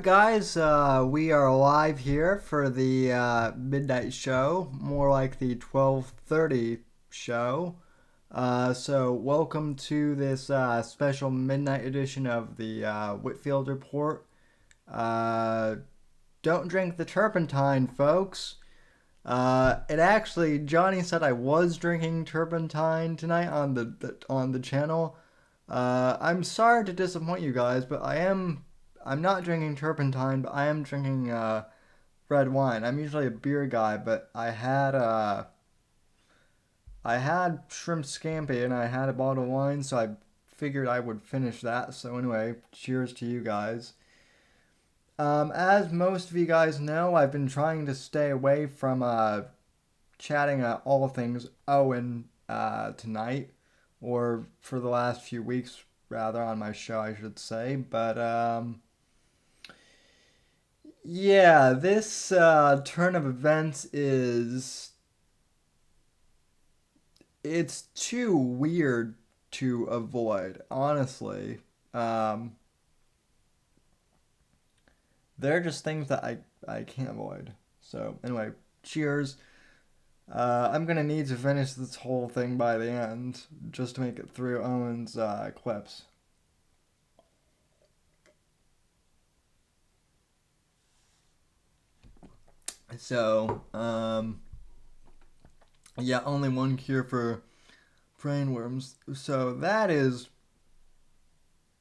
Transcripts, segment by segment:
Alright guys, we are live here for the midnight show, more like the 12:30 show. So welcome to this special midnight edition of the Whitfield Report. Uh, don't drink the turpentine, folks. It actually, Johnny said I was drinking turpentine tonight on the channel. I'm sorry to disappoint you guys, but I'm not drinking turpentine, but I am drinking red wine. I'm usually a beer guy, but I had shrimp scampi and I had a bottle of wine, so I figured I would finish that. So anyway, cheers to you guys. As most of you guys know, I've been trying to stay away from chatting all things Owen tonight, or for the last few weeks, rather, on my show, I should say. But yeah, this turn of events it's too weird to avoid, honestly. Um, they're just things that I can't avoid. So anyway, cheers. I'm gonna need to finish this whole thing by the end just to make it through Owen's clips. So, yeah, only one cure for brain worms. So that is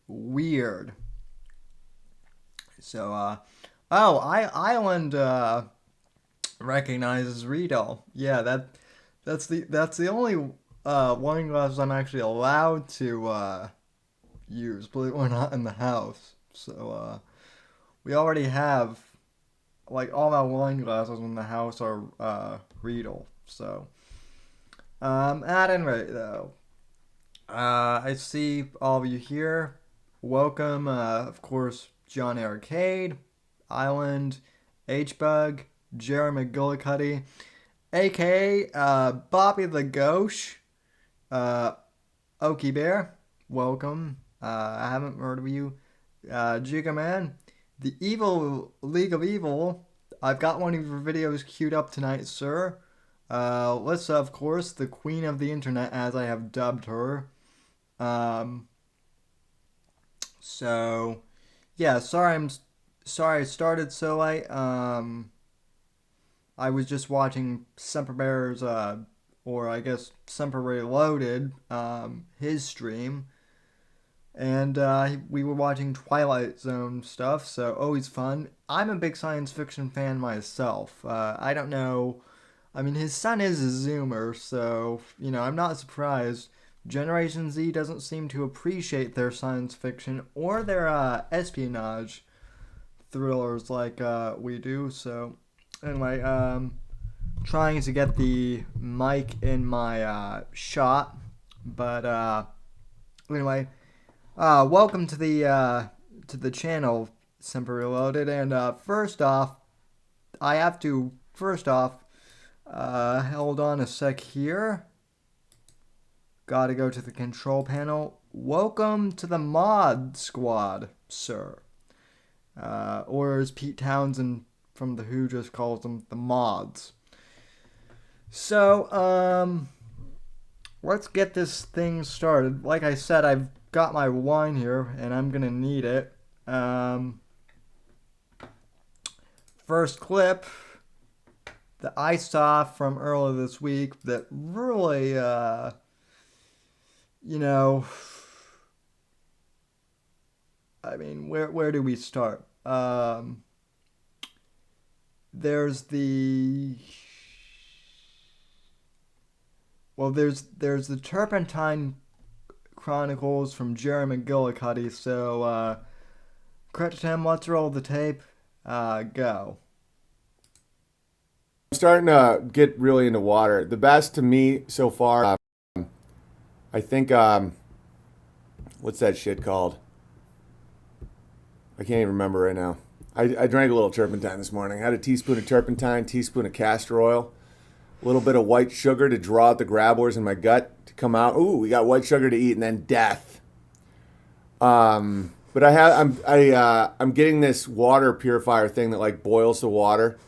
weird. So, Island recognizes Riedel. Yeah, that's the only wine glass I'm actually allowed to use, believe it or not, in the house. So, we already have, like, all our wine glasses in the house are Riedel. So, at any rate, though, I see all of you here. Welcome, of course, John Arcade, Island, H-Bug, Jeremy McGillicuddy, aka Bobby the Gauche, uh, Okie Bear, welcome. I haven't heard of you. Giga Man, the Evil League of Evil. I've got one of your videos queued up tonight, sir. Let's, of course, the Queen of the Internet, as I have dubbed her. Um, so, yeah, sorry I started so late. I was just watching Semper Bear's, or I guess Semper Reloaded, his stream, and we were watching Twilight Zone stuff, so always fun. I'm a big science fiction fan myself. I don't know. I mean, his son is a Zoomer, so, I'm not surprised. Generation Z doesn't seem to appreciate their science fiction or their espionage thrillers like we do, so anyway, trying to get the mic in my shot, but anyway, welcome to the channel, Semper Reloaded, and first off, hold on a sec here. Gotta go to the control panel. Welcome to the mod squad, sir. Or as Pete Townsend from The Who just calls them, the mods. So, let's get this thing started. Like I said, I've got my wine here, and I'm gonna need it. First clip that I saw from earlier this week that really, I mean, where do we start? There's the there's the Turpentine Chronicles from Jeremy McGillicuddy. So, correct him. Let's roll the tape. Go. I'm starting to get really into water. The best to me so far, I think, what's that shit called? I can't even remember right now. I drank a little turpentine this morning. I had a teaspoon of turpentine, teaspoon of castor oil, a little bit of white sugar to draw out the graboids in my gut to come out. Ooh, we got white sugar to eat, and then death. But I'm getting this water purifier thing that like boils the water,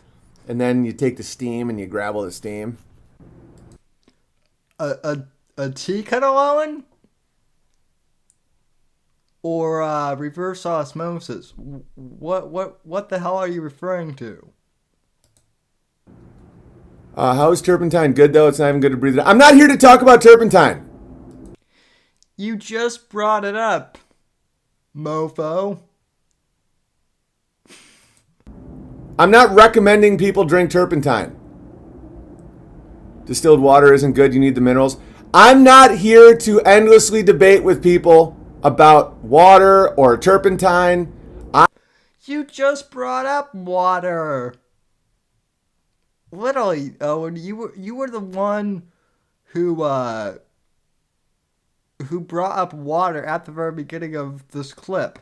and then you take the steam and you grab all the steam. A tea kettle, Owen? Or reverse osmosis? What the hell are you referring to? How is turpentine good though? It's not even good to breathe it. I'm not here to talk about turpentine. You just brought it up, mofo. I'm not recommending people drink turpentine. Distilled water isn't good. You need the minerals. I'm not here to endlessly debate with people about water or turpentine. You just brought up water. Literally, Owen, you were the one who uh who brought up water at the very beginning of this clip.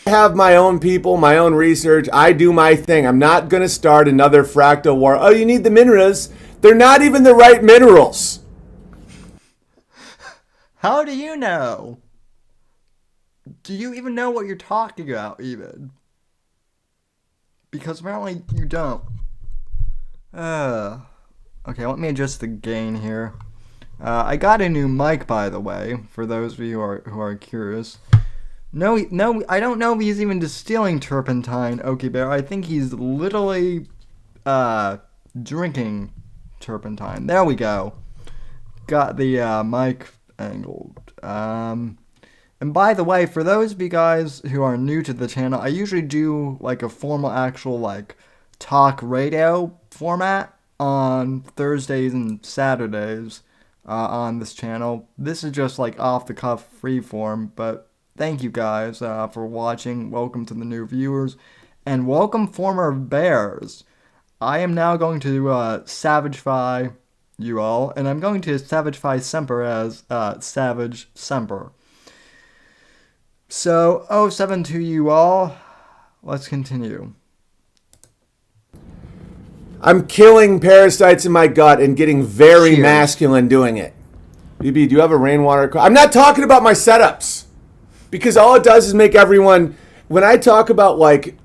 I have my own people, my own research. I do my thing. I'm not going to start another fractal war. Oh, you need the minerals. They're not even the right minerals. How do you know? Do you even know what you're talking about, even? Because apparently you don't. Okay, let me adjust the gain here. I got a new mic, by the way, for those of you who are curious. No, I don't know if he's even distilling turpentine, Okie Bear. I think he's literally drinking turpentine. There we go. Got the mic angled. And by the way, for those of you guys who are new to the channel, I usually do like a formal actual like talk radio format on Thursdays and Saturdays on this channel. This is just like off the cuff free form, but thank you guys for watching. Welcome to the new viewers, and welcome former bears. I am now going to savagify you all, and I'm going to savagify Semper as Savage Semper. So, 07 to you all. Let's continue. I'm killing parasites in my gut and getting very Cheers. masculine doing it. BB, do you have a rainwater? I'm not talking about my setups. Because all it does is make everyone, when I talk about like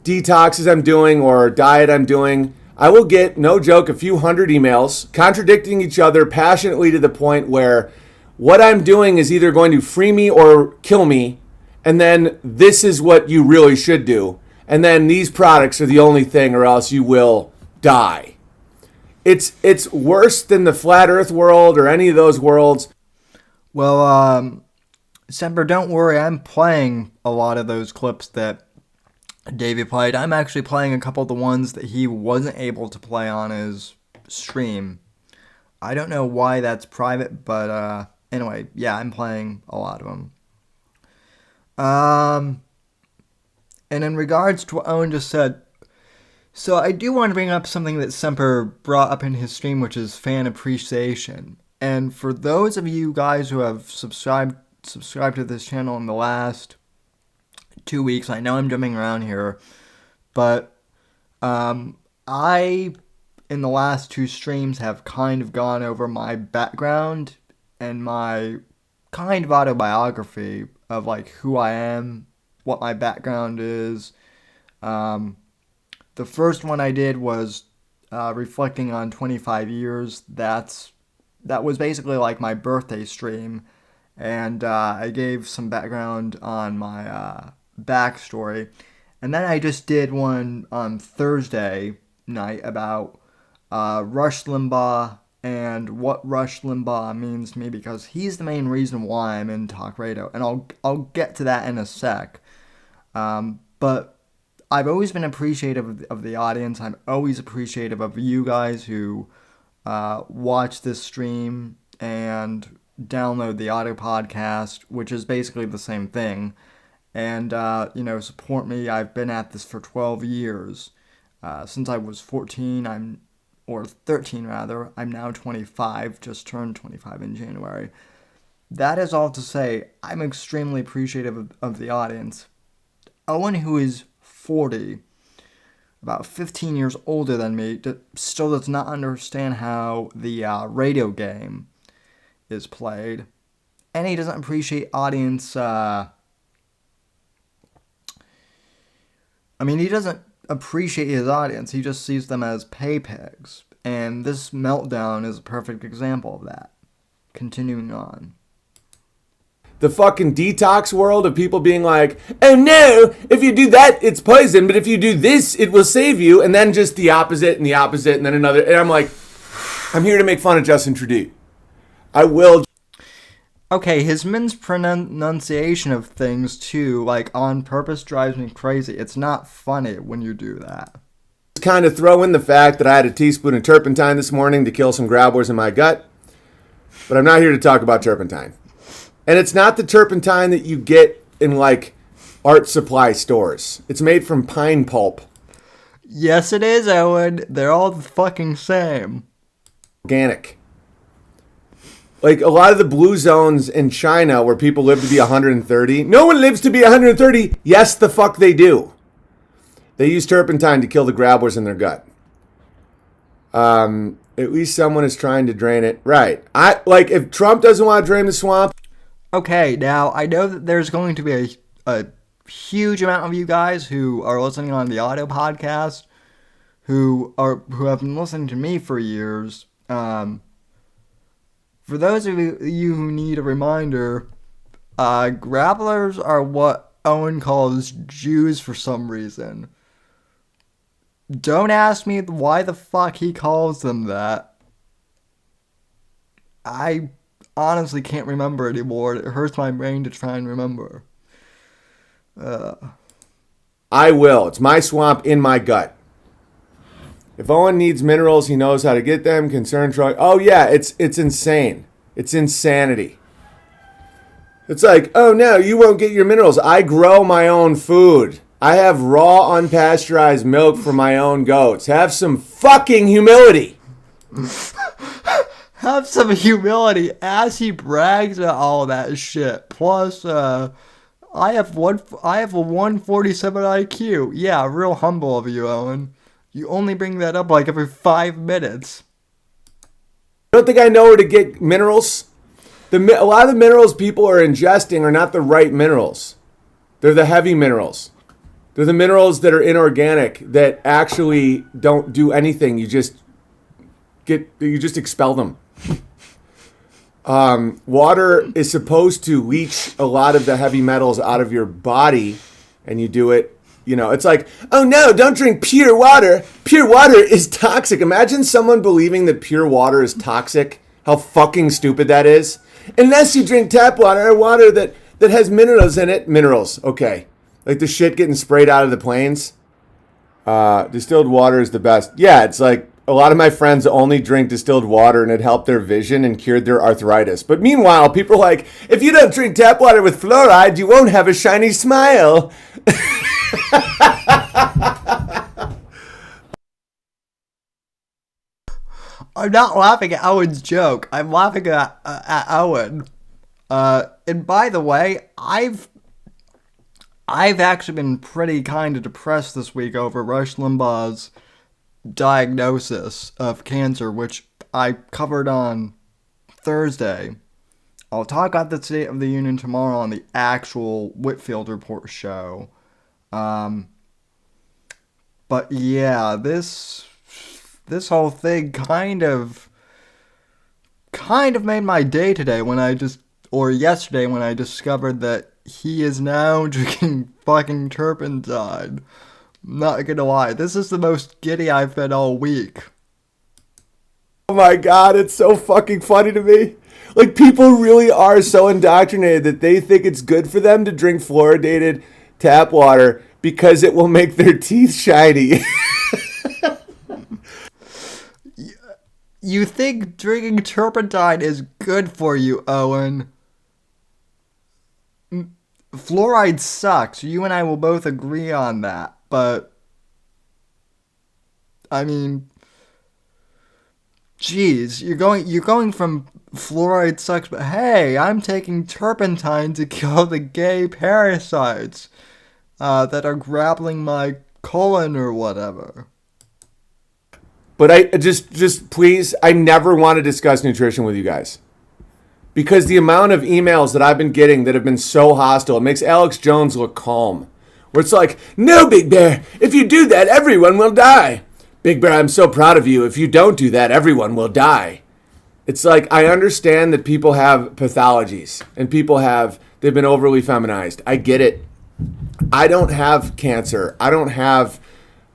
detoxes I'm doing or diet I'm doing, I will get, no joke, a few hundred emails contradicting each other passionately to the point where what I'm doing is either going to free me or kill me. And then this is what you really should do. And then these products are the only thing or else you will die. It's worse than the flat earth world or any of those worlds. Well, Semper, don't worry. I'm playing a lot of those clips that Davey played. I'm actually playing a couple of the ones that he wasn't able to play on his stream. I don't know why that's private, but anyway, yeah, I'm playing a lot of them. And in regards to what Owen just said, so I do want to bring up something that Semper brought up in his stream, which is fan appreciation. And for those of you guys who have subscribed to this channel in the last 2 weeks, I know I'm jumping around here, but I, in the last 2 streams, have kind of gone over my background and my kind of autobiography of like who I am, what my background is. The first one I did was reflecting on 25 years. That was basically like my birthday stream, and I gave some background on my backstory. And then I just did one on Thursday night about Rush Limbaugh and what Rush Limbaugh means to me, because he's the main reason why I'm in talk radio, and I'll get to that in a sec. But I've always been appreciative of the audience. I'm always appreciative of you guys who watch this stream and download the audio podcast, which is basically the same thing, and support me. I've been at this for 12 years. Since I was 14, or 13 rather. I'm now 25, just turned 25 in January. That is all to say, I'm extremely appreciative of the audience. Owen, who is 40, about 15 years older than me, still does not understand how the radio game is played. and he doesn't appreciate audience. He doesn't appreciate his audience. He just sees them as pay pigs. And this meltdown is a perfect example of that. Continuing on. The fucking detox world of people being like, oh no, if you do that, it's poison, but if you do this, it will save you. And then just the opposite and the opposite and then another. And I'm like, I'm here to make fun of Justin Trudeau. I will. Okay, his mispronunciation of things too, like on purpose, drives me crazy. It's not funny when you do that. Kind of throw in the fact that I had a teaspoon of turpentine this morning to kill some grabblers in my gut. But I'm not here to talk about turpentine. And it's not the turpentine that you get in like art supply stores. It's made from pine pulp. Yes, it is, Owen. They're all the fucking same. Organic. Like a lot of the blue zones in China where people live to be 130. No one lives to be 130. Yes, the fuck they do. They use turpentine to kill the grabblers in their gut. At least someone is trying to drain it. Right. If Trump doesn't want to drain the swamp. Okay, now I know that there's going to be a huge amount of you guys who are listening on the audio podcast who have been listening to me for years. For those of you who need a reminder, grapplers are what Owen calls Jews for some reason. Don't ask me why the fuck he calls them that. I honestly can't remember anymore. It hurts my brain to try and remember. I will. It's my swamp in my gut. If Owen needs minerals, he knows how to get them. Concern Troy. Oh yeah, it's insane. It's insanity. It's like, oh no, you won't get your minerals. I grow my own food. I have raw, unpasteurized milk from my own goats. Have some fucking humility. Have some humility as he brags about all that shit. Plus, I have a 147 IQ. Yeah, real humble of you, Owen. You only bring that up like every 5 minutes. I don't think I know where to get minerals. A lot of the minerals people are ingesting are not the right minerals. They're the heavy minerals. They're the minerals that are inorganic that actually don't do anything. You just expel them. Water is supposed to leach a lot of the heavy metals out of your body, and you do it. It's like, oh no, don't drink pure water. Pure water is toxic. Imagine someone believing that pure water is toxic. How fucking stupid that is. Unless you drink tap water or water that has minerals in it. Minerals, okay. Like the shit getting sprayed out of the plains. Distilled water is the best. Yeah, it's like a lot of my friends only drink distilled water and it helped their vision and cured their arthritis. But meanwhile, people are like, if you don't drink tap water with fluoride, you won't have a shiny smile. I'm not laughing at Owen's joke. I'm laughing at Owen. And by the way, I've actually been pretty kind of depressed this week over Rush Limbaugh's diagnosis of cancer, which I covered on Thursday. I'll talk about the State of the Union tomorrow on the actual Whitfield Report show. But yeah, this whole thing kind of made my day today yesterday when I discovered that he is now drinking fucking turpentine. Not gonna lie, this is the most giddy I've been all week. Oh my god, it's so fucking funny to me. Like, people really are so indoctrinated that they think it's good for them to drink fluoridated tap water because it will make their teeth shiny. You think drinking turpentine is good for you, Owen. Fluoride sucks. You and I will both agree on that. But, I mean, geez, you're going from fluoride sucks, but hey, I'm taking turpentine to kill the gay parasites that are grappling my colon or whatever. But I just please, I never want to discuss nutrition with you guys. because the amount of emails that I've been getting that have been so hostile, it makes Alex Jones look calm. Where it's like, no, Big Bear, if you do that, everyone will die. Big Bear, I'm so proud of you. If you don't do that, everyone will die. It's like, I understand that people have pathologies and they've been overly feminized. I get it. I don't have cancer. I don't have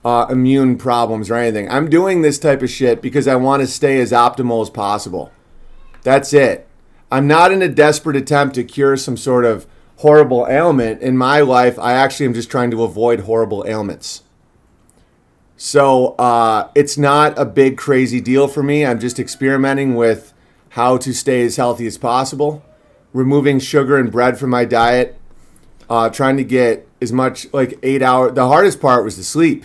immune problems or anything. I'm doing this type of shit because I want to stay as optimal as possible. That's it. I'm not in a desperate attempt to cure some sort of horrible ailment. In my life, I actually am just trying to avoid horrible ailments. So it's not a big crazy deal for me. I'm just experimenting with how to stay as healthy as possible, removing sugar and bread from my diet, trying to get as much, like 8 hours. The hardest part was the sleep.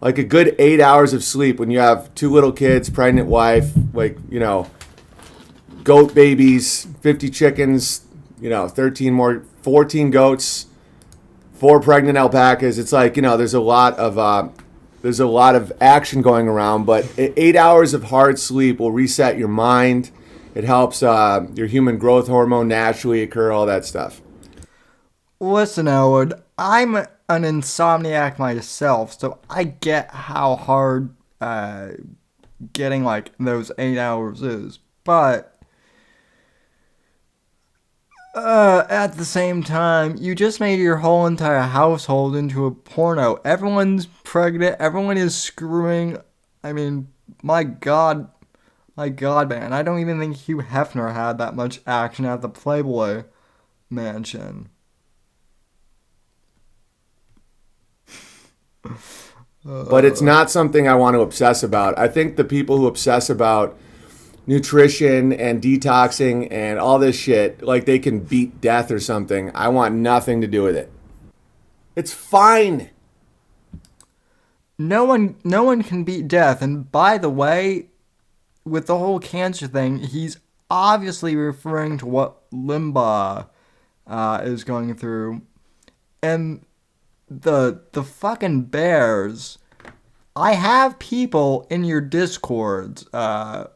Like a good 8 hours of sleep when you have 2 little kids, pregnant wife, like, goat babies, 50 chickens, 14 goats, 4 pregnant alpacas. It's like, there's a lot of action going around, but 8 hours of hard sleep will reset your mind. It helps your human growth hormone naturally occur, all that stuff. Listen, Elwood, I'm an insomniac myself, so I get how hard getting like those 8 hours is, but at the same time, you just made your whole entire household into a porno. Everyone's pregnant, everyone is screwing. I mean, my God, man, I don't even think Hugh Hefner had that much action at the Playboy Mansion. But it's not something I want to obsess about. I think the people who obsess about nutrition and detoxing and all this shit, like they can beat death or something. I want nothing to do with it. It's fine. No one can beat death. And by the way, with the whole cancer thing, he's obviously referring to what Limbaugh is going through. And the fucking bears. I have people in your Discords, current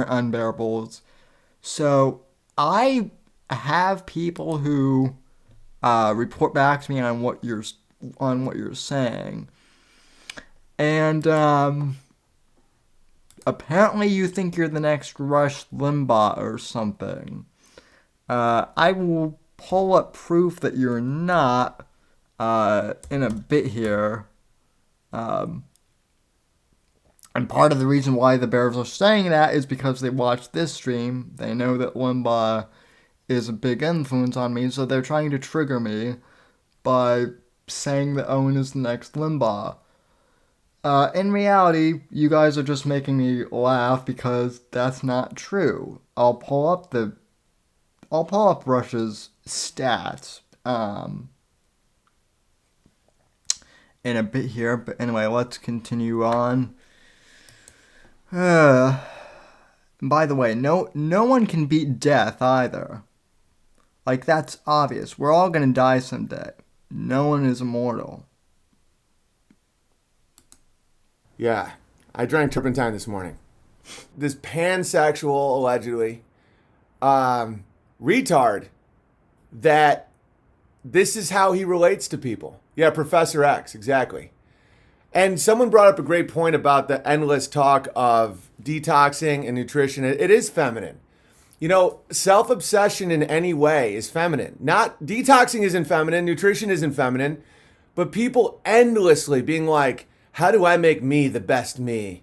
unbearables. So I have people who report back to me on what you're saying, and apparently you think you're the next Rush Limbaugh or something. I will pull up proof that you're not in a bit here. And part of the reason why the Bears are saying that is because they watched this stream. They know that Limbaugh is a big influence on me, so they're trying to trigger me by saying that Owen is the next Limbaugh. In reality, you guys are just making me laugh because that's not true. I'll pull up Rush's stats in a bit here, but anyway, let's continue on. By the way, no one can beat death either. Like, that's obvious. We're all gonna die someday. No one is immortal. Yeah, I drank turpentine this morning. This pansexual, allegedly, retard, that this is how he relates to people. Yeah, Professor X, exactly. And someone brought up a great point about the endless talk of detoxing and nutrition. It is feminine. Self-obsession in any way is feminine. Not detoxing isn't feminine, nutrition isn't feminine, but people endlessly being like, how do I make me the best me?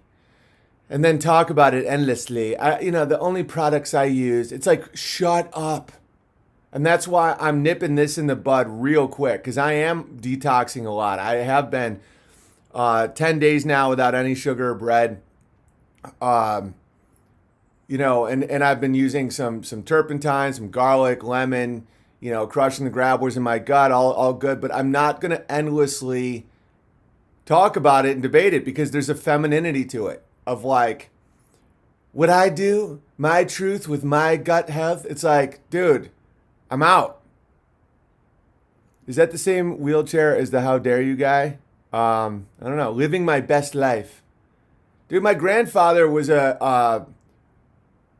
And then talk about it endlessly. The only products I use, it's like, shut up. And that's why I'm nipping this in the bud real quick, because I am detoxing a lot. I have been 10 days now without any sugar or bread. And I've been using some turpentine, some garlic, lemon, crushing the grabblers in my gut, all good. But I'm not going to endlessly talk about it and debate it, because there's a femininity to it of like, what I do, my truth with my gut health. It's like, dude, I'm out. Is that the same wheelchair as the How Dare You guy? I don't know. Living my best life. Dude, my grandfather was an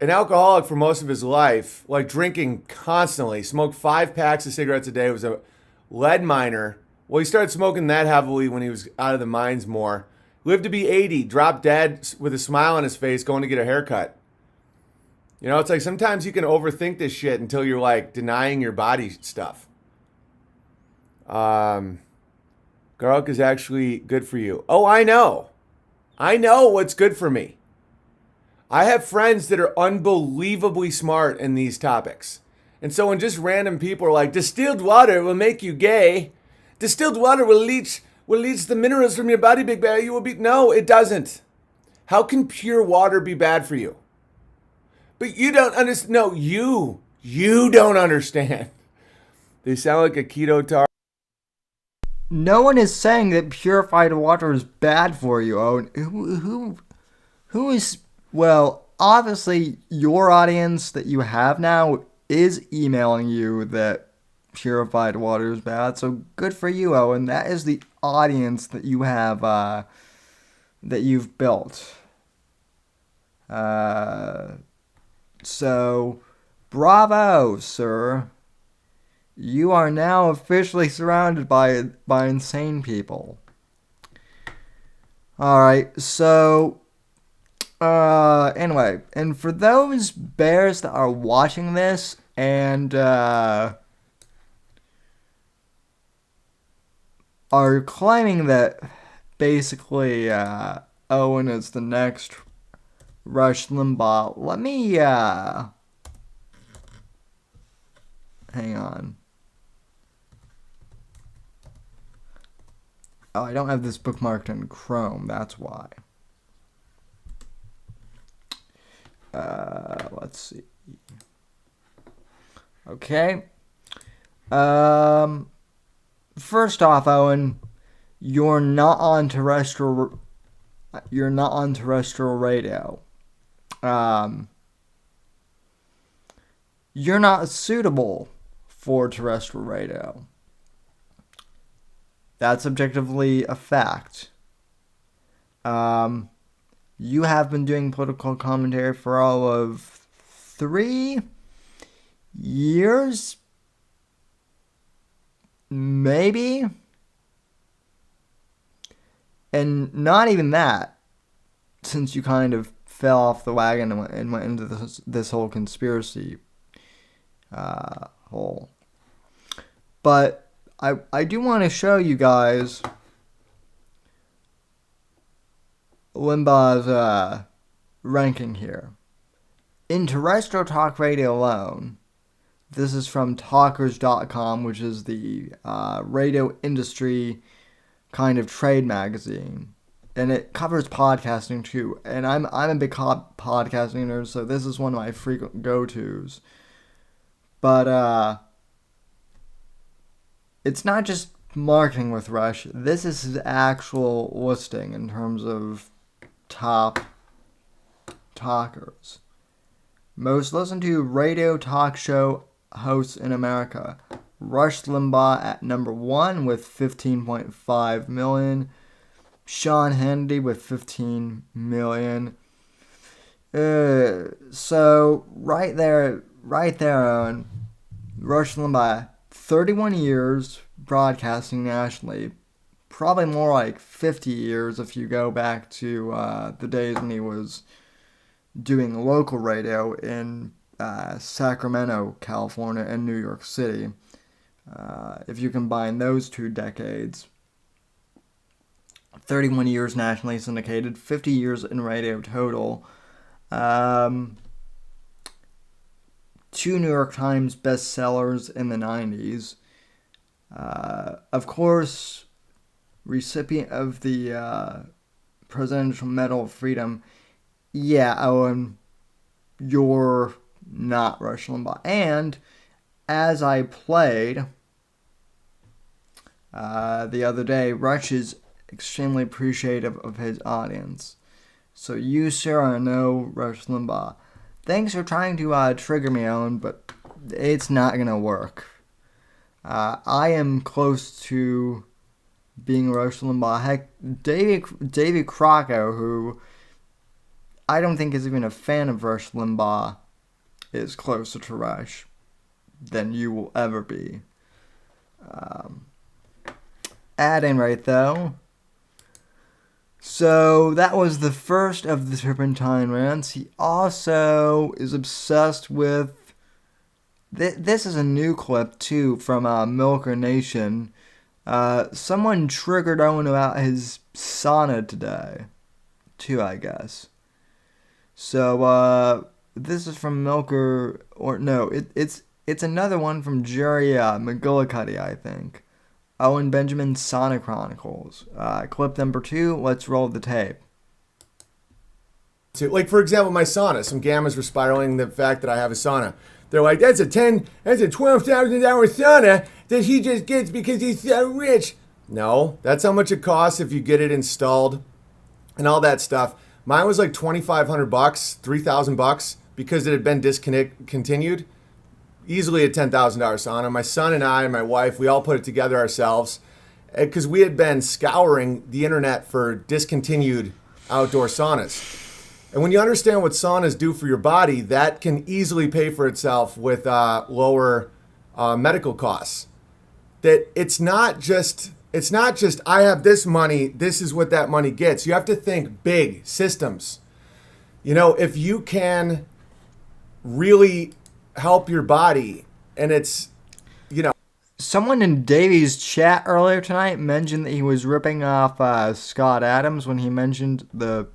an alcoholic for most of his life, like drinking constantly, smoked 5 packs of cigarettes a day, was a lead miner. Well, he started smoking that heavily when he was out of the mines more. Lived to be 80, dropped dead with a smile on his face, going to get a haircut. You know, it's like sometimes you can overthink this shit until you're like denying your body stuff. Garlic is actually good for you. Oh, I know. I know what's good for me. I have friends that are unbelievably smart in these topics. And so when just random people are like, distilled water will make you gay. Distilled water will leach the minerals from your body, big bad. You will be. No, it doesn't. How can pure water be bad for you? But you don't understand. No, you don't understand. They sound like a keto tar. No one is saying that purified water is bad for you, Owen. Who is, well, obviously your audience that you have now is emailing you that purified water is bad, so good for you, Owen. That is the audience that you have, that you've built. So, bravo, sir. You are now officially surrounded by insane people. Alright, so anyway, and for those bears that are watching this and are claiming that basically Owen is the next Rush Limbaugh, let me hang on. Oh, I don't have this bookmarked in Chrome, that's why. Let's see. Okay. First off, Owen, you're not on terrestrial radio. You're not suitable for terrestrial radio. That's objectively a fact. You have been doing political commentary for all of 3 years? Maybe? And not even that, since you kind of fell off the wagon and went into this whole conspiracy hole. But I do want to show you guys Limbaugh's ranking here. In terrestrial talk radio alone, this is from talkers.com, which is the radio industry kind of trade magazine. And it covers podcasting too. And I'm a big podcasting nerd, so this is one of my frequent go-tos. But it's not just marketing with Rush. This is his actual listing in terms of top talkers. Most listened to radio talk show hosts in America. Rush Limbaugh at number 1 with 15.5 million. Sean Hannity with 15 million. So right there, Owen. Rush Limbaugh, 31 years broadcasting nationally. Probably more like 50 years if you go back to the days when he was doing local radio in Sacramento, California, and New York City. If you combine those 2 decades, 31 years nationally syndicated, 50 years in radio total. 2 New York Times bestsellers in the 90s. Of course, recipient of the Presidential Medal of Freedom. Yeah, Owen, you're not Rush Limbaugh. And as I played the other day, Rush is extremely appreciative of his audience. So you, sir, are no Rush Limbaugh. Thanks for trying to trigger me, Owen, but it's not going to work. I am close to being Rush Limbaugh. Heck, Davy Crocco, who I don't think is even a fan of Rush Limbaugh is closer to Rush than you will ever be. Adding right though. So that was the first of the Turpentine rants. He also is obsessed with. This is a new clip too from Milker Nation. Someone triggered Owen about his sauna today, too, I guess. So this is from Milker, or no, it's another one from Jerry McGillicuddy, I think. Owen Benjamin's Sauna Chronicles. Clip number 2. Let's roll the tape. Like, for example, my sauna. Some gammas were spiraling the fact that I have a sauna. They're like, that's a $12,000 sauna that he just gets because he's so rich. No, that's how much it costs if you get it installed and all that stuff. Mine was like $2,500, $3,000 because it had been discontinued. Easily a $10,000 sauna. My son and I and my wife, we all put it together ourselves because we had been scouring the internet for discontinued outdoor saunas. And when you understand what saunas do for your body, that can easily pay for itself with lower medical costs. That it's not just I have this money, this is what that money gets. You have to think big systems. You know, if you can really help your body, and it's, you know. Someone in Davey's chat earlier tonight mentioned that he was ripping off Scott Adams when he mentioned the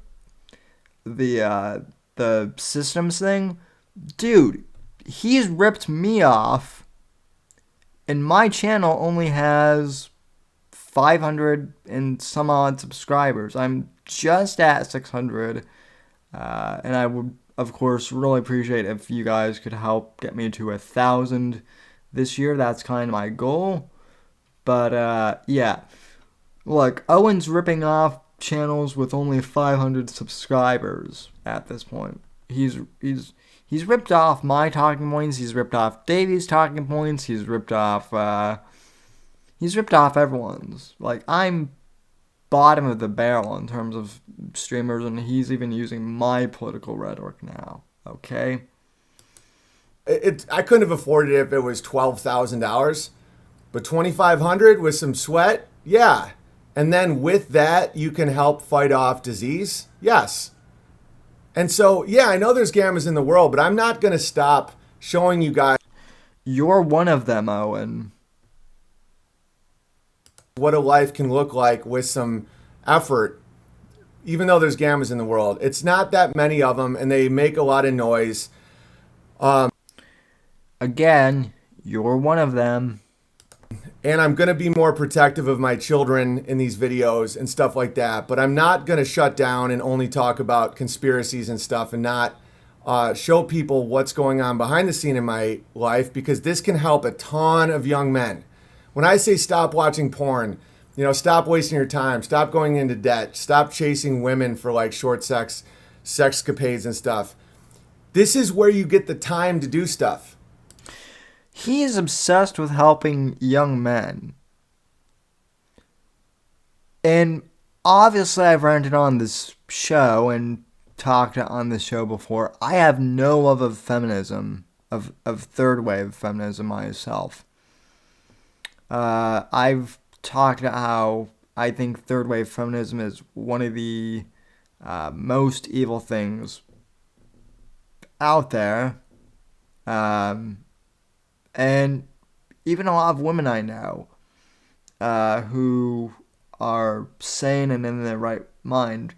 systems thing. Dude, he's ripped me off, and my channel only has 500 and some odd subscribers. I'm just at 600, and I would, of course, really appreciate if you guys could help get me to 1,000 this year. That's kind of my goal. But yeah, look, Owen's ripping off channels with only 500 subscribers at this point. He's ripped off my talking points. He's ripped off Davey's talking points. He's ripped off everyone's. Like, I'm bottom of the barrel in terms of streamers, and he's even using my political rhetoric now. Okay. I couldn't have afforded it if it was $12,000, but $2,500 with some sweat, yeah. And then with that, you can help fight off disease, yes. And so, yeah, I know there's gammas in the world, but I'm not going to stop showing you guys. You're one of them, Owen. What a life can look like with some effort, even though there's gammas in the world. It's not that many of them, and they make a lot of noise. Again, you're one of them. And I'm going to be more protective of my children in these videos and stuff like that. But I'm not going to shut down and only talk about conspiracies and stuff and not show people what's going on behind the scene in my life, because this can help a ton of young men. When I say stop watching porn, you know, stop wasting your time, stop going into debt, stop chasing women for like short sexcapades and stuff. This is where you get the time to do stuff. He is obsessed with helping young men. And obviously I've ranted on this show and talked on this show before. I have no love of feminism, of third wave feminism myself. I've talked about how I think third wave feminism is one of the most evil things out there. And even a lot of women I know who are sane and in their right mind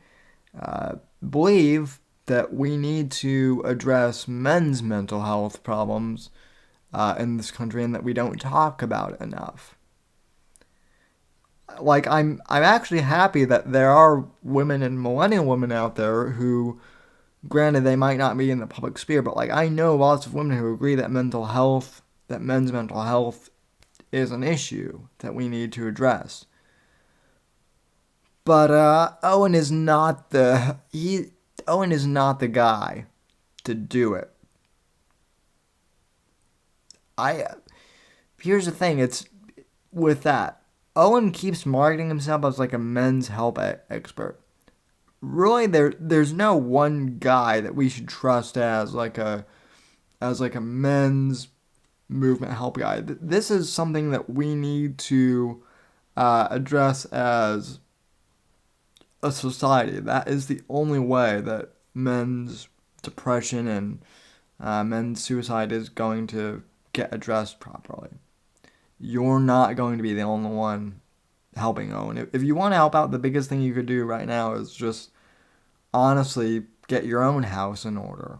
believe that we need to address men's mental health problems in this country, and that we don't talk about it enough. Like, I'm actually happy that there are women and millennial women out there who, granted, they might not be in the public sphere, but like, I know lots of women who agree that men's mental health is an issue that we need to address. But Owen is not the guy to do it. Here's the thing, it's with that. Owen keeps marketing himself as like a men's health expert. really there's no one guy that we should trust as like a men's movement help guy. This is something that we need to address as a society. That is the only way that men's depression and men's suicide is going to get addressed properly. You're not going to be the only one helping Owen. If you want to help out, the biggest thing you could do right now is just honestly get your own house in order.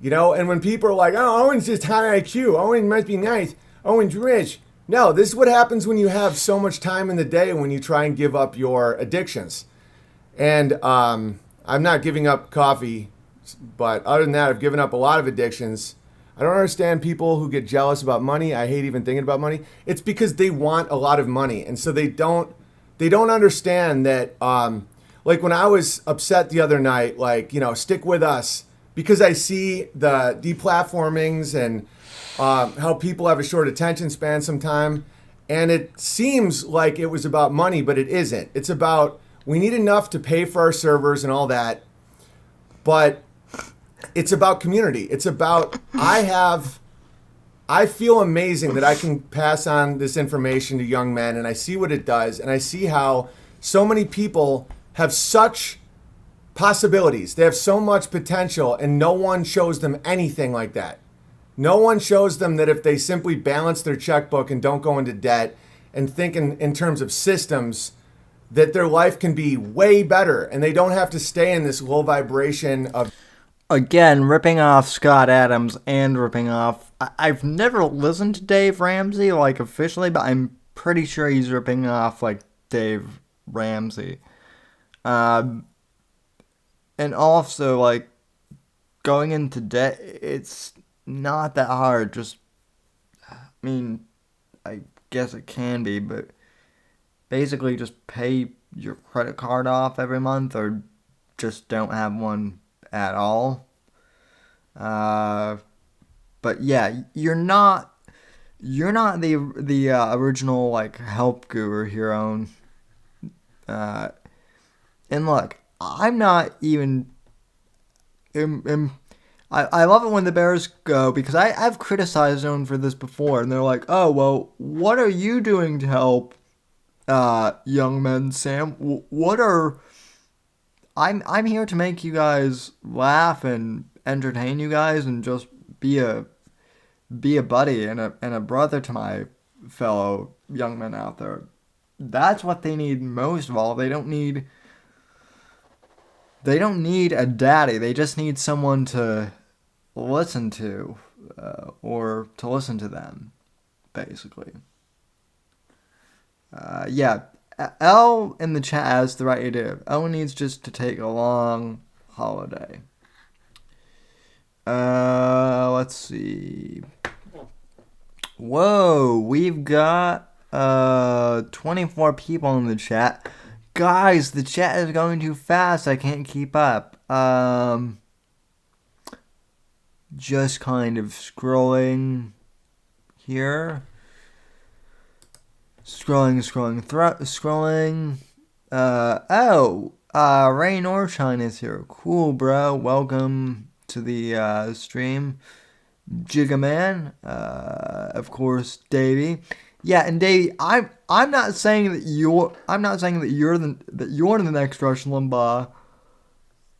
You know, and when people are like, oh, Owen's just high IQ, Owen must be nice, Owen's rich. No, this is what happens when you have so much time in the day when you try and give up your addictions. And I'm not giving up coffee, but other than that, I've given up a lot of addictions. I don't understand people who get jealous about money. I hate even thinking about money. It's because they want a lot of money, and so they don't understand that. Like when I was upset the other night, like, stick with us, because I see the deplatformings and how people have a short attention span sometime, and it seems like it was about money, but it isn't. It's about, we need enough to pay for our servers and all that, but it's about community. It's about, I feel amazing that I can pass on this information to young men, and I see what it does, and I see how so many people have such possibilities. They have so much potential, and no one shows them anything like that. No one shows them that if they simply balance their checkbook and don't go into debt and think in terms of systems, that their life can be way better, and they don't have to stay in this low vibration of... Again, ripping off Scott Adams and ripping off... I've never listened to Dave Ramsey, like, officially, but I'm pretty sure he's ripping off, like, Dave Ramsey. And also, like, going into debt, it's not that hard. Just, I mean, I guess it can be, but basically just pay your credit card off every month, or just don't have one at all. But yeah, you're not the original, like, help guru here on. And look, I'm not even. I love it when the Bears go, because I've criticized them for this before, and they're like, oh, well, what are you doing to help young men, Sam? What are... I'm here to make you guys laugh and entertain you guys and just be a buddy and a brother to my fellow young men out there. That's what they need most of all. They don't need a daddy. They just need someone to listen to, or to listen to them, basically. Yeah, L in the chat has the right idea. L needs just to take a long holiday. Let's see. Whoa, we've got 24 people in the chat. Guys, the chat is going too fast. I can't keep up. Just kind of scrolling here. Scrolling. Ray Norshine is here. Cool, bro. Welcome to the stream. Jigaman. Of course, Davey. Yeah, and Davey, I'm not saying that you're the next Rush Limbaugh.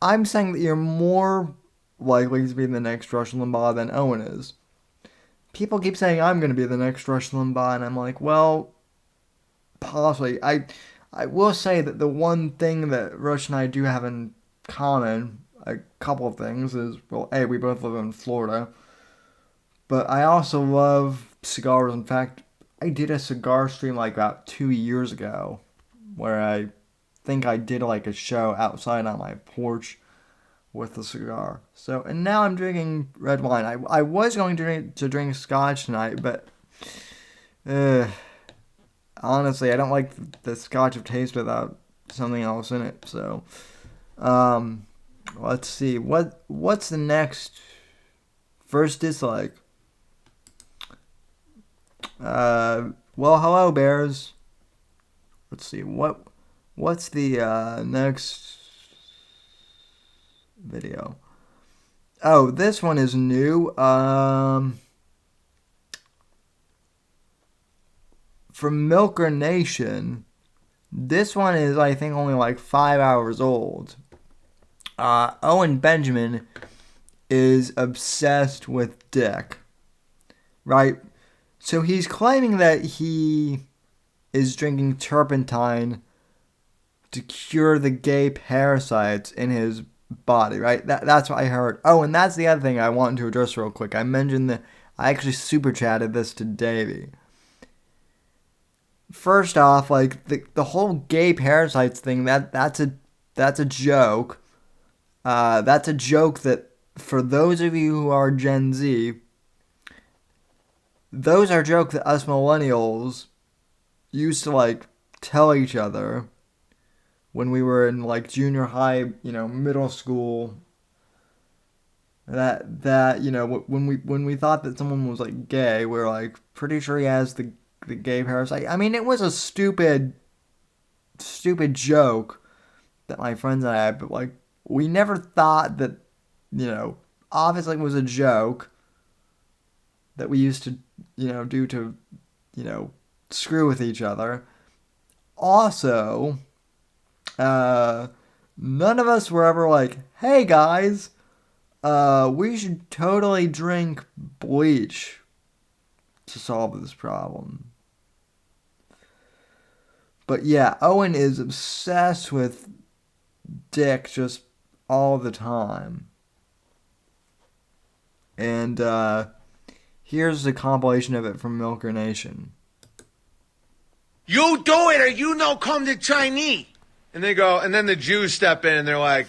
I'm saying that you're more likely to be the next Rush Limbaugh than Owen is. People keep saying I'm going to be the next Rush Limbaugh, and I'm like, well, possibly. I will say that the one thing that Rush and I do have in common, a couple of things, is, well, A, we both live in Florida, but I also love cigars. In fact, I did a cigar stream like about 2 years ago, where I think I did like a show outside on my porch with a cigar. So, and now I'm drinking red wine. I was going to drink scotch tonight, but honestly, I don't like the scotch of taste without something else in it. So, let's see. What's the next first dislike? Well, hello, Bears. let's see, what's the next video? Oh, this one is new. From Milker Nation. This one is, I think, only like 5 hours old. Owen Benjamin is obsessed with dick. Right? So he's claiming that he is drinking turpentine to cure the gay parasites in his body, right? That's what I heard. Oh, and that's the other thing I want to address real quick. I mentioned that I actually super chatted this to Davey. First off, like the whole gay parasites thing, that's a joke. That's a joke that for those of you who are Gen Z, those are jokes that us millennials used to like tell each other when we were in like junior high, middle school. That when we thought that someone was like gay, we were like pretty sure he has the gay parasite. I mean, it was a stupid joke that my friends and I had, but like we never thought that, obviously it was a joke that we used to, do to, screw with each other. Also, none of us were ever like, hey guys, we should totally drink bleach to solve this problem. But yeah, Owen is obsessed with dick just all the time. And here's the compilation of it from Milker Nation. You do it or you no come to Chinese. And they go, and then the Jews step in and they're like,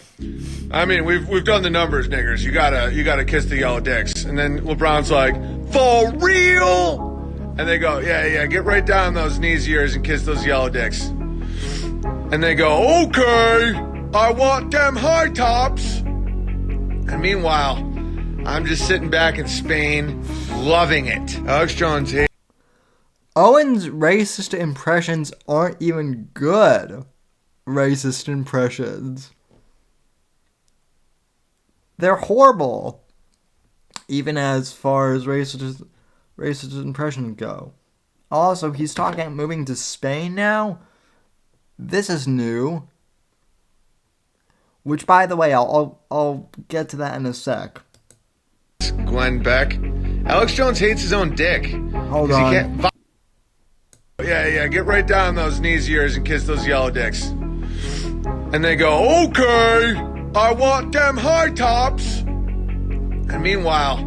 I mean, we've done the numbers, niggers. You gotta kiss the yellow dicks. And then LeBron's like, for real? And they go, yeah, get right down on those knees of yours and kiss those yellow dicks. And they go, okay, I want them high tops. And meanwhile, I'm just sitting back in Spain, loving it. Alex Jones here. Owen's racist impressions aren't even good racist impressions. They're horrible, even as far as racist impressions go. Also, he's talking about moving to Spain now. This is new. Which, by the way, I'll get to that in a sec. Glenn Beck. Alex Jones hates his own dick. Hold on. He can't yeah, get right down on those knees of yours and kiss those yellow dicks. And they go, okay, I want them high tops. And meanwhile,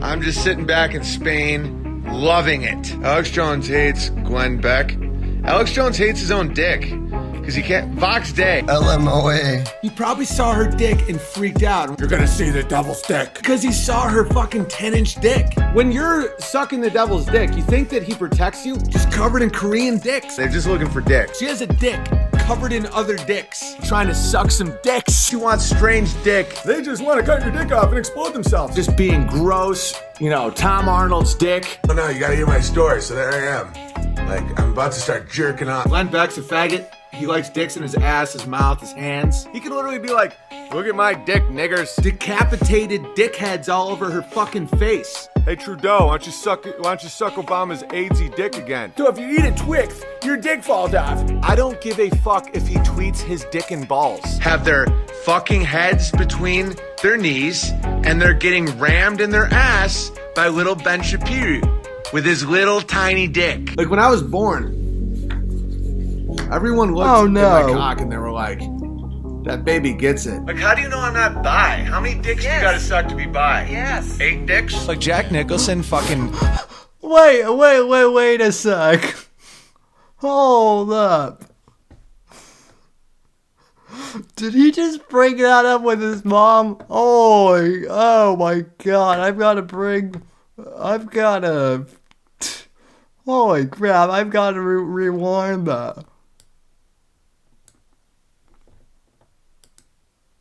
I'm just sitting back in Spain, loving it. Alex Jones hates Glenn Beck. Alex Jones hates his own dick. Because he can't. Vox Day. LMOA. He probably saw her dick and freaked out. You're gonna see the devil's dick. Because he saw her fucking 10-inch dick. When you're sucking the devil's dick, you think that he protects you? Just covered in Korean dicks. They're just looking for dicks. She has a dick covered in other dicks. Trying to suck some dicks. She wants strange dick. They just want to cut your dick off and explode themselves. Just being gross. Tom Arnold's dick. Oh no, you gotta hear my story, so there I am. Like, I'm about to start jerking off. Glenn Beck's a faggot. He likes dicks in his ass, his mouth, his hands. He can literally be like, look at my dick, niggers. Decapitated dickheads all over her fucking face. Hey Trudeau, why don't you suck Obama's AIDSy dick again? So if you eat a Twix, your dick falls off. I don't give a fuck if he tweets his dick and balls. Have their fucking heads between their knees, and they're getting rammed in their ass by little Ben Shapiro with his little tiny dick. Like when I was born, everyone looked at my cock and they were like, that baby gets it. Like, how do you know I'm not bi? How many dicks you gotta suck to be bi? Yes. 8 dicks? Like Jack Nicholson fucking... Wait a sec. Hold up. Did he just bring that up with his mom? Oh my god, holy crap, I've got to rewind that.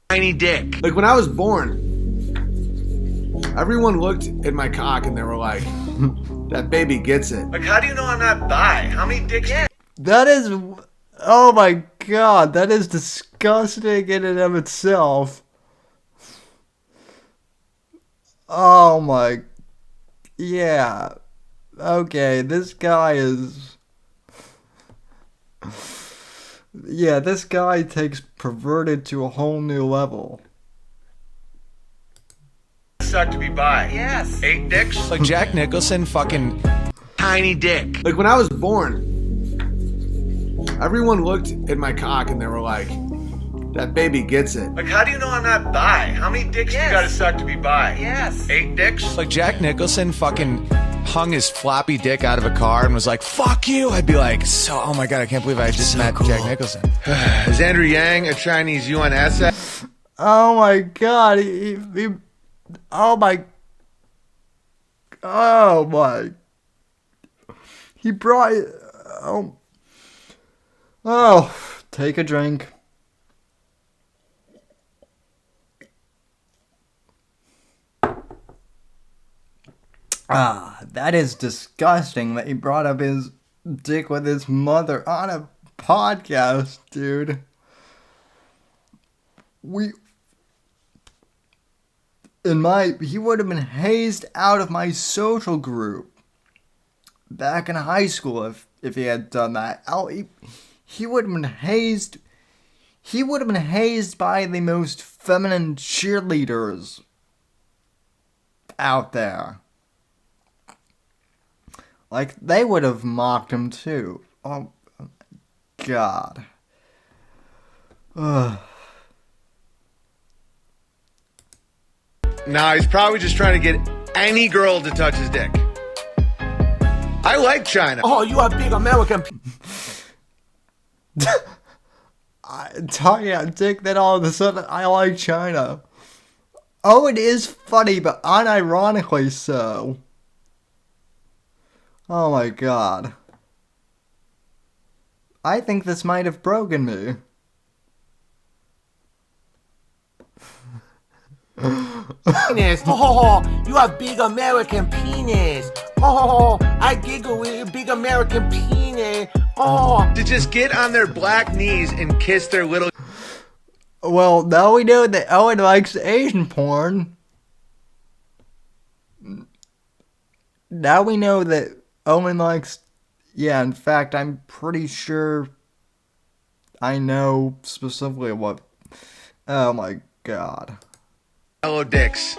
Tiny dick. Like when I was born, everyone looked at my cock and they were like, that baby gets it. Like, how do you know I'm not bi? How many dicks? That is Oh my god, that is disgusting in and of itself. Oh my. Yeah. Okay, this guy is. Yeah, this guy takes perverted to a whole new level. Suck to be by. Yes. 8 dicks. Like Jack Nicholson, fucking Tiny dick. Like when I was born, everyone looked at my cock and they were like, that baby gets it. Like, how do you know I'm not bi? How many dicks do you gotta suck to be bi? Yes. 8 dicks? like Jack Nicholson fucking hung his floppy dick out of a car and was like, fuck you. I'd be like, oh my god, I can't believe I just met Jack Nicholson. Is Andrew Yang a Chinese UNSS? Oh my god, oh my. Oh my. He brought. Oh, take a drink. That is disgusting that he brought up his dick with his mother on a podcast, dude. He would have been hazed out of my social group back in high school if he had done that. He would have been hazed. He would have been hazed by the most feminine cheerleaders out there. Like, they would have mocked him too. Oh, God. Ugh. Nah, he's probably just trying to get any girl to touch his dick. I like China. Oh, you are big American. Talking about dick, then all of a sudden I like China. Oh, it is funny, but unironically so. Oh my god. I think this might have broken me. Penis. Oh, you have big American penis. Oh, I giggle with your big American penis. Oh. To just get on their black knees and kiss their little... Well, now we know that Owen likes Asian porn. Now we know that Owen likes... Yeah, in fact, I'm pretty sure I know specifically what... Oh my god. Hello, dicks.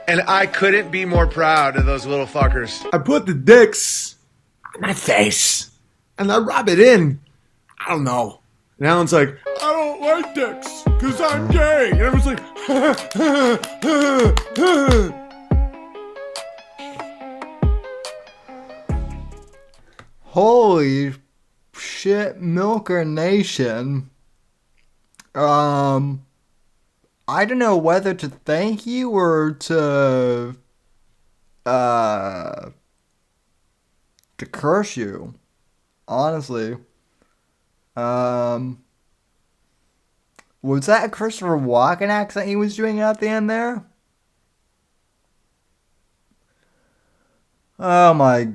And I couldn't be more proud of those little fuckers. I put the dicks on my face and I rub it in. I don't know. And Alan's like, I don't like dicks because I'm gay. And everyone's like, Holy shit, Milker Nation. I don't know whether to thank you or to curse you. Honestly. Was that a Christopher Walken accent he was doing at the end there? Oh my...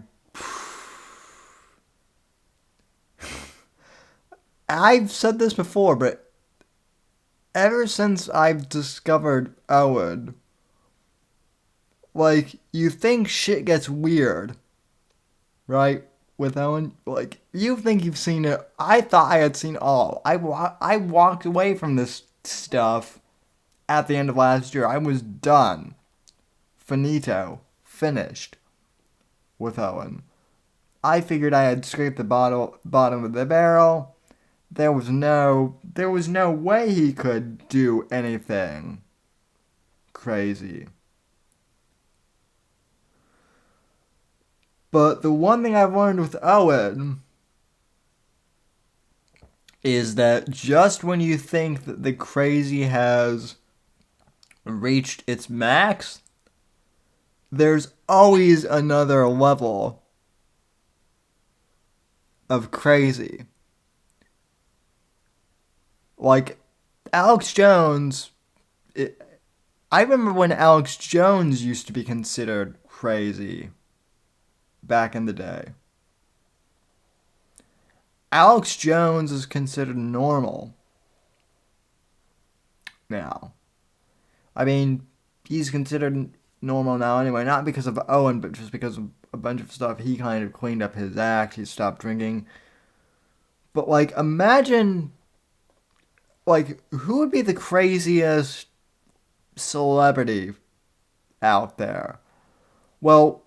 I've said this before, but ever since I've discovered Owen, like, you think shit gets weird, right? With Owen, like, you think you've seen it. I thought I had seen all. I walked away from this stuff at the end of last year. I was done. Finito. Finished. With Owen. I figured I had scraped the bottom of the barrel. There was no way he could do anything crazy. But the one thing I've learned with Owen is that just when you think that the crazy has reached its max, there's always another level of crazy. Like, Alex Jones, I remember when Alex Jones used to be considered crazy back in the day. Alex Jones is considered normal now. I mean, he's considered normal now anyway, not because of Owen, but just because of a bunch of stuff. He kind of cleaned up his act, he stopped drinking. But, like, imagine, like, who would be the craziest celebrity out there? Well,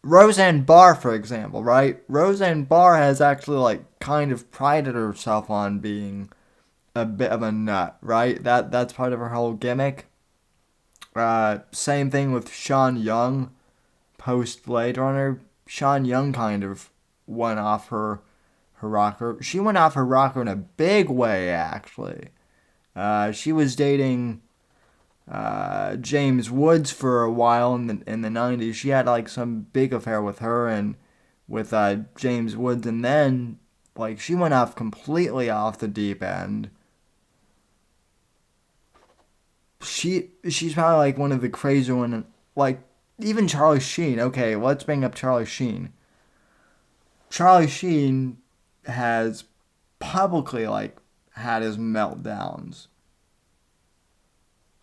Roseanne Barr, for example, right? Roseanne Barr has actually, like, kind of prided herself on being a bit of a nut, right? That's part of her whole gimmick. Same thing with Sean Young, post Blade Runner. Sean Young kind of went off her rocker. She went off her rocker in a big way, actually. She was dating James Woods for a while in the 90s. She had like some big affair with her and with James Woods, and then like she went off completely off the deep end. She's probably like one of the crazier one, like even Charlie Sheen. Okay, let's bring up Charlie Sheen. Charlie Sheen has publicly like had his meltdowns.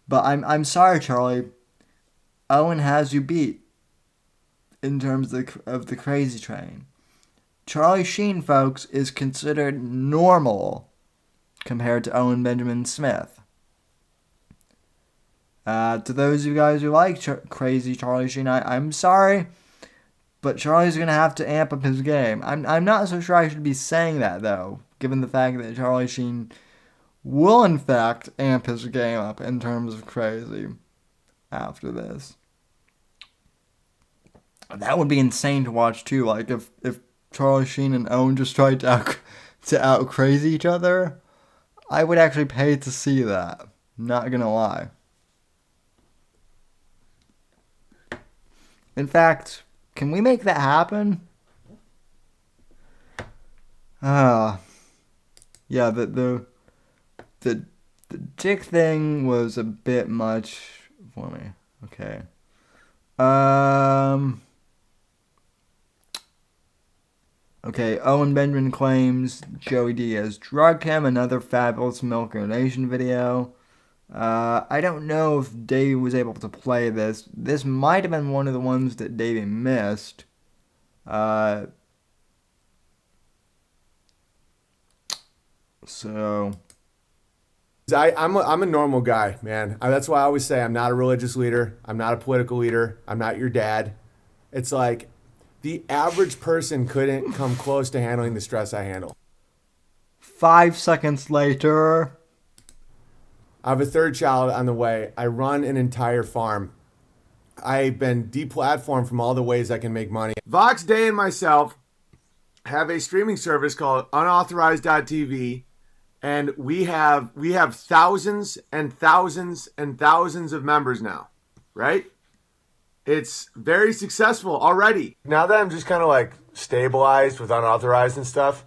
But I'm sorry, Charlie. Owen has you beat in terms of the crazy train. Charlie Sheen, folks, is considered normal compared to Owen Benjamin Smith. To those of you guys who like crazy Charlie Sheen, I'm sorry, but Charlie's going to have to amp up his game. I'm not so sure I should be saying that, though, given the fact that Charlie Sheen will, in fact, amp his game up in terms of crazy after this. That would be insane to watch, too. Like, if Charlie Sheen and Owen just tried to out crazy each other, I would actually pay to see that. Not gonna lie. In fact, can we make that happen? Yeah, the dick thing was a bit much for me. Okay. Okay, Owen Benjamin claims Joey Diaz drugged him. Another fabulous milk donation video. I don't know if Davey was able to play this. This might have been one of the ones that Davey missed. So I'm a normal guy, man. That's why I always say I'm not a religious leader. I'm not a political leader. I'm not your dad. It's like the average person couldn't come close to handling the stress I handle. 5 seconds later. I have a third child on the way. I run an entire farm. I've been deplatformed from all the ways I can make money. Vox Day and myself have a streaming service called unauthorized.tv, and we have thousands and thousands and thousands of members now, right? It's very successful already. Now that I'm just kind of like stabilized with unauthorized and stuff,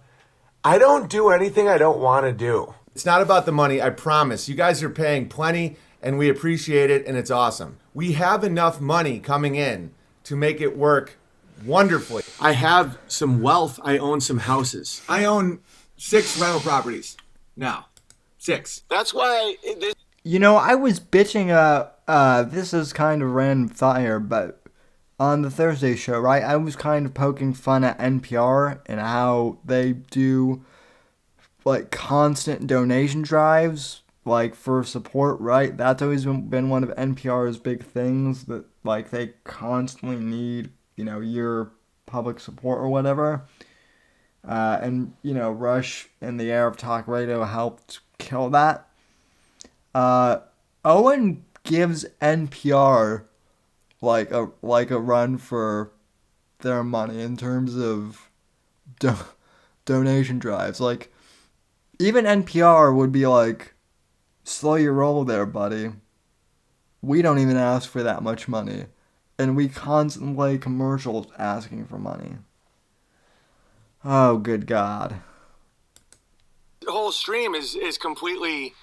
I don't do anything I don't want to do. It's not about the money, I promise. You guys are paying plenty, and we appreciate it, and it's awesome. We have enough money coming in to make it work wonderfully. I have some wealth. I own some houses. I own 6 rental properties now. 6. That's why... You know, I was bitching, this is kind of random thought here, but on the Thursday show, right, I was kind of poking fun at NPR and how they do, like, constant donation drives, like, for support, right? That's always been one of NPR's big things, that, like, they constantly need, you know, your public support or whatever. And, you know, Rush and the Era of Talk Radio helped kill that. Owen gives NPR like a run for their money in terms of donation drives. Like, even NPR would be like, slow your roll there, buddy. We don't even ask for that much money, and we constantly play commercials asking for money. Oh, good God. The whole stream is completely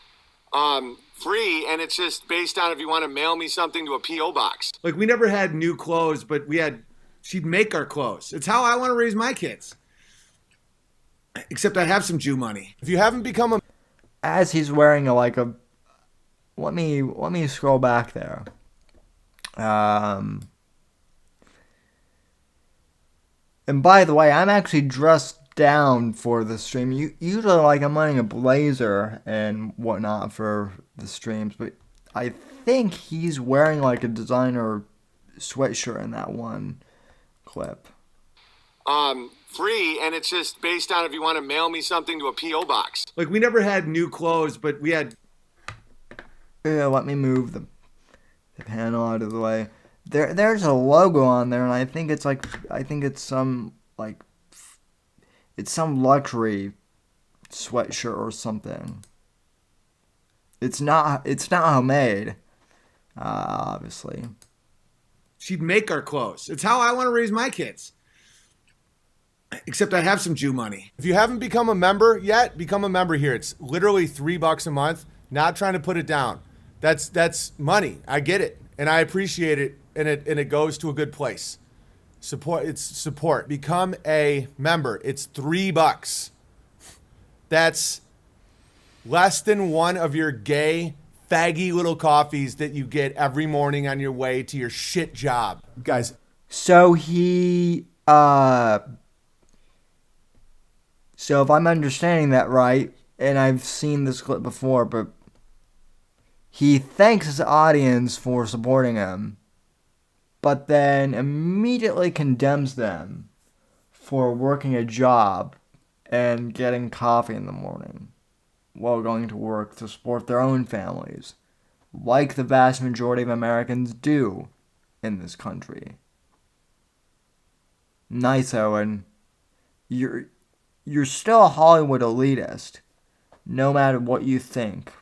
free, and it's just based on if you want to mail me something to a P.O. box. Like, we never had new clothes, but we had She'd make our clothes. It's how I want to raise my kids. Except I have some Jew money. If you haven't become a... As he's wearing let me scroll back there. And by the way, I'm actually dressed down for the stream. Usually, like, I'm wearing a blazer and whatnot for the streams, but I think he's wearing like a designer sweatshirt in that one clip. Free, and it's just based on if you want to mail me something to a P.O. box. Like, we never had new clothes, but we had... Yeah, let me move the panel out of the way. There's a logo on there, and I think it's some luxury sweatshirt or something. It's not homemade, obviously. She'd make our clothes. It's how I want to raise my kids. Except I have some Jew money. If you haven't become a member yet, become a member here. It's literally $3 a month. Not trying to put it down. That's money. I get it, and I appreciate it, and it goes to a good place. Support. Become a member. It's $3. That's less than one of your gay, faggy little coffees that you get every morning on your way to your shit job. Guys. So he, so if I'm understanding that right, and I've seen this clip before, but he thanks his audience for supporting him, but then immediately condemns them for working a job and getting coffee in the morning while going to work to support their own families, like the vast majority of Americans do in this country. Nice, Owen. You're still a Hollywood elitist, no matter what you think.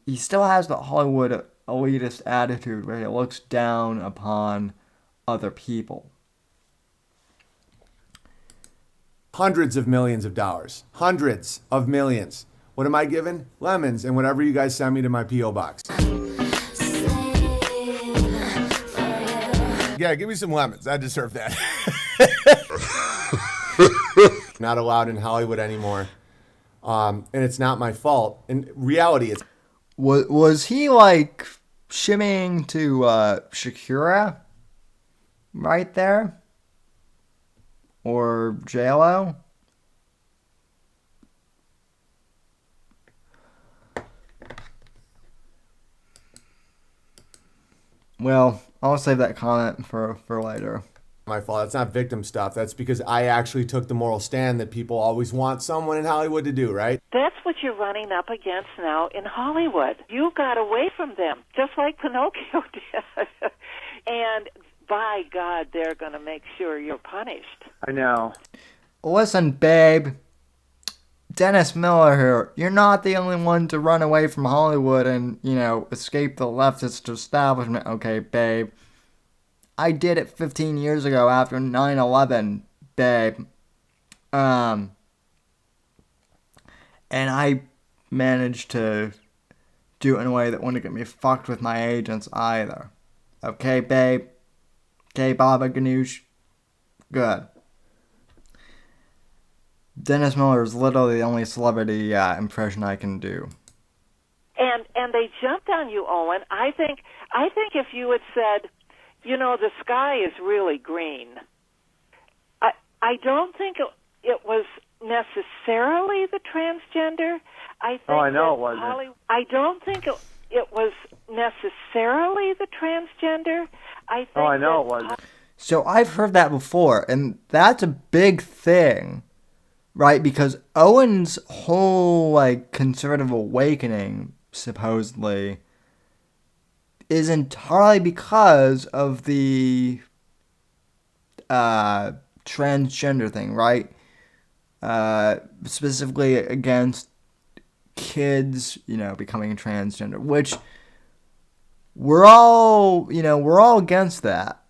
He still has the Hollywood elitist attitude where he looks down upon other people. Hundreds of millions of dollars. Hundreds of millions. What am I given? Lemons and whatever you guys send me to my P.O. box. Yeah, give me some lemons. I deserve that. Not allowed in Hollywood anymore. And it's not my fault. In reality, it's... Was he like shimmying to Shakira right there? Or J-Lo? Well, I'll save that comment for later. My fault. That's not victim stuff. That's because I actually took the moral stand that people always want someone in Hollywood to do, right? That's what you're running up against now in Hollywood. You got away from them, just like Pinocchio did. And by God, they're going to make sure you're punished. I know. Listen, babe. Dennis Miller here. You're not the only one to run away from Hollywood and, escape the leftist establishment. Okay, babe. I did it 15 years ago after 9/11, babe. And I managed to do it in a way that wouldn't get me fucked with my agents either. Okay, babe? Okay, Baba Ganoush? Good. Dennis Miller is literally the only celebrity impression I can do. And they jumped on you, Owen. I think if you had said, the sky is really green, I don't think it was necessarily the transgender. I think I know it wasn't. I don't think it was necessarily the transgender. I think I know it wasn't. So I've heard that before, and that's a big thing, right? Because Owen's whole, conservative awakening, supposedly, is entirely because of the transgender thing, right? Specifically against kids, becoming transgender, which we're all against that.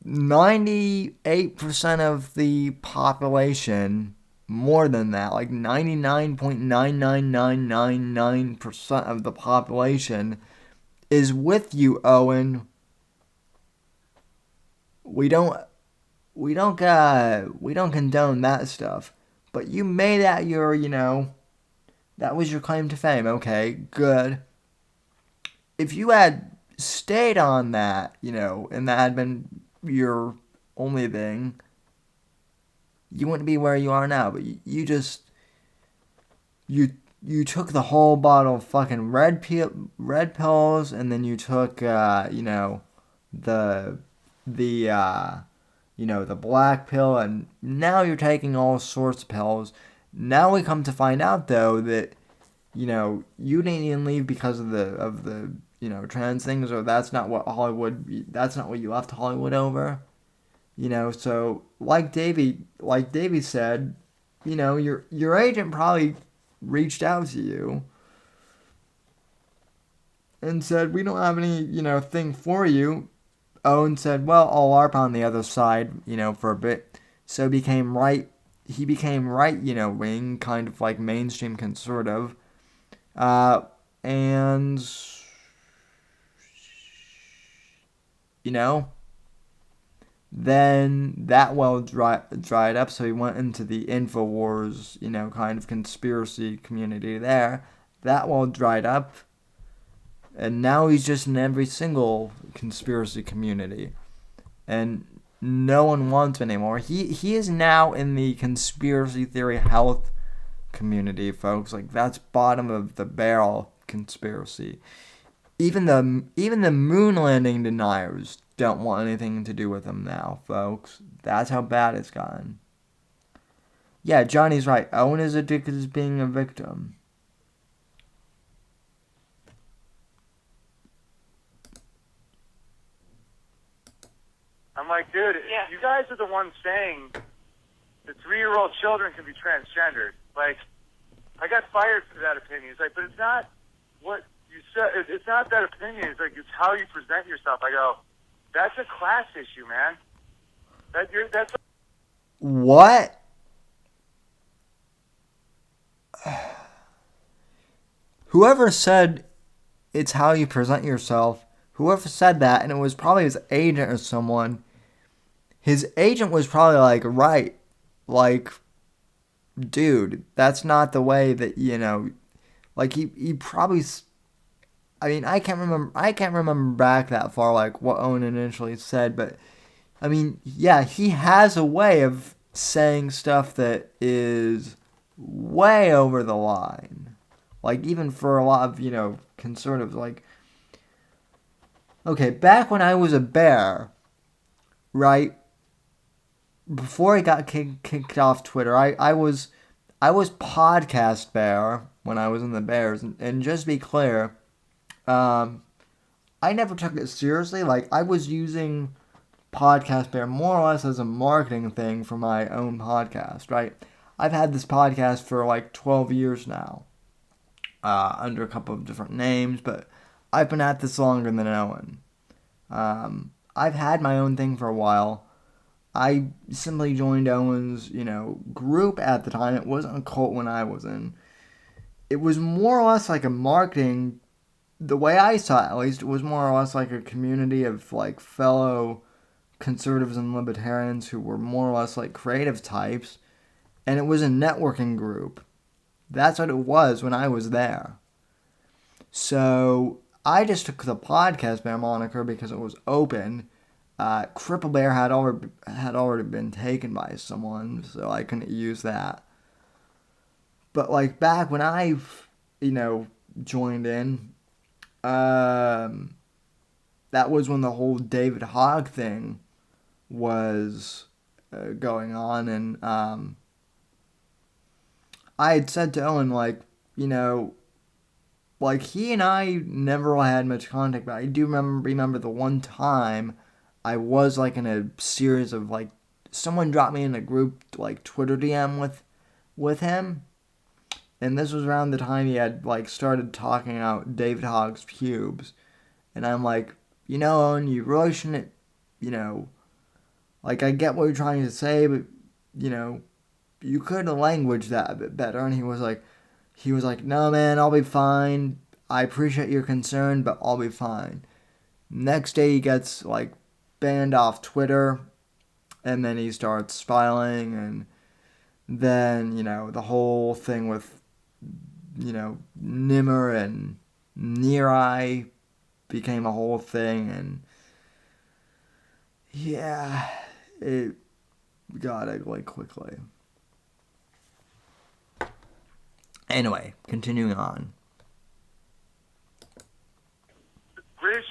98% of the population, more than that, 99.99999% of the population is with you, Owen. we don't we don't condone that stuff. But you made that your, that was your claim to fame. Okay, good. If you had stayed on that, and that had been your only thing, you wouldn't be where you are now. But you just you took the whole bottle of fucking red pills, and then you took the the black pill, and now you're taking all sorts of pills. Now we come to find out though that you didn't even leave because of the trans things, or that's not what you left Hollywood over. So like Davey said, your agent probably reached out to you and said, we don't have any, thing for you. Owen said, well, I'll LARP on the other side, for a bit. So he became right, wing, kind of like mainstream conservative. And, then that well dried up, so he went into the InfoWars, kind of conspiracy community there. That well dried up, and now he's just in every single conspiracy community. And no one wants him anymore. He is now in the conspiracy theory health community, folks. Like, that's bottom of the barrel conspiracy. Even the moon landing deniers don't want anything to do with him now, folks. That's how bad it's gotten. Yeah, Johnny's right. Owen is addicted to being a victim. I'm like, dude, you guys are the ones saying that 3-year-old children can be transgendered. Like, I got fired for that opinion. It's like, but it's not what you said. It's not that opinion. It's like, it's how you present yourself. I go, that's a class issue, man. That's what? Whoever said it's how you present yourself, whoever said that, and it was probably his agent or someone, his agent was probably like, right, like, dude, that's not the way that, like, he probably, I mean, I can't remember back that far, like, what Owen initially said, but, I mean, yeah, he has a way of saying stuff that is way over the line. Like, even for a lot of, conservatives, like, okay, back when I was a bear, right, before I got kicked off Twitter, I was podcast bear when I was in the Bears, and just to be clear, I never took it seriously. Like, I was using podcast bear more or less as a marketing thing for my own podcast, right? I've had this podcast for like 12 years now, under a couple of different names, but I've been at this longer than Owen. I've had my own thing for a while. I simply joined Owen's, group at the time. It wasn't a cult when I was in. It was more or less like a marketing, the way I saw it at least, it was more or less like a community of like fellow conservatives and libertarians who were more or less like creative types. And it was a networking group. That's what it was when I was there. So I just took the podcast bear moniker because it was open. Cripple Bear had already been taken by someone, so I couldn't use that. But like back when I, joined in, that was when the whole David Hogg thing was going on, and I had said to Owen, like, like he and I never had much contact, but I do remember the one time I was like in a series of like, someone dropped me in a group like Twitter DM with him, and this was around the time he had like started talking out David Hogg's pubes, and I'm like, Owen, you really shouldn't, like I get what you're trying to say, but you could language that a bit better. And he was like, no man, I'll be fine. I appreciate your concern, but I'll be fine. Next day he gets like banned off Twitter, and then he starts spiraling, and then, the whole thing with, Nimmer and Neri became a whole thing, and yeah, it got ugly quickly. Anyway, continuing on. British.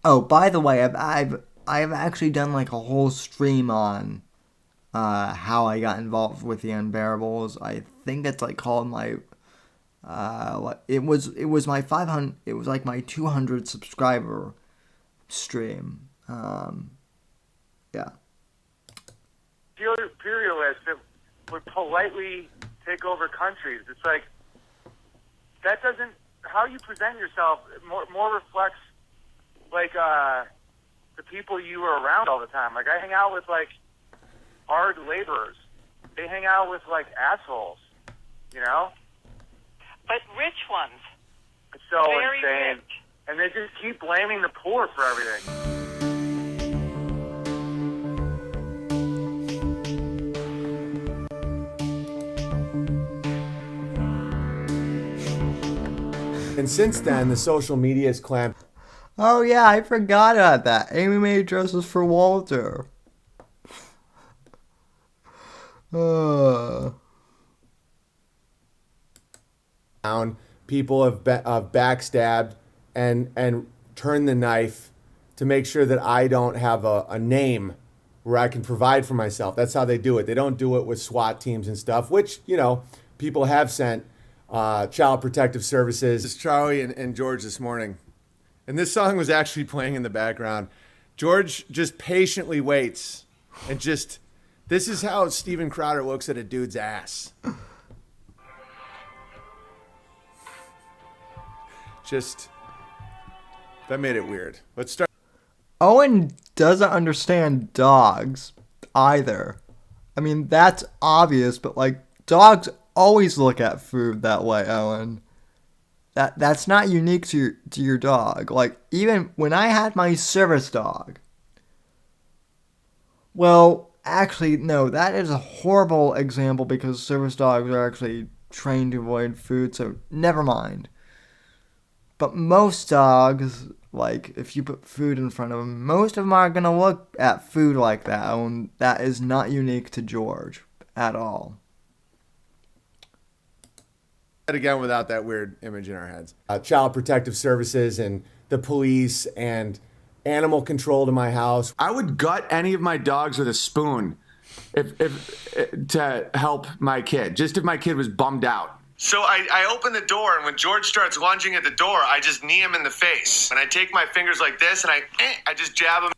Oh, by the way, I've actually done like a whole stream on how I got involved with the Unbearables. I think it's like called my it was my 500. It was like my 200 subscriber stream. Yeah. Imperialists that would politely take over countries. It's like that doesn't. How you present yourself more reflects like the people you are around all the time. Like I hang out with like hard laborers. They hang out with like assholes. But rich ones. It's so Very insane. rich. And they just keep blaming the poor for everything. And since then, the social media has clamped. Oh yeah, I forgot about that. Amy made dresses for Walter. Down. People have backstabbed and turned the knife to make sure that I don't have a name where I can provide for myself. That's how they do it. They don't do it with SWAT teams and stuff, which, people have sent Child Protective Services. This is Charlie and George this morning. And this song was actually playing in the background. George just patiently waits and this is how Steven Crowder looks at a dude's ass. That made it weird. Let's start. Owen doesn't understand dogs either. I mean, that's obvious, but like dogs always look at food that way, Owen. That's not unique to your dog. Like even when I had my service dog. Well, actually no, that is a horrible example because service dogs are actually trained to avoid food, so never mind. But most dogs, like, if you put food in front of them, most of them are going to look at food like that. And that is not unique to George at all. Again without that weird image in our heads. Child Protective Services and the police and animal control to my house. I would gut any of my dogs with a spoon if to help my kid. Just if my kid was bummed out. So I open the door, and when George starts lunging at the door, I just knee him in the face. And I take my fingers like this, and I just jab him.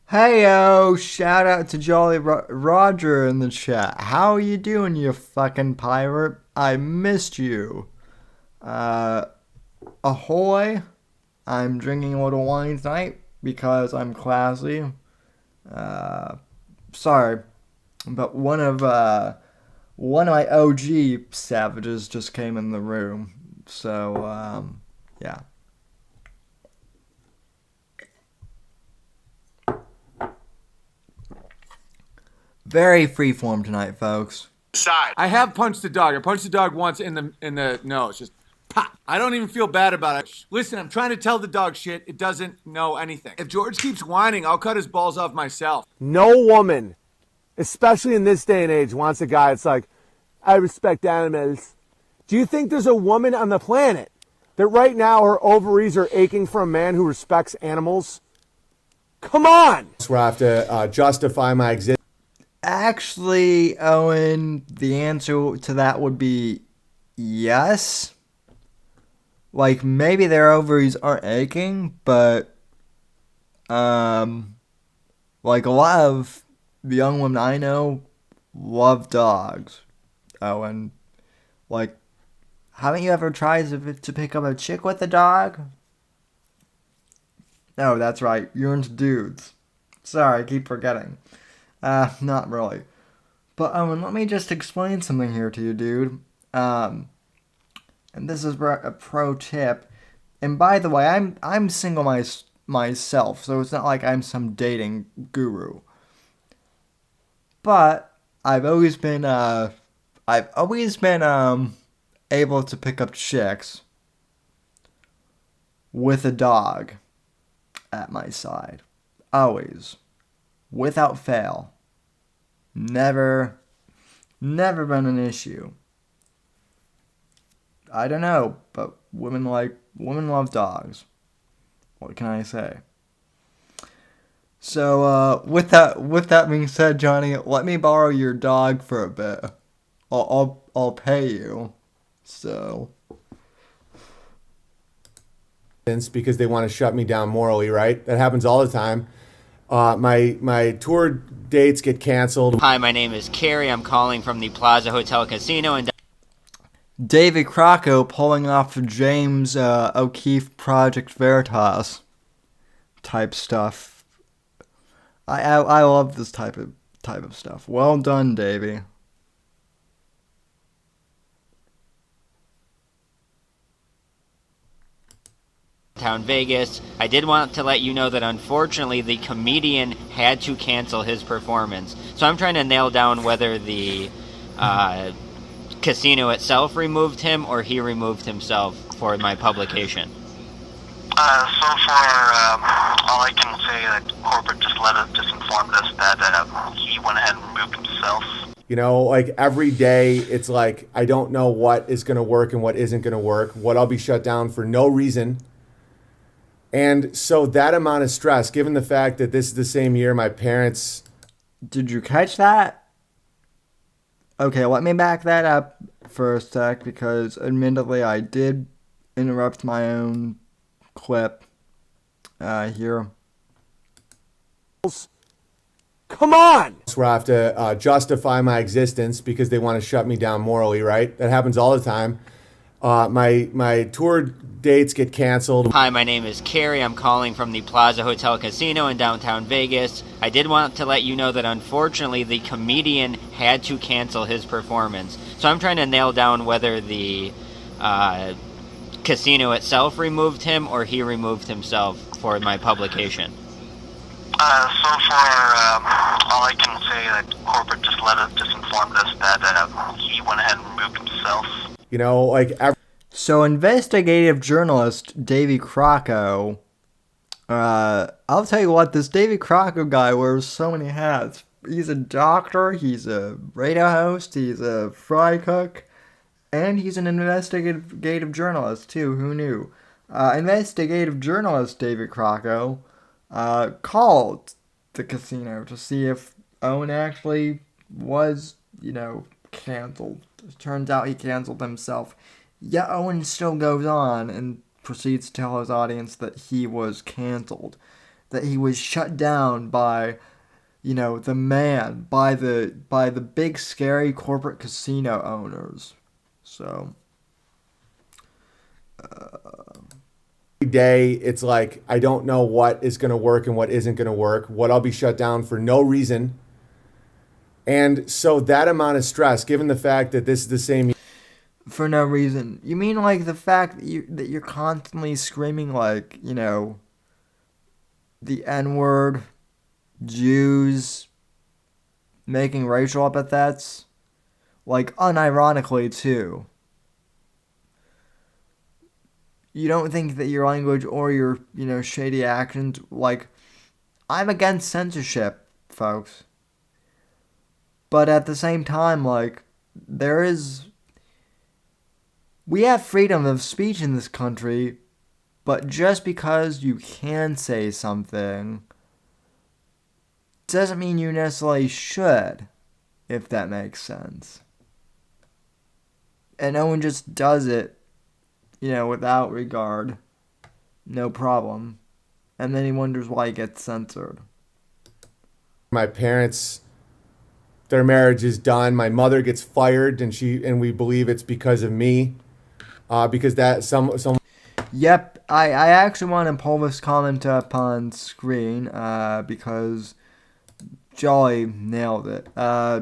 Hey, yo, shout out to Jolly Roger in the chat. How you doing, you fucking pirate? I missed you. Ahoy. I'm drinking a little wine tonight because I'm classy. Sorry, but one of my OG savages just came in the room. So, yeah. Very freeform tonight, folks. Side. I have punched the dog. I punched the dog once in the nose. Just pop. I don't even feel bad about it. Listen, I'm trying to tell the dog shit. It doesn't know anything. If George keeps whining, I'll cut his balls off myself. No woman, especially in this day and age, wants a guy that's like, I respect animals. Do you think there's a woman on the planet that right now her ovaries are aching for a man who respects animals? Come on! That's where I have to justify my existence. Actually, Owen, the answer to that would be yes. Like, maybe their ovaries aren't aching, but, like, a lot of the young women I know love dogs. Owen, like, haven't you ever tried to pick up a chick with a dog? No, that's right, you're into dudes. Sorry, I keep forgetting. Not really. But, Owen, let me just explain something here to you, dude. And this is a pro tip. And by the way, I'm single myself, so it's not like I'm some dating guru. But I've always been able to pick up chicks with a dog at my side. Always. Without fail. Never been an issue. I don't know, but women love dogs. What can I say? So, with that being said, Johnny, let me borrow your dog for a bit. I'll pay you. So. Because they want to shut me down morally, right? That happens all the time. My tour dates get canceled. Hi, my name is Carrie. I'm calling from the Plaza Hotel Casino in David Crocco pulling off James O'Keefe Project Veritas type stuff. I love this type of stuff. Well done, Davey. downtown Vegas. I did want to let you know that unfortunately the comedian had to cancel his performance. So I'm trying to nail down whether the casino itself removed him or he removed himself for my publication. So far, all I can say that corporate just informed us that he went ahead and removed himself. You know, like every day, it's like I don't know what is going to work and what isn't going to work, what I'll be shut down for no reason. And so that amount of stress, given the fact that this is the same year my parents... Did you catch that? Okay, let me back that up for a sec, because admittedly I did interrupt my own clip here. Come on! Where I have to justify my existence because they want to shut me down morally, right? That happens all the time. My tour dates get canceled. Hi, my name is Carrie. I'm calling from the Plaza Hotel Casino in downtown Vegas. I did want to let you know that unfortunately the comedian had to cancel his performance. So I'm trying to nail down whether the casino itself removed him or he removed himself for my publication. So far, all I can say that corporate just informed us that he went ahead and removed himself. You know, like... So investigative journalist Davy Crocco, I'll tell you what, this Davy Crocco guy wears so many hats. He's a doctor, he's a radio host, he's a fry cook, and he's an investigative journalist too, who knew? Investigative journalist David Crocco called the casino to see if Owen actually was, canceled. It turns out he canceled himself. Yet Owen still goes on and proceeds to tell his audience that he was canceled. That he was shut down by, the man, by the big scary corporate casino owners. So... Every day, it's like I don't know what is going to work and what isn't going to work, what I'll be shut down for no reason. And so that amount of stress, given the fact that this is the same... For no reason. You mean like the fact that you're constantly screaming like, the N-word, Jews, making racial epithets? Like, unironically, too. You don't think that your language or your, shady actions, like, I'm against censorship, folks. But at the same time, like, we have freedom of speech in this country, but just because you can say something doesn't mean you necessarily should, if that makes sense. And no one just does it, without regard, no problem. And then he wonders why he gets censored. My parents, their marriage is done. My mother gets fired, and we believe it's because of me. Because that some. Yep, I actually want to pull this comment up on screen because Jolly nailed it.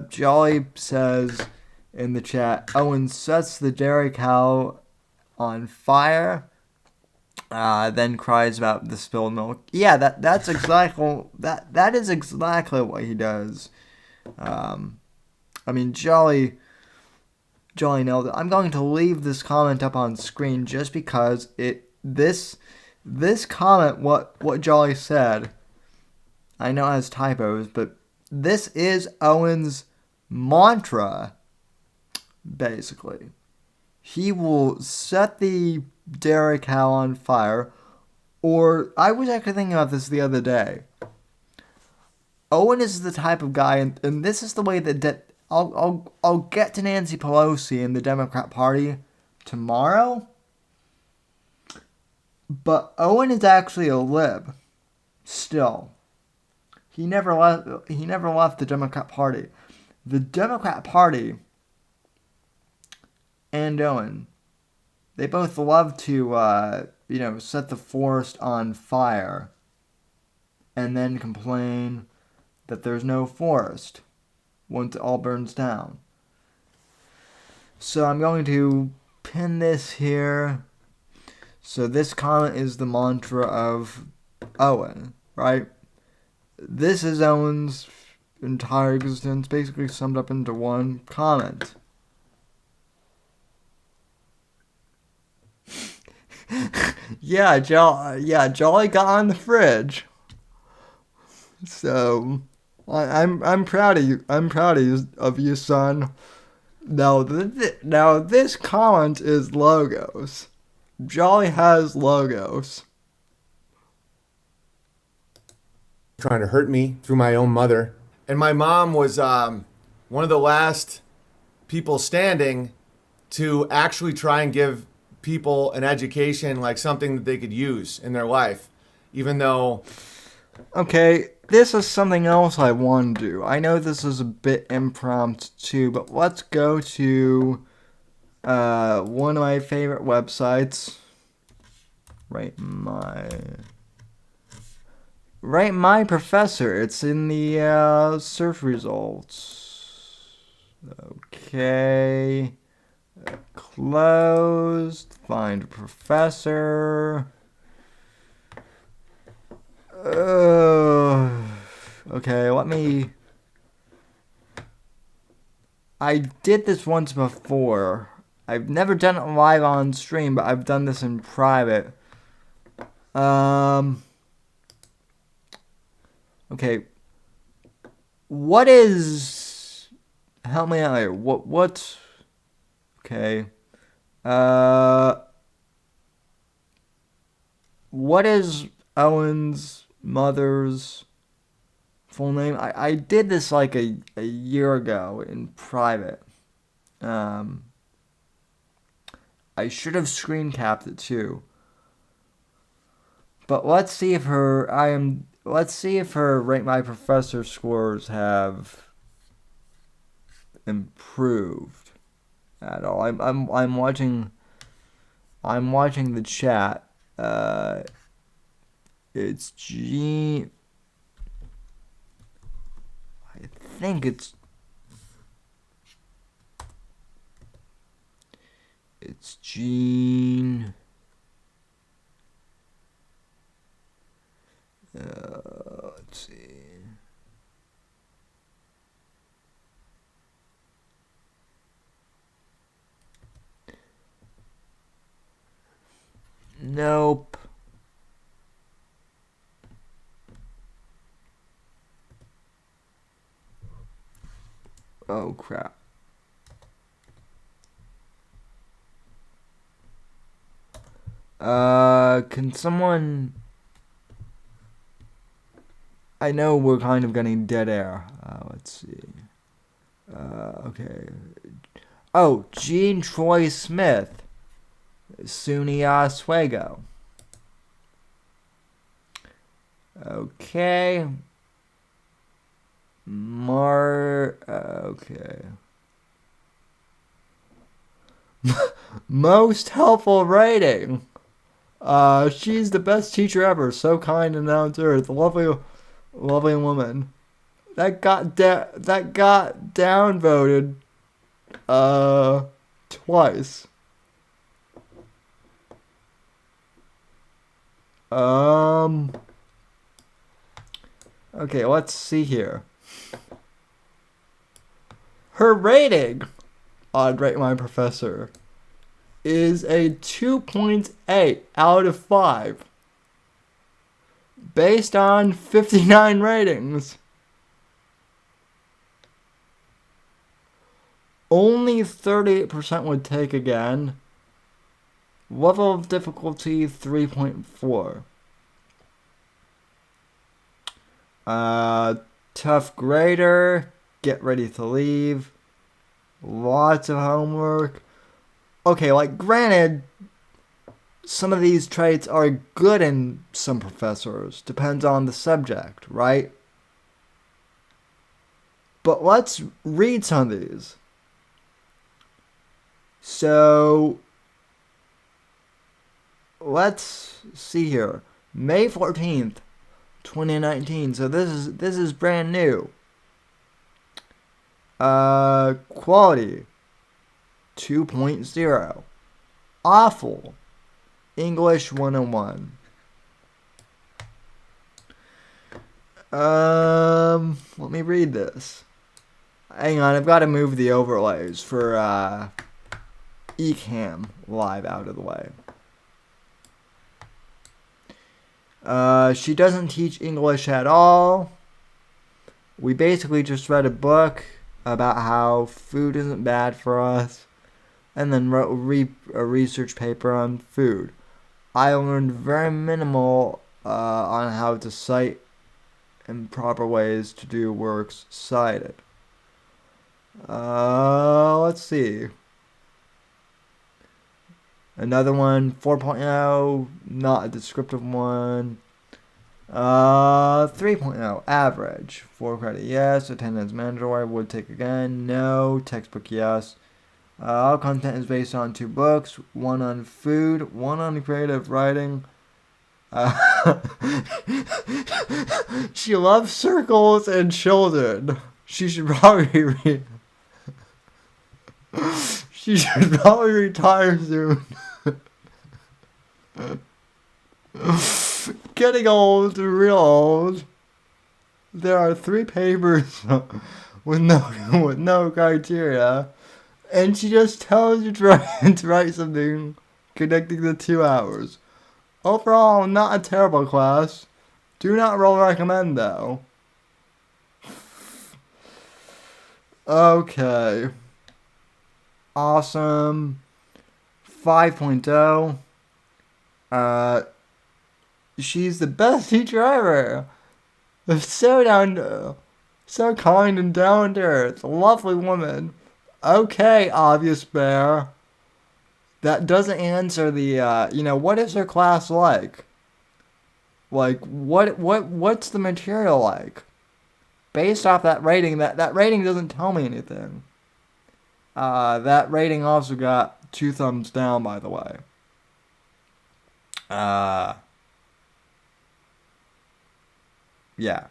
Jolly says in the chat, Owen sets the dairy cow on fire then cries about the spilled milk. Yeah, that is exactly what he does. I mean, Jolly nailed it. I'm going to leave this comment up on screen just because this comment, what Jolly said, I know it has typos, but this is Owen's mantra, basically. He will set the dairy cow on fire, or I was actually thinking about this the other day. Owen is the type of guy, and this is the way that I'll get to Nancy Pelosi and the Democrat Party tomorrow. But Owen is actually a lib. Still, he never left the Democrat Party. The Democrat Party and Owen, they both love to set the forest on fire, and then complain that there's no forest once it all burns down. So I'm going to pin this here. So this comment is the mantra of Owen, right? This is Owen's entire existence, basically summed up into one comment. Yeah, Jolly got on the fridge. So I'm proud of you. I'm proud of you, son. Now this comment is logos. Jolly has logos. Trying to hurt me through my own mother. And my mom was one of the last people standing to actually try and give people an education, like something that they could use in their life, even though... Okay, this is something else I want to do. I know this is a bit impromptu too, but let's go to one of my favorite websites. Rate my professor. It's in the search results. Okay. Closed. Find professor. Okay, I did this once before. I've never done it live on stream, but I've done this in private. Okay. What is... Help me out here. What... Okay. What is Owen's mother's full name? I did this like a year ago in private. I should have screen capped it too. But let's see if her Rate My Professor scores have improved at all. I'm watching the chat. It's Jean. I think it's Jean. Let's see. Nope. Oh crap. Can someone... I know we're kind of getting dead air. Let's see. Okay. Oh, Jean Troy Smith. SUNY Oswego. Okay. Okay. Most helpful rating. She's the best teacher ever. So kind and down to earth. Lovely woman. That got downvoted. Twice. Okay, let's see here. Her rating on Rate My Professor is a 2.8 out of 5 based on 59 ratings. Only 38% would take again. Level of difficulty 3.4. Tough grader. Get ready to leave. Lots of homework. Okay, like, granted, some of these traits are good in some professors. Depends on the subject, right? But let's read some of these. So, let's see here. May 14th, 2019. So this is brand new. Quality 2.0. Awful. English 101. Let me read this. Hang on, I've got to move the overlays for Ecamm Live out of the way. She doesn't teach English at all. We basically just read a book about how food isn't bad for us, and then wrote a research paper on food. I learned very minimal on how to cite and proper ways to do works cited. Let's see. Another one, 4.0, not a descriptive one. 3.0, average. 4 credit, yes. Attendance mandatory, would take again, no. Textbook, yes. All content is based on 2 books, one on food, one on creative writing. She loves circles and children. She should probably read. She should probably retire soon. Getting old, real old. There are 3 papers with no criteria, and she just tells you to write something connecting the 2 hours. Overall, not a terrible class. Do not really recommend though. Okay. Awesome. 5.0. She's the best teacher ever. So kind and down to earth. A lovely woman. Okay, obvious bear. That doesn't answer the, what is her class like? Like, what's the material like? Based off that rating, that rating doesn't tell me anything. That rating also got 2 thumbs down, by the way. Yeah.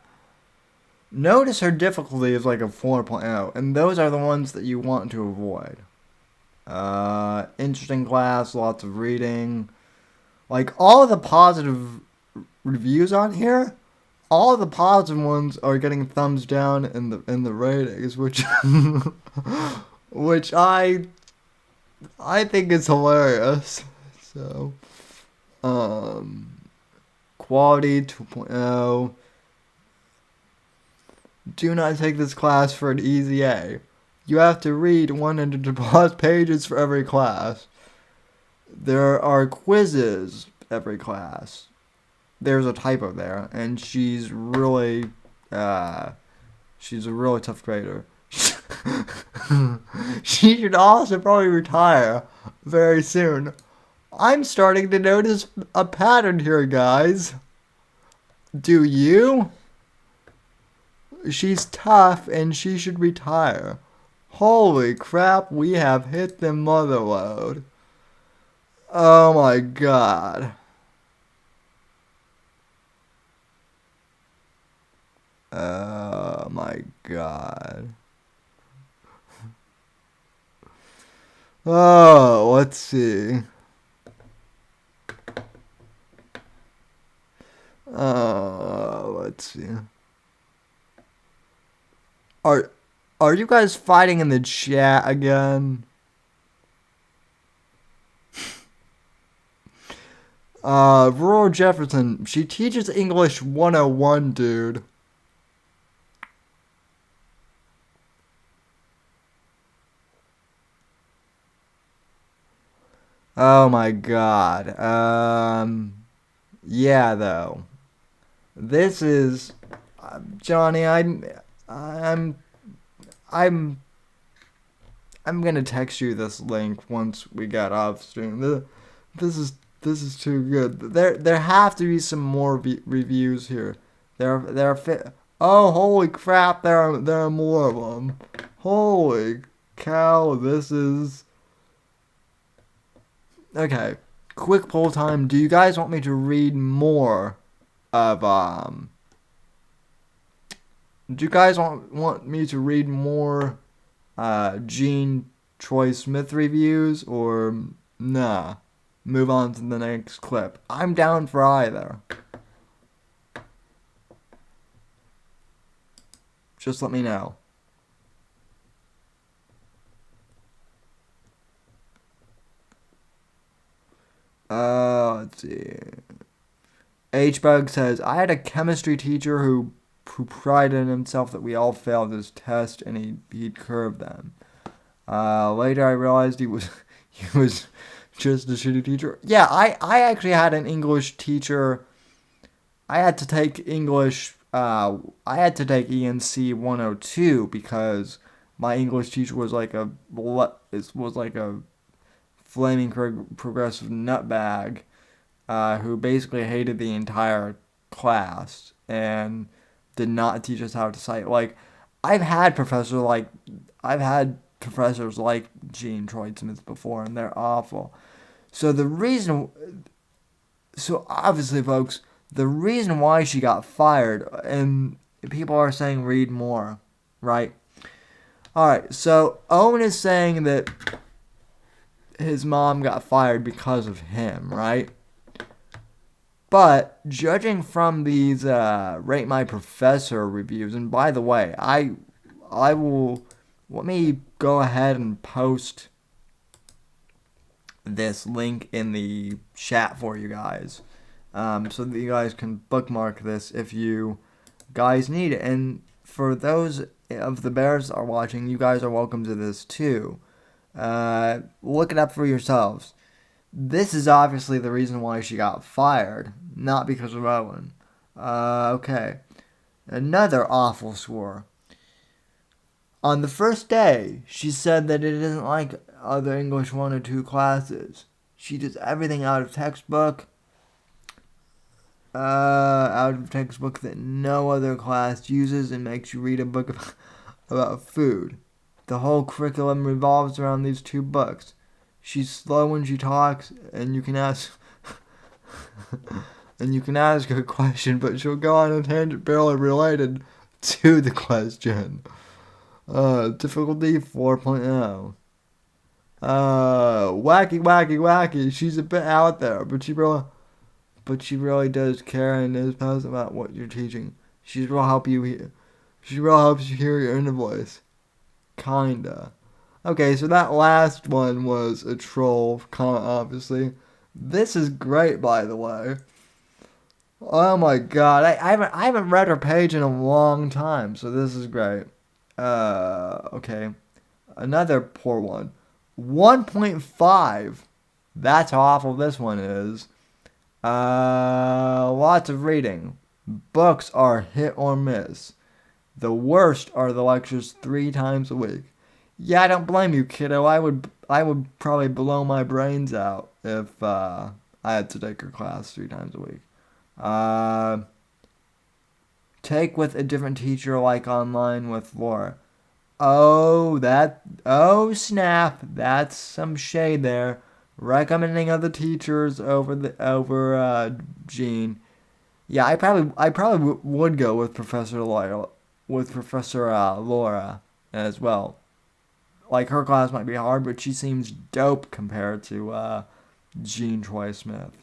Notice her difficulty is like a 4.0, and those are the ones that you want to avoid. Interesting class, lots of reading. Like, all of the positive reviews on here, all of the positive ones are getting thumbs down in the ratings, which which I think is hilarious. So, quality 2.0. Do not take this class for an easy A. You have to read 100 plus pages for every class. There are quizzes every class. There's a typo there, and she's really she's a really tough grader. She should also probably retire very soon. I'm starting to notice a pattern here, guys. Do you? She's tough and she should retire. Holy crap, we have hit the mother load. Oh my god. Oh my god. Oh, let's see. Let's see. Are are you guys fighting in the chat again? Rural Jefferson, she teaches English 101, dude. Oh my god. Yeah, though. This is Johnny. I'm, I'm, I'm gonna text you this link once we get off stream. This is too good. There have to be some more reviews here. There are oh, holy crap! There are more of them. Holy cow! This is okay. Quick poll time. Do you guys want me to read more of Do you guys want me to read more Gene Troy Smith reviews, or nah? Move on to the next clip. I'm down for either. Just let me know. Let's see. H-Bug says, I had a chemistry teacher who prided himself that we all failed his test and he'd curve them. Later I realized he was just a shitty teacher. Yeah, I actually had an English teacher. I had to take English. I had to take ENC 102 because my English teacher was like a flaming progressive nutbag, who basically hated the entire class and did not teach us how to cite. Like, I've had professors like Gene Troy Smith before, and they're awful. So obviously, folks, the reason why she got fired, and people are saying read more, right? Alright, so Owen is saying that his mom got fired because of him, right? But judging from these Rate My Professor reviews, and by the way, I will let me go ahead and post this link in the chat for you guys, so that you guys can bookmark this if you guys need it. And for those of the Bears that are watching, you guys are welcome to this too. Look it up for yourselves. This is obviously the reason why she got fired, not because of Owen. Okay. Another awful score. On the first day, she said that it isn't like other English 102 classes. She does everything out of textbook. That no other class uses, and makes you read a book about food. The whole curriculum revolves around these two books. She's slow when she talks, and you can ask her a question, but she'll go on a tangent barely related to the question. Difficulty 4.0. Wacky. She's a bit out there, but she really does care and is passionate about what you're teaching. She will help you hear your inner voice. Kinda. Okay, so that last one was a troll comment, obviously. This is great, by the way. Oh my god, I haven't read her page in a long time, so this is great. Okay. Another poor one. 1.5. That's how awful this one is. Lots of reading. Books are hit or miss. The worst are the lectures 3 times a week. Yeah, I don't blame you, kiddo. I would probably blow my brains out if I had to take her class 3 times a week. Take with a different teacher, like online with Laura. Oh snap! That's some shade there. Recommending other teachers over Gene. Yeah, I probably would go with Professor Laura as well. Like, her class might be hard, but she seems dope compared to Gene Troy Smith.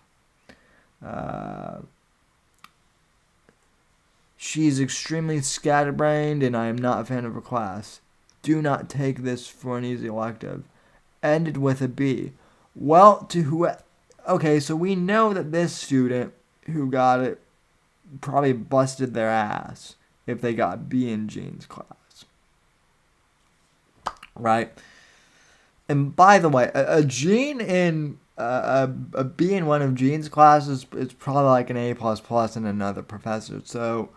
She's extremely scatterbrained, and I am not a fan of her class. Do not take this for an easy elective. Ended with a B. Well, to who? Okay, so we know that this student who got it probably busted their ass if they got B in Jean's class, right? And by the way, a Jean in a B in one of Jean's classes is probably like an A plus plus in another professor. So,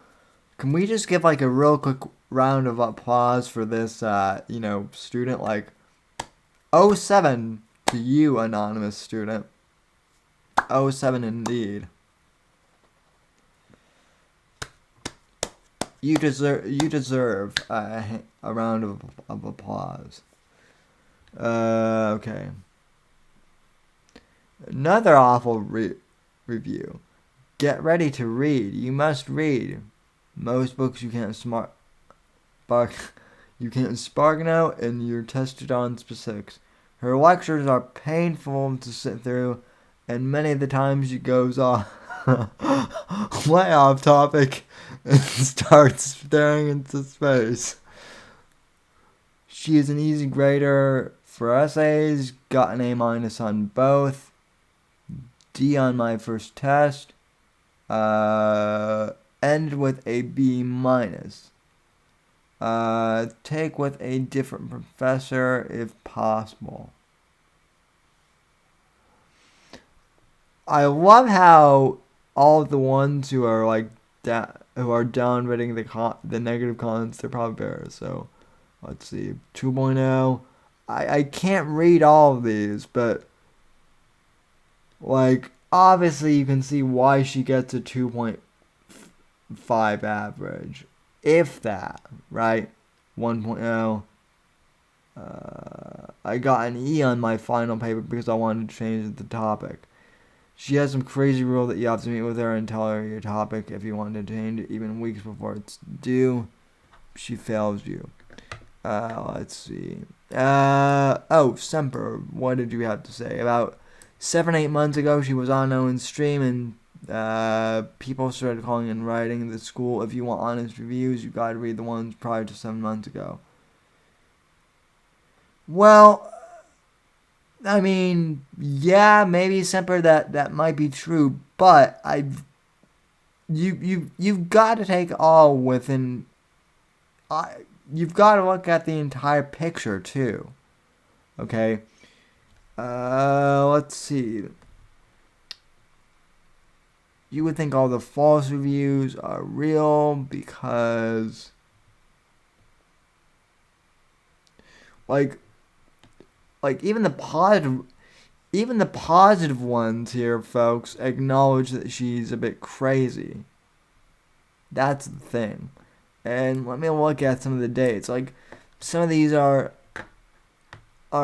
can we just give like a real quick round of applause for this, student? Like, 07 to you, anonymous student. 07 indeed. You deserve a round of applause. Okay. Another awful review. Get ready to read. You must read. Most books you can't spark out, and you're tested on specifics. Her lectures are painful to sit through, and many of the times she goes off way off topic and starts staring into space. She is an easy grader for essays, got an A minus on both, D on my first test, ended with a B minus. Take with a different professor if possible. I love how all of the ones who are like who are downvoting the negative comments, they're probably bears. So let's see, 2.0. I can't read all of these, but like obviously you can see why she gets a 2.5 average, if that, right? 1.0. I got an E on my final paper because I wanted to change the topic. She has some crazy rule that you have to meet with her and tell her your topic if you want to change it, even weeks before it's due. She fails you. Let's see. Semper, what did you have to say? About 7-8 months ago, she was on Owen's stream, and people started calling and writing the school. If you want honest reviews, you gotta read the ones prior to 7 months ago. Well, I mean, yeah, maybe Semper that might be true, but you've got to take all within. You've got to look at the entire picture too. Okay. Let's see. You would think all the false reviews are real because, like even the positive ones here, folks, acknowledge that she's a bit crazy. That's the thing. And let me look at some of the dates. Like, some of these are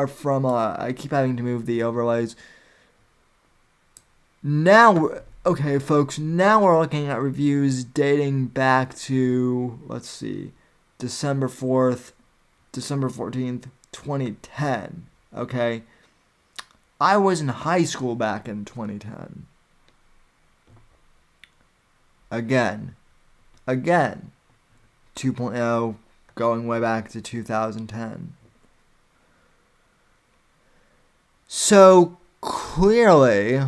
from, I keep having to move the overlays. Okay, folks, now we're looking at reviews dating back to, let's see, December 14th, 2010. Okay? I was in high school back in 2010. Again, 2.0 going way back to 2010. So, clearly,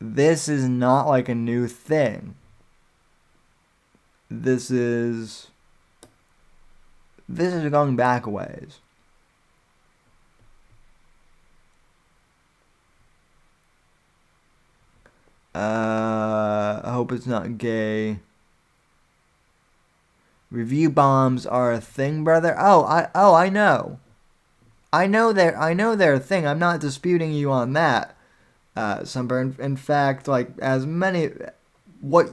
this is not like a new thing. This is going back a ways. I hope it's not gay. Review bombs are a thing, brother. I know. I know they're a thing. I'm not disputing you on that. Sunburn. In fact, like as many, what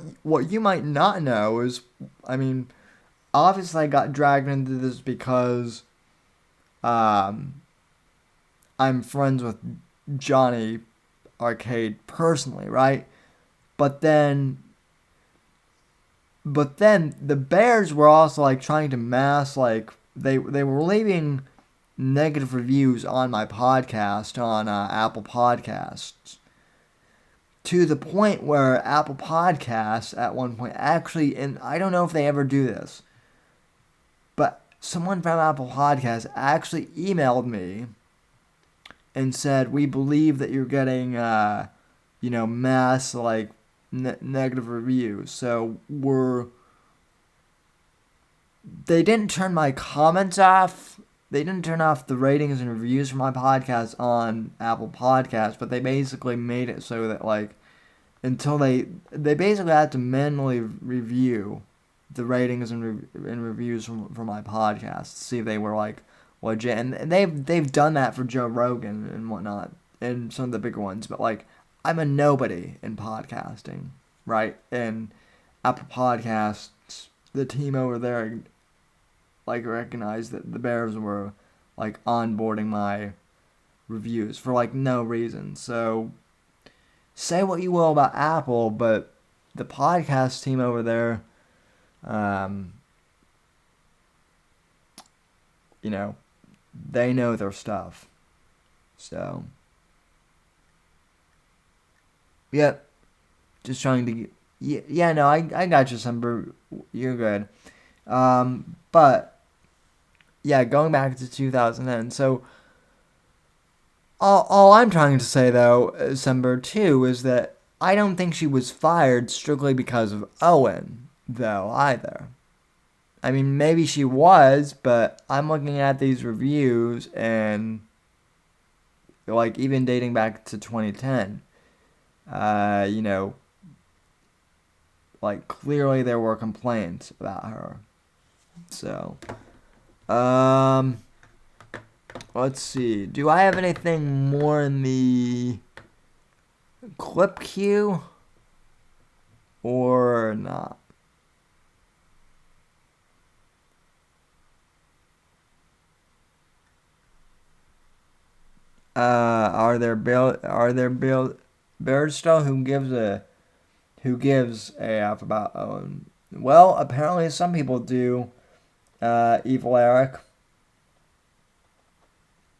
you might not know is, I mean, obviously I got dragged into this because, I'm friends with Johnny Arcade personally, right? But then the Bears were also like trying to mass, like they were leaving negative reviews on my podcast on Apple Podcasts to the point where Apple Podcasts at one point actually, and I don't know if they ever do this, but someone from Apple Podcasts actually emailed me and said, we believe that you're getting, mass, like, negative reviews. So they didn't turn my comments off. They didn't turn off the ratings and reviews for my podcast on Apple Podcasts, but they basically made it so that, like, until they basically had to manually review the ratings and reviews for my podcast to see if they were, like, legit. And they've done that for Joe Rogan and whatnot, and some of the bigger ones. But, like, I'm a nobody in podcasting, right? And Apple Podcasts, the team over there, like, recognized that the Bears were, like, onboarding my reviews for, like, no reason. So, say what you will about Apple, but the podcast team over there, they know their stuff. So, yep. Just trying to get... no, I got you, Summer. You're good. But, yeah, going back to 2010. So, all I'm trying to say, though, December 2, is that I don't think she was fired strictly because of Owen, though, either. I mean, maybe she was, but I'm looking at these reviews and, like, even dating back to 2010, like, clearly there were complaints about her. So, let's see. Do I have anything more in the clip queue? Or not? Are there Bears still who gives a F about Owen? Well, apparently some people do. Evil Eric,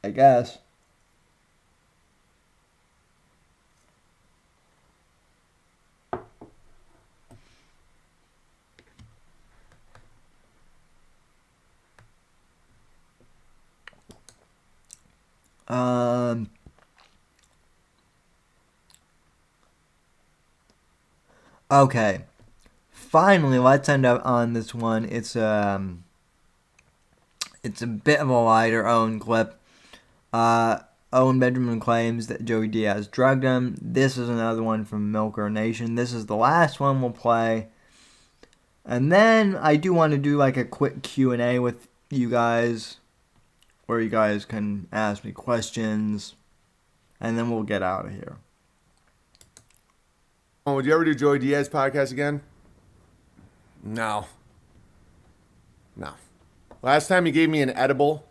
I guess. Okay. Finally, let's end up on this one. It's a bit of a lighter Owen clip. Owen Benjamin claims that Joey Diaz drugged him. This is another one from Milker Nation. This is the last one we'll play. And then I do want to do like a quick Q&A with you guys, where you guys can ask me questions, and then we'll get out of here. Oh, would you ever do Joey Diaz podcast again? No. Last time he gave me an edible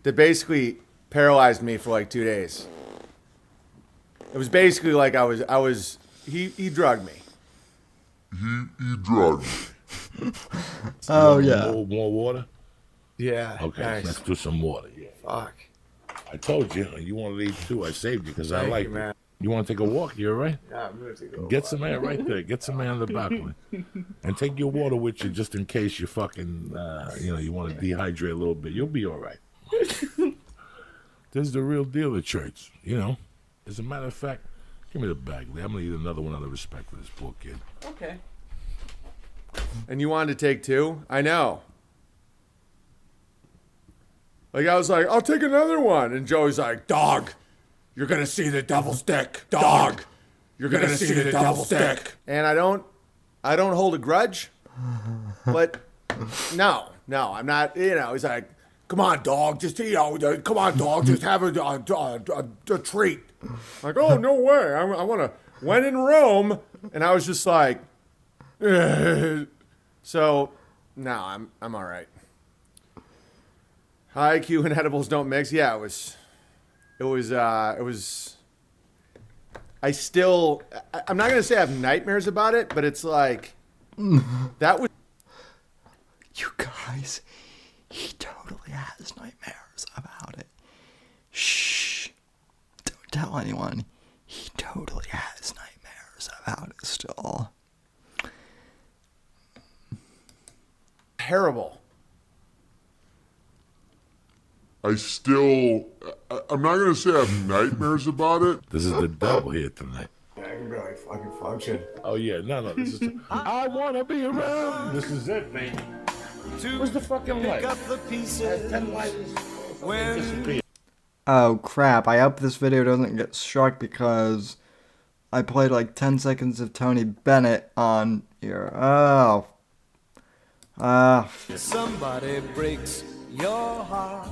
that basically paralyzed me for like 2 days. It was basically like he drugged me. He drugged me. Oh, yeah. More water? Yeah. Okay, nice. let's do some water. Yeah. Fuck. I told you, you want to leave too. I saved you because I Thank like you, it. man. You want to take a walk? You all right? Yeah, I'm going to take a Get some air right there. Get some air on the balcony. And take your water with you just in case you fucking, you want to dehydrate a little bit. You'll be all right. This is the real deal at church, As a matter of fact, give me the bag, Lee. I'm going to eat another one out of respect for this poor kid. Okay. And you wanted to take two? I know. Like, I was like, I'll take another one. And Joey's like, dog, you're going to see the devil's dick. Dog, you're going to see the devil's dick. And I don't hold a grudge. But, no, I'm not, he's like, come on, dog, just, come on, dog, just have a treat. I'm like, oh, no way. I want to, when in Rome. And I was just like, so, no, I'm all right. High IQ and edibles don't mix. Yeah, it was. I'm not gonna say I have nightmares about it, but it's like that was. You guys, he totally has nightmares about it. Shh! Don't tell anyone. He totally has nightmares still. Terrible. I'm not going to say I have nightmares about it. This is the devil here tonight. I can barely fucking function. Oh yeah, no, this is. I wanna be around. This is it, baby. Where's the fucking light? Has 10 lighters. Disappear. Oh crap, I hope this video doesn't get struck because I played like 10 seconds of Tony Bennett on here. Oh. Somebody breaks your heart.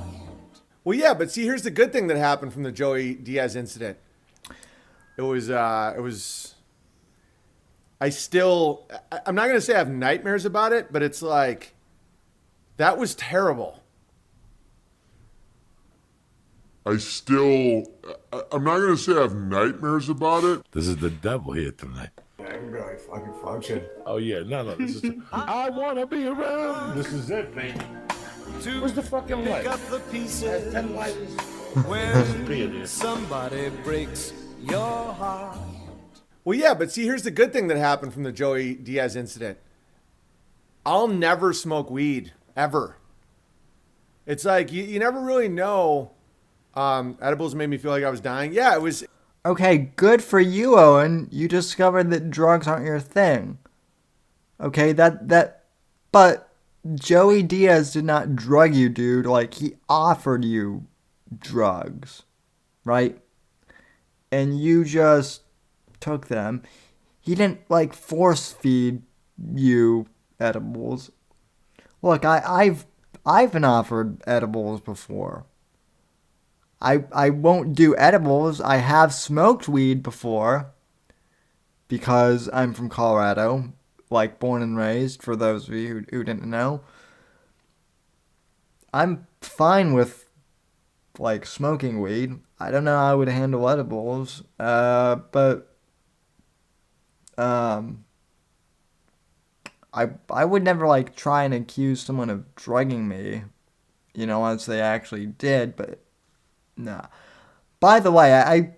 Well, yeah, but see, here's the good thing that happened from the Joey Diaz incident. I'm not going to say I have nightmares about it, but it's like, that was terrible. I'm not going to say I have nightmares about it. This is the devil here tonight. I can barely fucking function. Oh yeah, no, this is. I wanna be around. This is it, baby. Where's the fucking light? Has 10 lighters. When somebody breaks your heart. Well, yeah, but see, here's the good thing that happened from the Joey Diaz incident. I'll never smoke weed, ever. It's like, you never really know. Edibles made me feel like I was dying. Yeah, it was. Okay, good for you, Owen. You discovered that drugs aren't your thing. Okay, but Joey Diaz did not drug you, dude. Like, he offered you drugs, right? And you just took them. He didn't, like, force feed you edibles. Look, I've been offered edibles before. I won't do edibles. I have smoked weed before because I'm from Colorado, like born and raised, for those of you who didn't know. I'm fine with, like, smoking weed. I don't know how I would handle edibles, but I would never, like, try and accuse someone of drugging me, you know, as they actually did, but nah. By the way,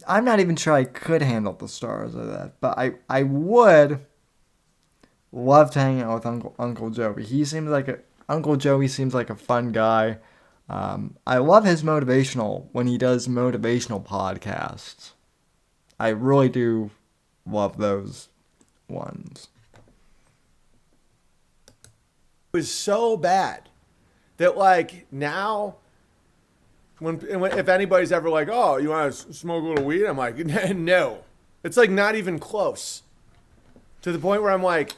I'm not even sure I could handle the stars of that, but I would love to hang out with Uncle Joey. Uncle Joey seems like a fun guy. I love his when he does motivational podcasts. I really do love those ones. It was so bad that, like, now, if anybody's ever like, oh, you want to smoke a little weed? I'm like, no. It's like not even close. To the point where I'm like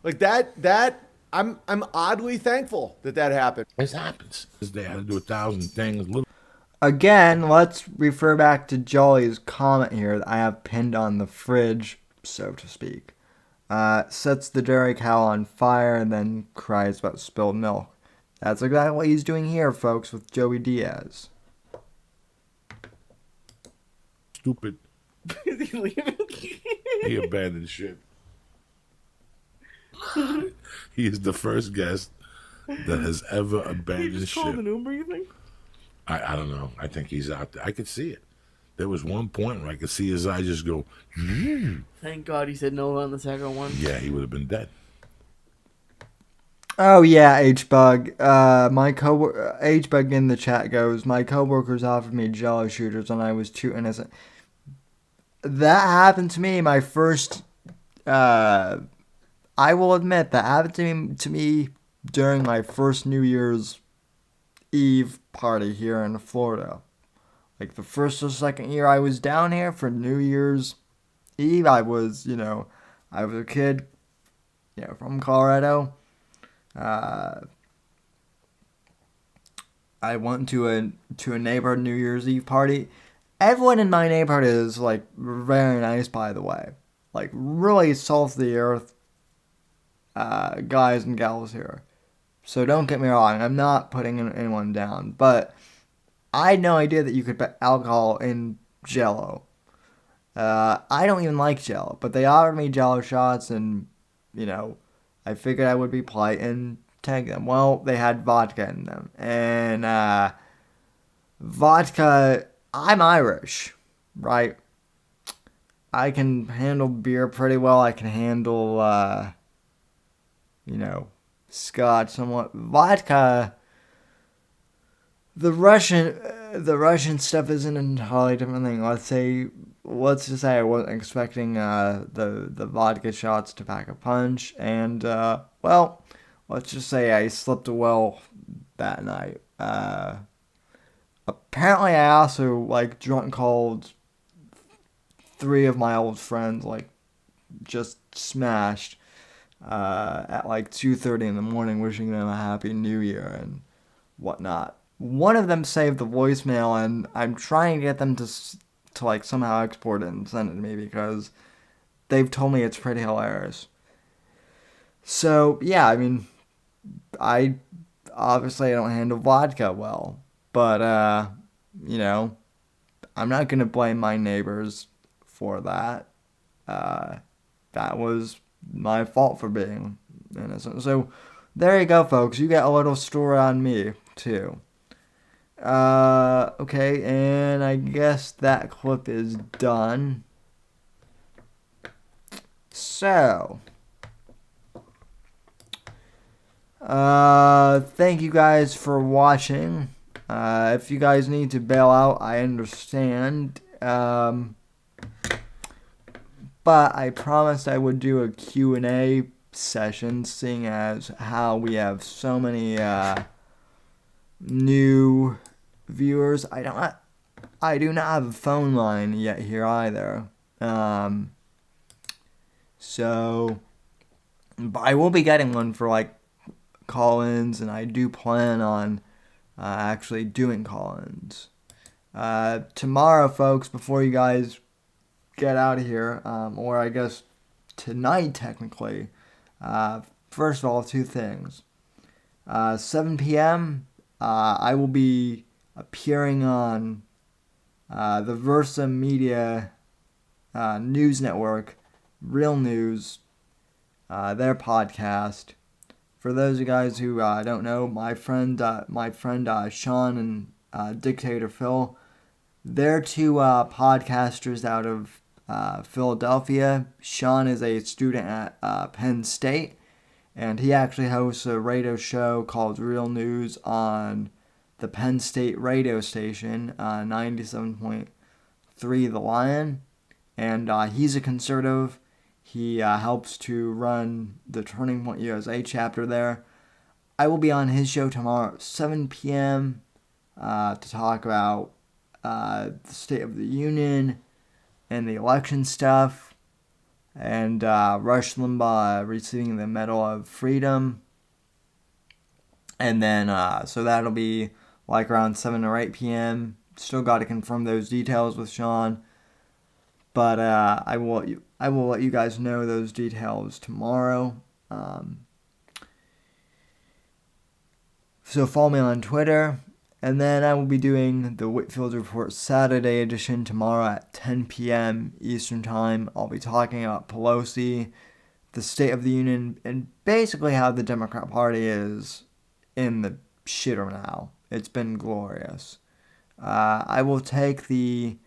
that. I'm oddly thankful that happened. This happens. They had to do 1,000 things. Again, let's refer back to Jolly's comment here that I have pinned on the fridge, so to speak. Sets the dairy cow on fire and then cries about spilled milk. That's exactly what he's doing here, folks, with Joey Diaz. Stupid. He abandoned ship. He is the first guest that has ever abandoned ship. Called an Uber, you think? I don't know. I think he's out there. I could see it. There was one point where I could see his eye just go. Thank God he said no on the second one. Yeah, he would have been dead. Oh yeah, H-Bug. H-Bug in the chat goes, my coworkers offered me jello shooters and I was too innocent. That happened to me my first... I will admit that happened to me during my first New Year's Eve party here in Florida. Like the first or second year I was down here for New Year's Eve, I was a kid, from Colorado. I went to a neighborhood New Year's Eve party. Everyone in my neighborhood is, like, very nice, by the way. Like, really salt of the earth guys and gals here. So don't get me wrong, I'm not putting anyone down. But I had no idea that you could put alcohol in Jell-O. I don't even like Jell-O, but they offered me Jell-O shots, and, I figured I would be polite and take them. Well, they had vodka in them. And vodka, I'm Irish, right? I can handle beer pretty well. I can handle, scotch somewhat. Vodka, the Russian stuff is an entirely different thing. Let's just say I wasn't expecting the vodka shots to pack a punch, and let's just say I slept well that night. Apparently, I also drunk called 3 of my old friends, just smashed at 2:30 in the morning, wishing them a happy New Year and whatnot. One of them saved the voicemail, and I'm trying to get them to somehow export it and send it to me because they've told me it's pretty hilarious. So yeah, I mean, I obviously don't handle vodka well, but I'm not gonna blame my neighbors for that. That was my fault for being innocent. So there you go, folks. You get a little story on me too. Okay, and I guess that clip is done. So, thank you guys for watching. If you guys need to bail out, I understand. But I promised I would do a Q&A session, seeing as how we have so many new viewers. I do not have a phone line yet here either. So, but I will be getting one for call-ins, and I do plan on actually doing call-ins. Tomorrow, folks, before you guys get out of here, or I guess tonight technically, first of all, 2 things. 7 p.m., I will be appearing on the Versa Media news network, Real News, their podcast. For those of you guys who don't know, my friend Sean and Dictator Phil, they're 2 podcasters out of Philadelphia. Sean is a student at Penn State, and he actually hosts a radio show called Real News on the Penn State radio station, 97.3 The Lion, and he's a conservative. He helps to run the Turning Point USA chapter there. I will be on his show tomorrow at 7 p.m. To talk about the State of the Union and the election stuff, and Rush Limbaugh receiving the Medal of Freedom. And then, so that'll be around 7 or 8 p.m. Still got to confirm those details with Sean. But I will let you guys know those details tomorrow. So follow me on Twitter. And then I will be doing the Whitfield Report Saturday edition tomorrow at 10 p.m. Eastern Time. I'll be talking about Pelosi, the State of the Union, and basically how the Democrat Party is in the shitter now. It's been glorious. I will take the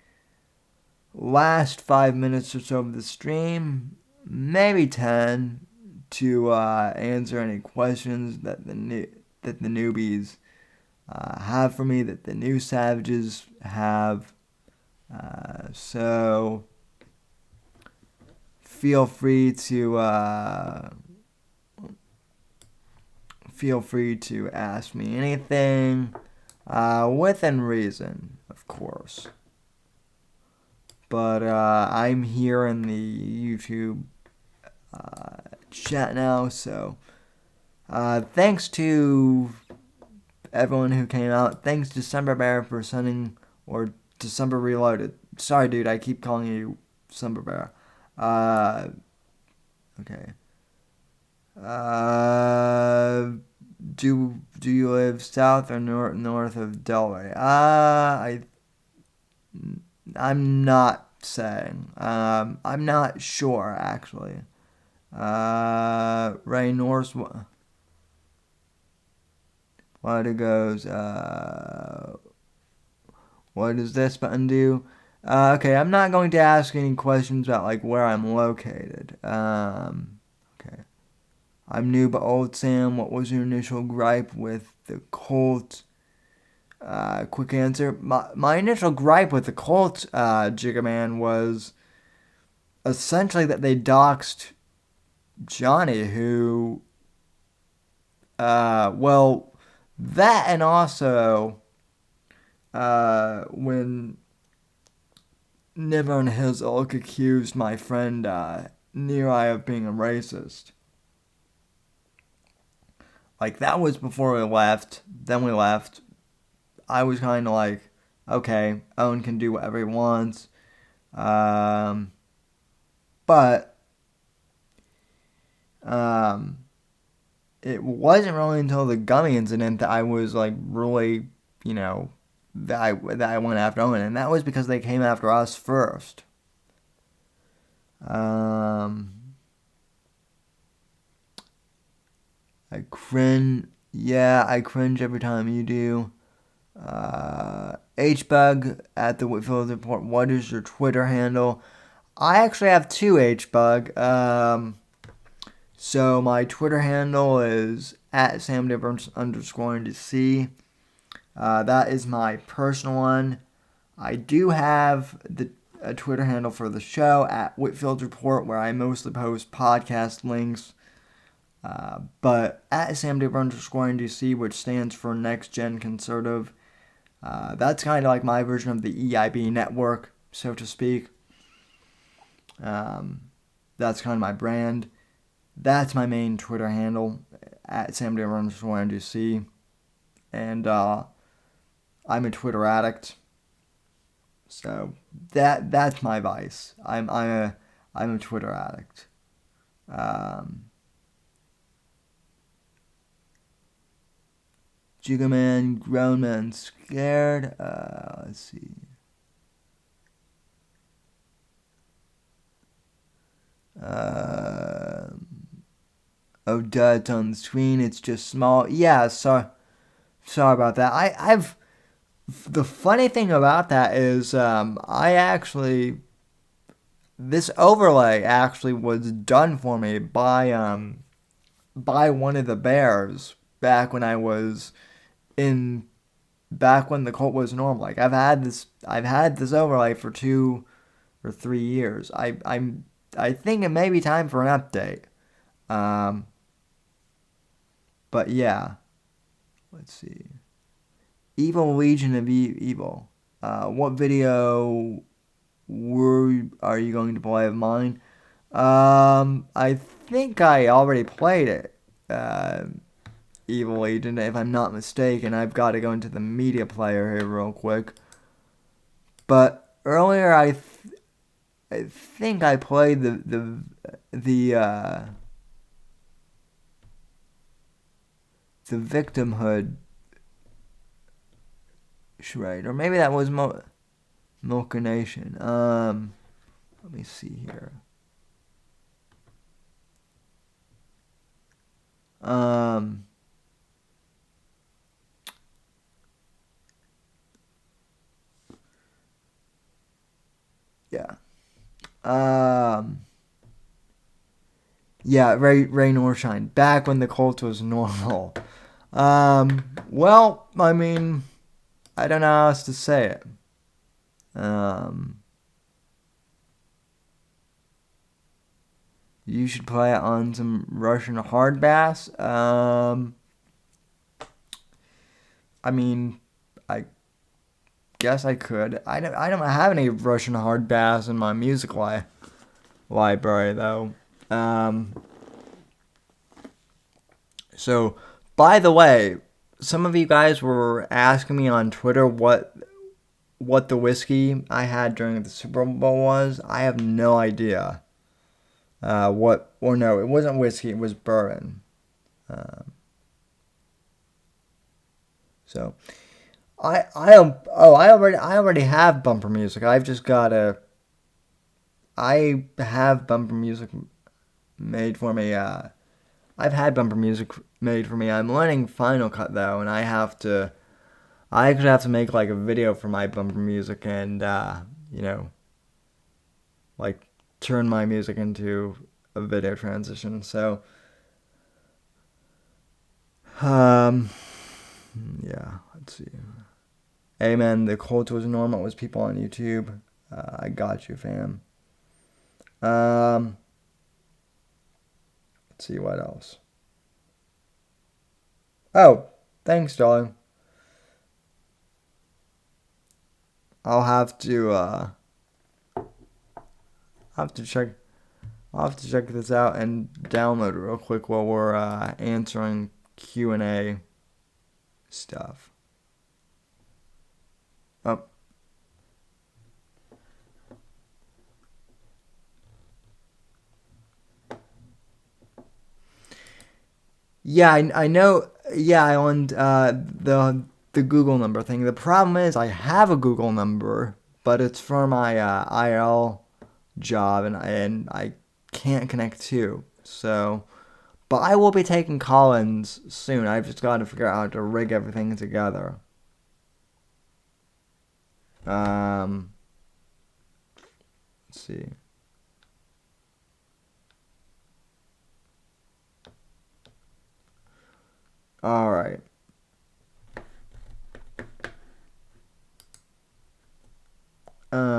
last 5 minutes or so of the stream, maybe 10, to answer any questions that the newbies have for me, that the new savages have. So feel free to ask me anything, within reason, of course. But I'm here in the YouTube chat now, so thanks to everyone who came out. Thanks to December Bear for sending, or December Reloaded. Sorry, dude, I keep calling you December Bear. Okay. Do you live south or north of Delray? I'm not saying. I'm not sure, actually. Ray Norse. What it goes. What does this button do? Okay, I'm not going to ask any questions about like where I'm located. Okay. I'm new but old Sam. What was your initial gripe with the Colts? Quick answer. My initial gripe with the Colts, Jigga Man, was essentially that they doxed Johnny, who, well, that and also, when Niver and his ilk accused my friend, Neri of being a racist. Like, that was before we left. Then we left. I was kind of like, okay, Owen can do whatever he wants. But it wasn't really until the gummy incident that I was like really, that I went after Owen, and that was because they came after us first. I cringe. Yeah, I cringe every time you do. HBug at the Whitfield Report. What is your Twitter handle? I actually have two, HBug. So my Twitter handle is at @SamDivers_NDC. That is my personal one. I do have a Twitter handle for the show at Whitfield Report, where I mostly post podcast links. But at @SamDivers_NDC, which stands for Next Gen Conservative. That's kind of like my version of the EIB network, so to speak. That's kind of my brand. That's my main Twitter handle, at @SamDivers_NDC. And I'm a Twitter addict. So that's my vice. I'm a Twitter addict. Jigga Man, grown man scared. Let's see. Oh, duh, it's on the screen. It's just small. Yeah, sorry about that. I've the funny thing about that is, this overlay actually was done for me by one of the bears back when the cult was normal. Like, I've had this overlay for 2 or 3 years. I think it may be time for an update. But yeah, let's see. Evil Legion of Evil. What video are you going to play of mine? I think I already played it. Evil Legion, if I'm not mistaken. I've got to go into the media player here real quick. But earlier, I think I played the victimhood charade, or maybe that was Milker Nation. Let me see here. Yeah. Yeah, Ray Norshine, back when the cult was normal. Well, I mean, I don't know how else to say it. You should play it on some Russian hard bass. I mean, I guess I could. I don't have any Russian hard bass in my music library though. So, by the way, some of you guys were asking me on Twitter what the whiskey I had during the Super Bowl was. I have no idea. No, it wasn't whiskey, it was bourbon. So, I already have bumper music. I have bumper music made for me. I've had bumper music made for me. I'm learning Final Cut though, and I actually have to make like a video for my bumper music, and you know, like turn my music into a video transition. So, yeah, let's see. Amen. The cult was normal. It was people on YouTube. I got you, fam. Let's see what else. Oh, thanks, darling. I'll have to check. I'll have to check this out and download it real quick while we're answering Q&A stuff. Oh. Yeah, I know. Yeah, I on the Google number thing. The problem is I have a Google number, but it's for my IL job, and I can't connect to. So, but I will be taking call-ins soon. I've just got to figure out how to rig everything together. Let's see. All right. Let's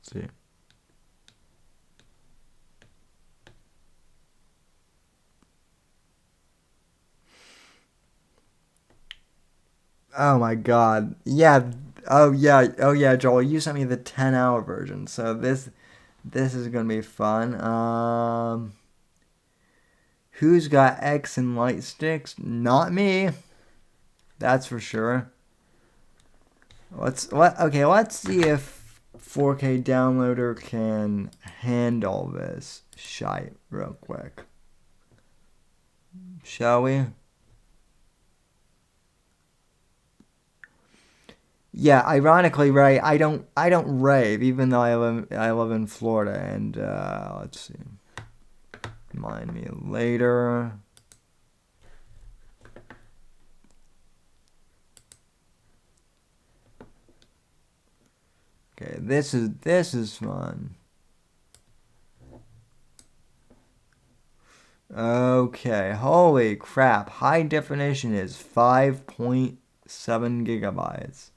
see. Oh my God. Yeah. Oh yeah. Oh yeah, Joel. You sent me the 10-hour version, so this is gonna be fun. Who's got X and light sticks? Not me. That's for sure. Let's see if 4K downloader can handle this shite real quick. Shall we? Yeah, ironically, Ray, I don't rave, even though I live in Florida, and let's see. Remind me later. Okay, this is fun. Okay, holy crap. High definition is 5.7 gigabytes.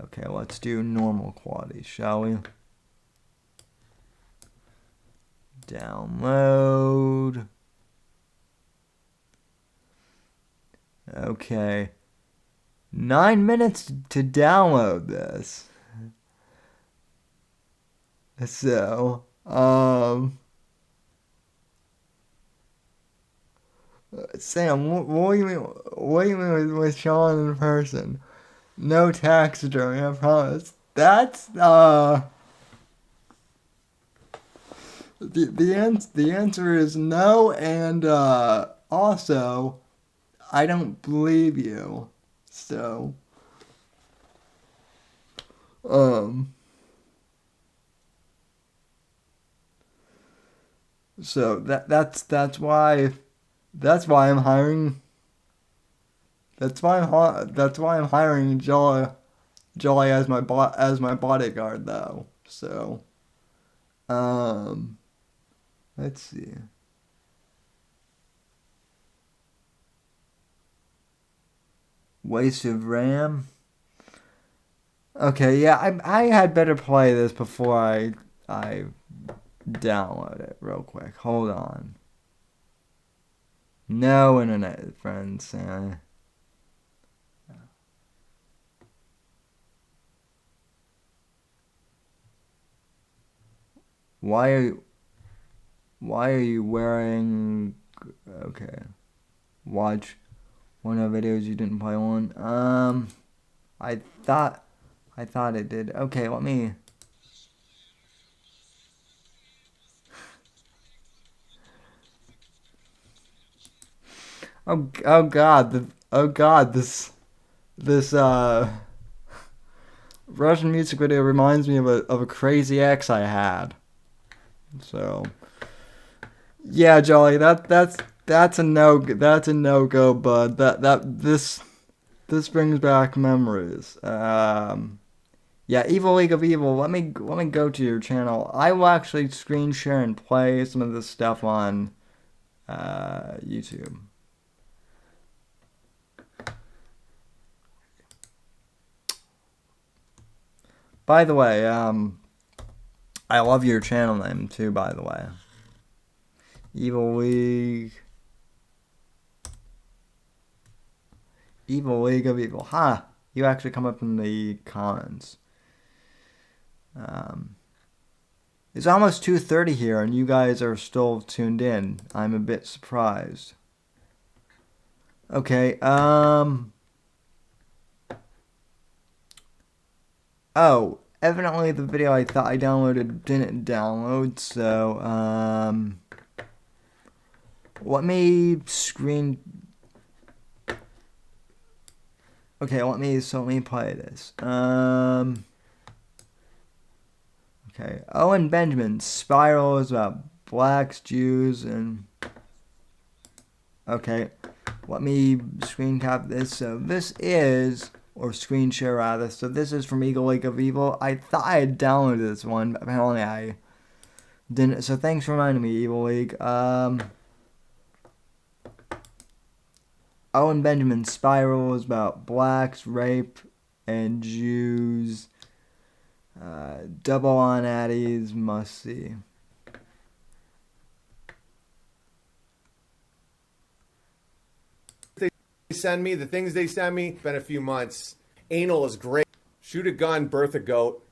Okay, let's do normal quality, shall we? Download. Okay. 9 minutes to download this. So, Sam, what do you mean? What do you mean with Sean in person? No taxidermy, I promise. That's the answer is no, and also I don't believe you. So so that's why I'm hiring. That's why I'm hiring Jolly as my bodyguard though. So, let's see. Waste of RAM. Okay, yeah, I had better play this before I download it real quick. Hold on. No internet, friends. Why are you wearing? Okay, watch one of the videos you didn't play on. I thought it did. Okay, let me. Oh God! This Russian music video reminds me of a crazy ex I had. So yeah, Jolly, that's That's a no. That's a no go, bud. This brings back memories. Yeah, Evil League of Evil. Let me go to your channel. I will actually screen share and play some of this stuff on YouTube. By the way, I love your channel name too. By the way, Evil League of Evil. Huh? You actually come up in the comments. It's almost 2:30 here, and you guys are still tuned in. I'm a bit surprised. Okay. Oh, evidently the video I thought I downloaded didn't download, so, let me screen... Okay, let me play this. Okay, Owen Benjamin, Spiral is about blacks, Jews, and... Okay, let me screen cap this. So this is... Or screen share rather. So this is from Evil League of Evil. I thought I had downloaded this one, but apparently I didn't. So thanks for reminding me, Evil League. Owen Benjamin's Spiral is about blacks, rape, and Jews. Double on Addies, must see. Send me the things they send me. Been a few months. Anal is great. Shoot a gun, birth a goat,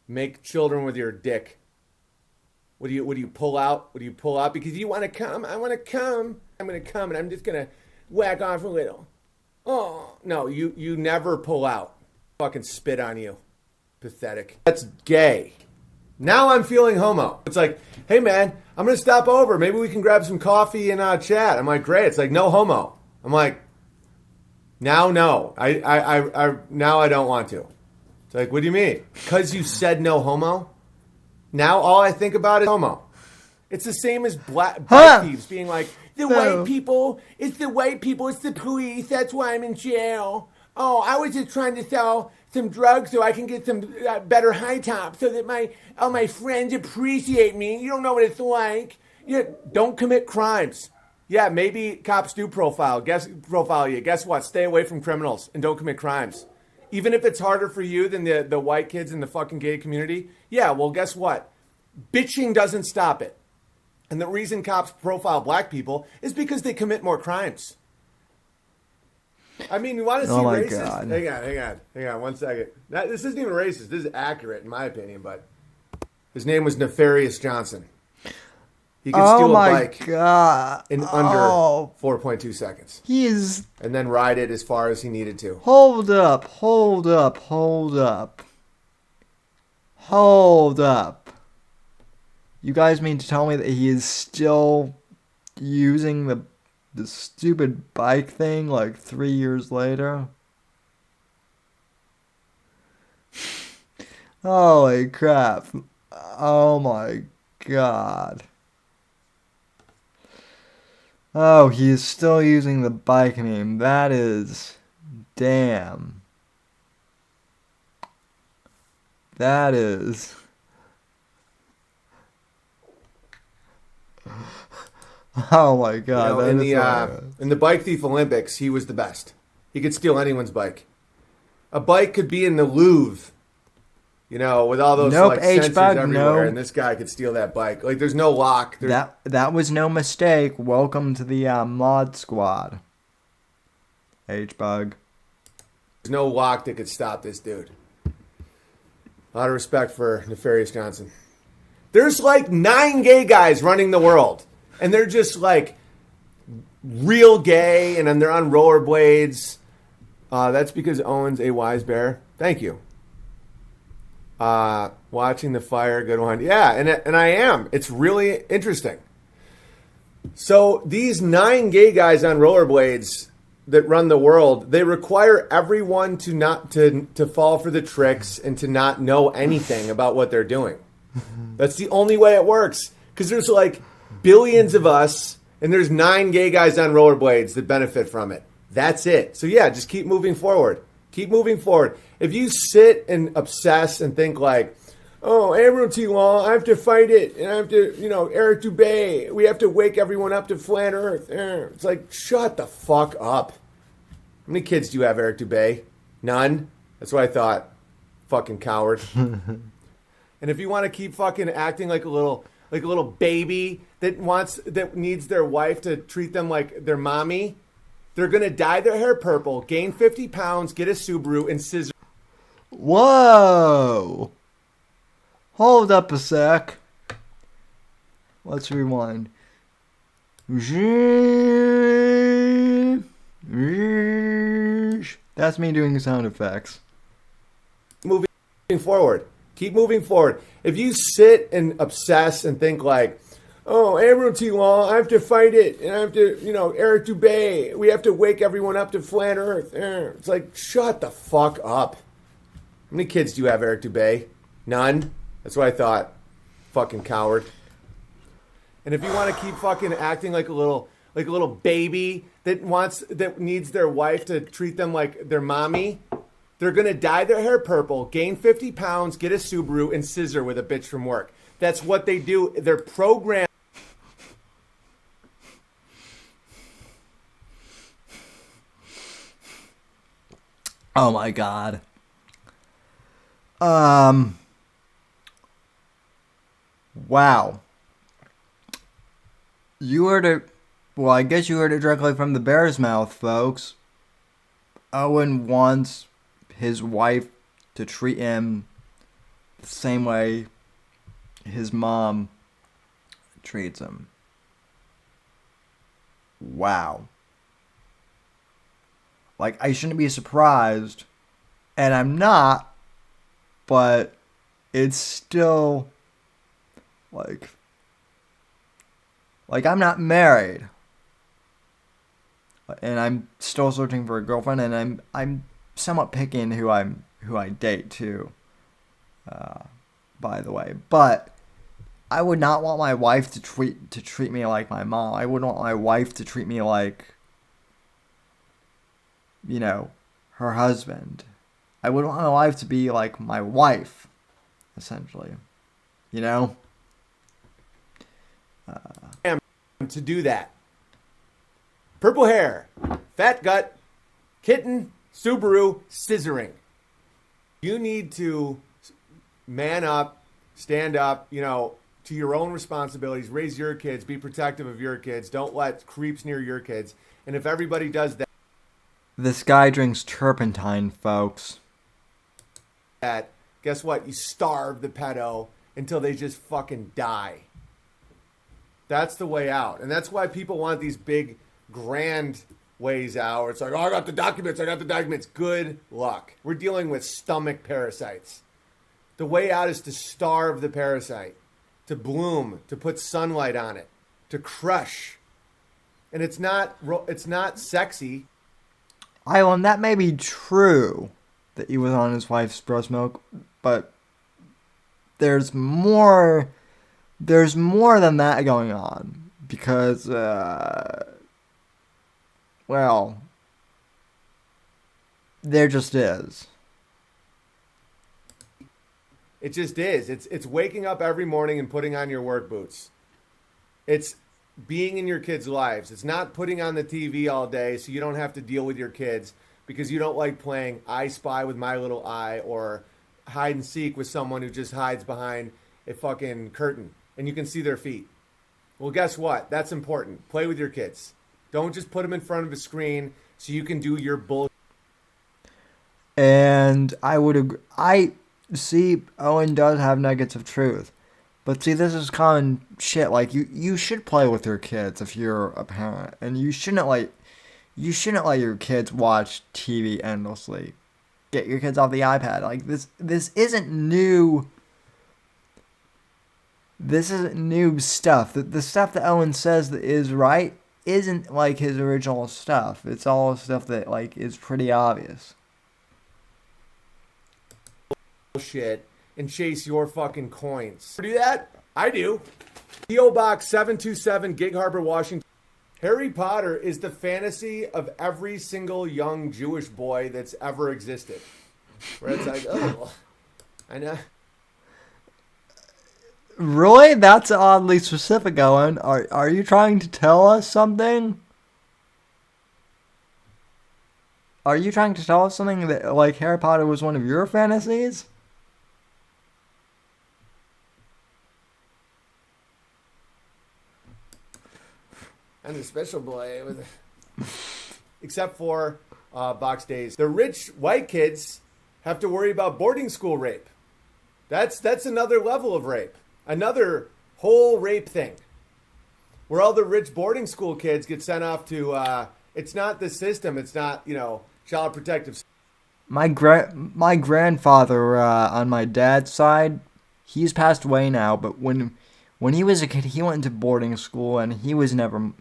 make children with your dick. What do you pull out? What do you pull out? Because you want to come. I want to come. I'm gonna come, and I'm just gonna whack off a little. Oh no, you never pull out. Fucking spit on you. Pathetic. That's gay. Now I'm feeling homo. It's like, hey man, I'm gonna stop over. Maybe we can grab some coffee and chat. I'm like, great. It's like no homo. I'm like. Now, no. Now I don't want to. It's like, what do you mean? Because you said no homo? Now all I think about is homo. It's the same as black thieves being like, white people, it's the white people, it's the police, that's why I'm in jail. Oh, I was just trying to sell some drugs so I can get some better high top so that all my friends appreciate me. You don't know what it's like. Don't commit crimes. Yeah, maybe cops do profile you. Guess what? Stay away from criminals and don't commit crimes. Even if it's harder for you than the white kids in the fucking gay community. Yeah, well, guess what? Bitching doesn't stop it. And the reason cops profile black people is because they commit more crimes. I mean, you want to see racist? God. Hang on 1 second. This isn't even racist. This is accurate in my opinion, but his name was Nefarious Johnson. He could steal a bike in under 4.2 seconds. And then ride it as far as he needed to. Hold up. You guys mean to tell me that he is still using the stupid bike thing like 3 years later? Holy crap. Oh my god. Oh, he is still using the bike meme. That is... Damn. That is... Oh my god. In the Bike Thief Olympics, he was the best. He could steal anyone's bike. A bike could be in the Louvre, with all those sensors everywhere, and this guy could steal that bike. Like, there's no lock. That was no mistake. Welcome to the mod squad. H-Bug. There's no lock that could stop this dude. A lot of respect for Nefarious Johnson. There's like 9 gay guys running the world, and they're just like real gay, and then they're on rollerblades. That's because Owen's a wise bear. Thank you. Watching the fire, good one. Yeah, and I am. It's really interesting. So these 9 gay guys on rollerblades that run the world, they require everyone to not to fall for the tricks and to not know anything about what they're doing. That's the only way it works. Because there's like billions of us And there's 9 gay guys on rollerblades that benefit from it. That's it. So yeah, just keep moving forward. Keep moving forward. If you sit and obsess and think like, oh, Admiralty Law, I have to fight it. And I have to, Eric Dubay, we have to wake everyone up to flat Earth. It's like, shut the fuck up. How many kids do you have, Eric Dubay? None? That's what I thought. Fucking coward. And if you want to keep fucking acting like a little baby that needs their wife to treat them like their mommy, they're going to dye their hair purple, gain 50 pounds, get a Subaru, and scissor. Whoa! Hold up a sec. Let's rewind. That's me doing sound effects. Moving forward. Keep moving forward. If you sit and obsess and think like, oh, Admiralty Law, I have to fight it. And I have to, Eric Dubay, we have to wake everyone up to flat Earth. It's like, shut the fuck up. How many kids do you have, Eric Dubay? None? That's what I thought. Fucking coward. And if you want to keep fucking acting like a little baby that needs their wife to treat them like their mommy, they're going to dye their hair purple, gain 50 pounds, get a Subaru, and scissor with a bitch from work. That's what they do. They're programmed. Oh my god. Wow. You heard it. Well, I guess you heard it directly from the bear's mouth, folks. Owen wants his wife to treat him the same way his mom treats him. Wow. Like, I shouldn't be surprised, and I'm not, but it's still, like I'm not married, and I'm still searching for a girlfriend, and I'm somewhat picking who I date too, by the way. But I would not want my wife to treat me like my mom. I wouldn't want my wife to treat me like, her husband. I would want my wife to be like my wife, essentially. To do that. Purple hair, fat gut, kitten, Subaru, scissoring. You need to man up, stand up, to your own responsibilities, raise your kids, be protective of your kids, don't let creeps near your kids. And if everybody does that, this guy drinks turpentine, folks. Guess what? You starve the pedo until they just fucking die. That's the way out. And that's why people want these big, grand ways out. It's like, oh, I got the documents. Good luck. We're dealing with stomach parasites. The way out is to starve the parasite, to bloom, to put sunlight on it, to crush. And it's not sexy. Island, that may be true that he was on his wife's breast milk, but there's more than that going on, because there just is. It just is. It's waking up every morning and putting on your work boots. It's being in your kids' lives. It's not putting on the TV all day so you don't have to deal with your kids because you don't like playing I Spy with My Little Eye or hide and seek with someone who just hides behind a fucking curtain and you can see their feet. Well, guess what? That's important. Play with your kids. Don't just put them in front of a screen so you can do your bullshit. And I would agree. I see Owen does have nuggets of truth. But see, this is common shit. Like, you should play with your kids if you're a parent. And you shouldn't let your kids watch TV endlessly. Get your kids off the iPad. Like, this isn't new. This isn't new stuff. The stuff that Owen says that is right isn't like his original stuff. It's all stuff that like is pretty obvious. Shit and chase your fucking coins. Do that? I do. P.O. Box 727, Gig Harbor, Washington. Harry Potter is the fantasy of every single young Jewish boy that's ever existed. Where it's like, oh, I know. Really? That's oddly specific, Owen. Are you trying to tell us something? Are you trying to tell us something that, like, Harry Potter was one of your fantasies? I'm the special boy. Except for box days. The rich white kids have to worry about boarding school rape. That's another level of rape. Another whole rape thing. Where all the rich boarding school kids get sent off to, it's not the system. It's not, child protective. My grandfather on my dad's side, he's passed away now, but when he was a kid, he went into boarding school and he was never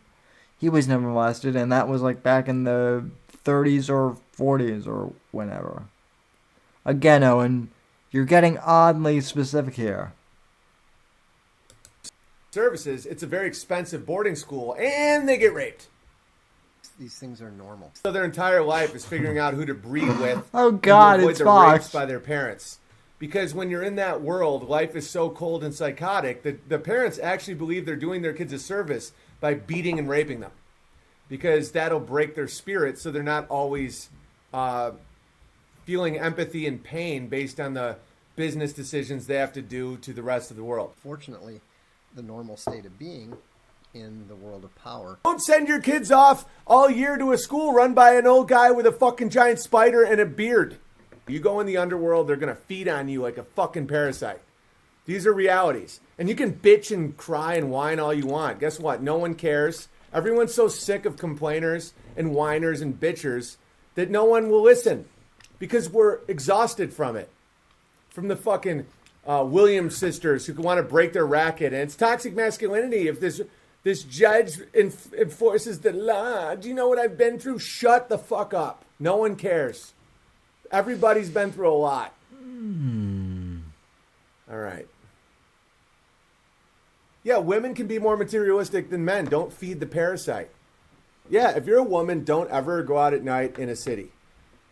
molested, and that was like back in the 30s or 40s or whenever. Again, Owen, you're getting oddly specific here. Services, it's a very expensive boarding school, and they get raped. These things are normal. So their entire life is figuring out who to breed with. Oh God, and to avoid it's the Fox. rapes by their parents. Because when you're in that world, life is so cold and psychotic that the parents actually believe they're doing their kids a service by beating and raping them. Because that'll break their spirit, so they're not always feeling empathy and pain based on the business decisions they have to do to the rest of the world. Fortunately, the normal state of being in the world of power. Don't send your kids off all year to a school run by an old guy with a fucking giant spider and a beard. You go in the underworld, they're going to feed on you like a fucking parasite. These are realities. And you can bitch and cry and whine all you want. Guess what? No one cares. Everyone's so sick of complainers and whiners and bitchers that no one will listen because we're exhausted from it. From the fucking Williams sisters who want to break their racket. And it's toxic masculinity if this judge enforces the law. Do you know what I've been through? Shut the fuck up. No one cares. Everybody's been through a lot. All right. Yeah, women can be more materialistic than men. Don't feed the parasite. Yeah, if you're a woman, don't ever go out at night in a city.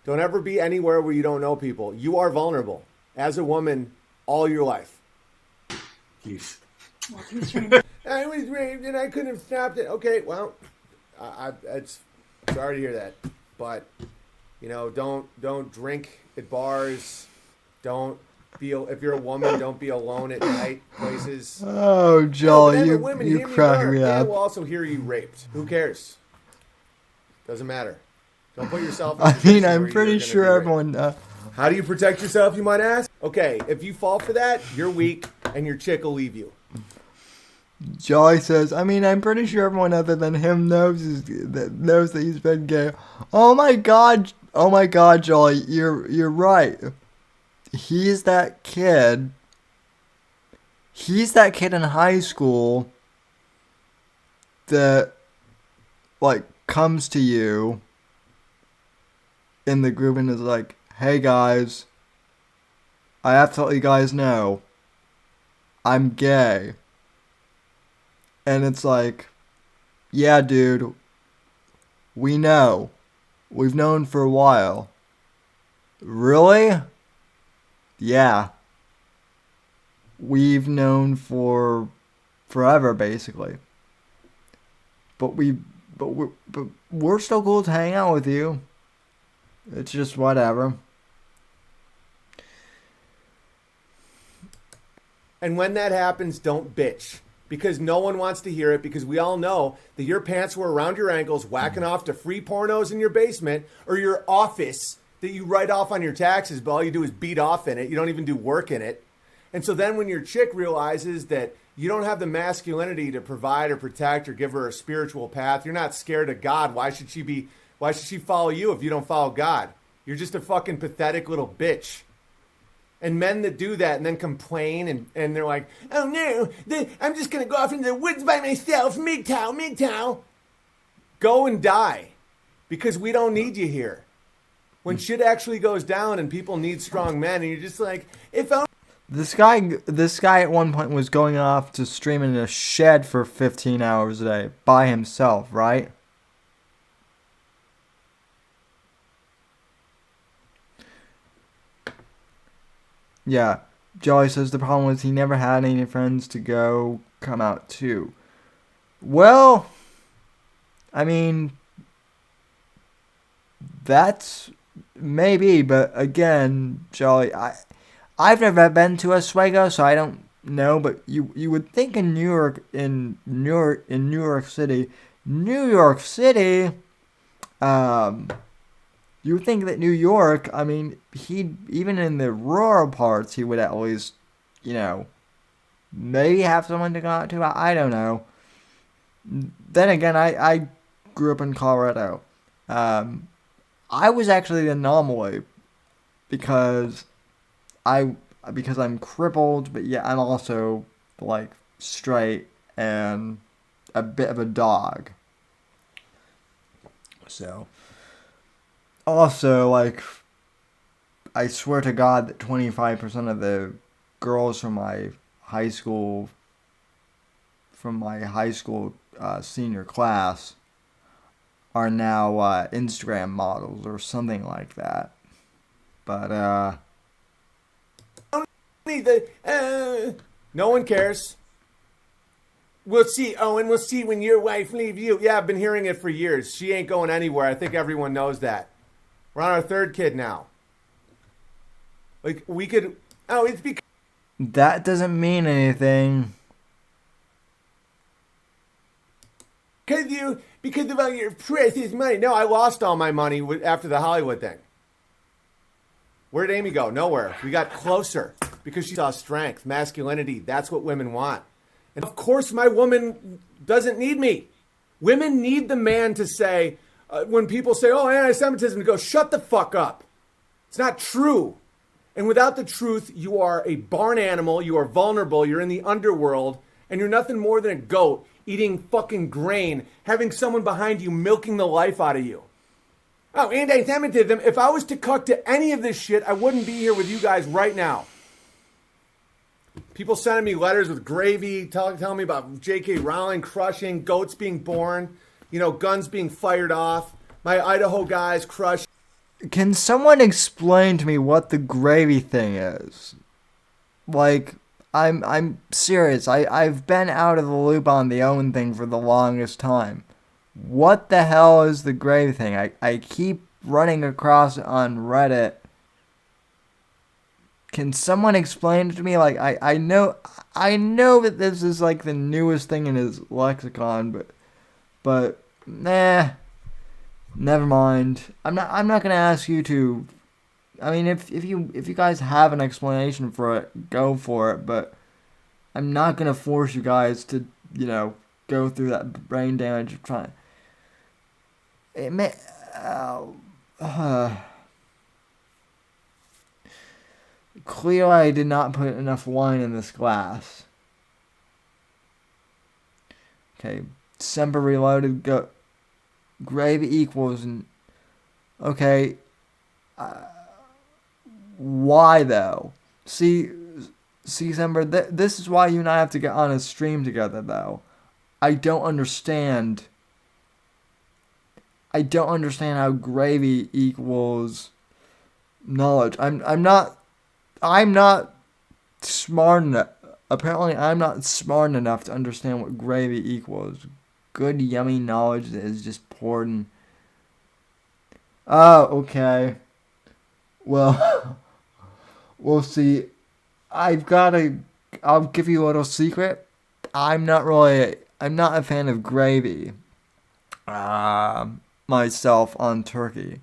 Don't ever be anywhere where you don't know people. You are vulnerable as a woman all your life. I was raped and I couldn't have stopped it. Okay, well, it's sorry to hear that, but don't drink at bars. Don't feel if you're a woman, don't be alone at night places. Oh, Joel, you crack me They up. will also hear you raped. Who cares? Doesn't matter. Don't put yourself. I mean, I'm pretty sure everyone. How do you protect yourself, you might ask? Okay, if you fall for that, you're weak, and your chick will leave you. Jolly says, I mean, I'm pretty sure everyone other than him knows that he's been gay. Oh my god, Jolly, you're right. He's that kid. He's that kid in high school that, like, comes to you in the group and is like, hey guys, I have to let you guys know, I'm gay. And it's like, yeah, dude, we know. We've known for a while. Really? Yeah. We've known for forever, basically. But we're still cool to hang out with you. It's just whatever. And when that happens, don't bitch. Because no one wants to hear it, because we all know that your pants were around your ankles whacking off to free pornos in your basement or your office that you write off on your taxes, but all you do is beat off in it. You don't even do work in it. And so then when your chick realizes that you don't have the masculinity to provide or protect or give her a spiritual path, you're not scared of God. Why should she follow you if you don't follow God? You're just a fucking pathetic little bitch. And men that do that and then complain and they're like, oh no, I'm just going to go off into the woods by myself, MGTOW. Go and die. Because we don't need you here. When shit actually goes down and people need strong men and you're just like, if only... This guy at one point was going off to stream in a shed for 15 hours a day by himself, right? Yeah. Jolly says the problem was he never had any friends to come out to. Well, I mean, that's maybe, but again, Jolly, I've never been to Oswego, so I don't know. But you would think in New York City, you would think that New York, I mean, he even in the rural parts, he would at least, maybe have someone to go out to. I don't know. Then again, I grew up in Colorado. I was actually the anomaly because I'm crippled, but yeah, I'm also like straight and a bit of a dog. So, also, like, I swear to God that 25% of the girls from my high school senior class are now Instagram models or something like that. But no one cares. We'll see, Owen. We'll see when your wife leaves you. Yeah, I've been hearing it for years. She ain't going anywhere. I think everyone knows that. We're on our third kid now. Like, we could... Oh, it's because... That doesn't mean anything. Because of all your precious money. No, I lost all my money after the Hollywood thing. Where'd Amy go? Nowhere. We got closer because she saw strength, masculinity. That's what women want. And of course, my woman doesn't need me. Women need the man to say, when people say, oh, anti-Semitism, to go, shut the fuck up. It's not true. And without the truth, you are a barn animal. You are vulnerable. You're in the underworld. And you're nothing more than a goat eating fucking grain, having someone behind you milking the life out of you. Oh, anti-Semitism. If I was to cuck to any of this shit, I wouldn't be here with you guys right now. People sending me letters with gravy, telling me about J.K. Rowling crushing, goats being born, guns being fired off, my Idaho guys crushed. Can someone explain to me what the gravy thing is? Like, I'm serious. I've been out of the loop on the Owen thing for the longest time. What the hell is the gravy thing? I keep running across it on Reddit. Can someone explain it to me? Like, I know that this is like the newest thing in his lexicon, but nah, never mind. I'm not gonna ask you to. I mean, if you guys have an explanation for it, go for it. But I'm not gonna force you guys to go through that brain damage of trying. It may. Clearly, I did not put enough wine in this glass. Okay, Semper Reloaded. Go. Gravy equals. Okay. Why though? See, Semper. This is why you and I have to get on a stream together, though. I don't understand how gravy equals knowledge. I'm not smart enough. Apparently, I'm not smart enough to understand what gravy equals. Good, yummy knowledge that is just poured in. Oh, okay. Well, we'll see. I'll give you a little secret. I'm not a fan of gravy. Myself on turkey.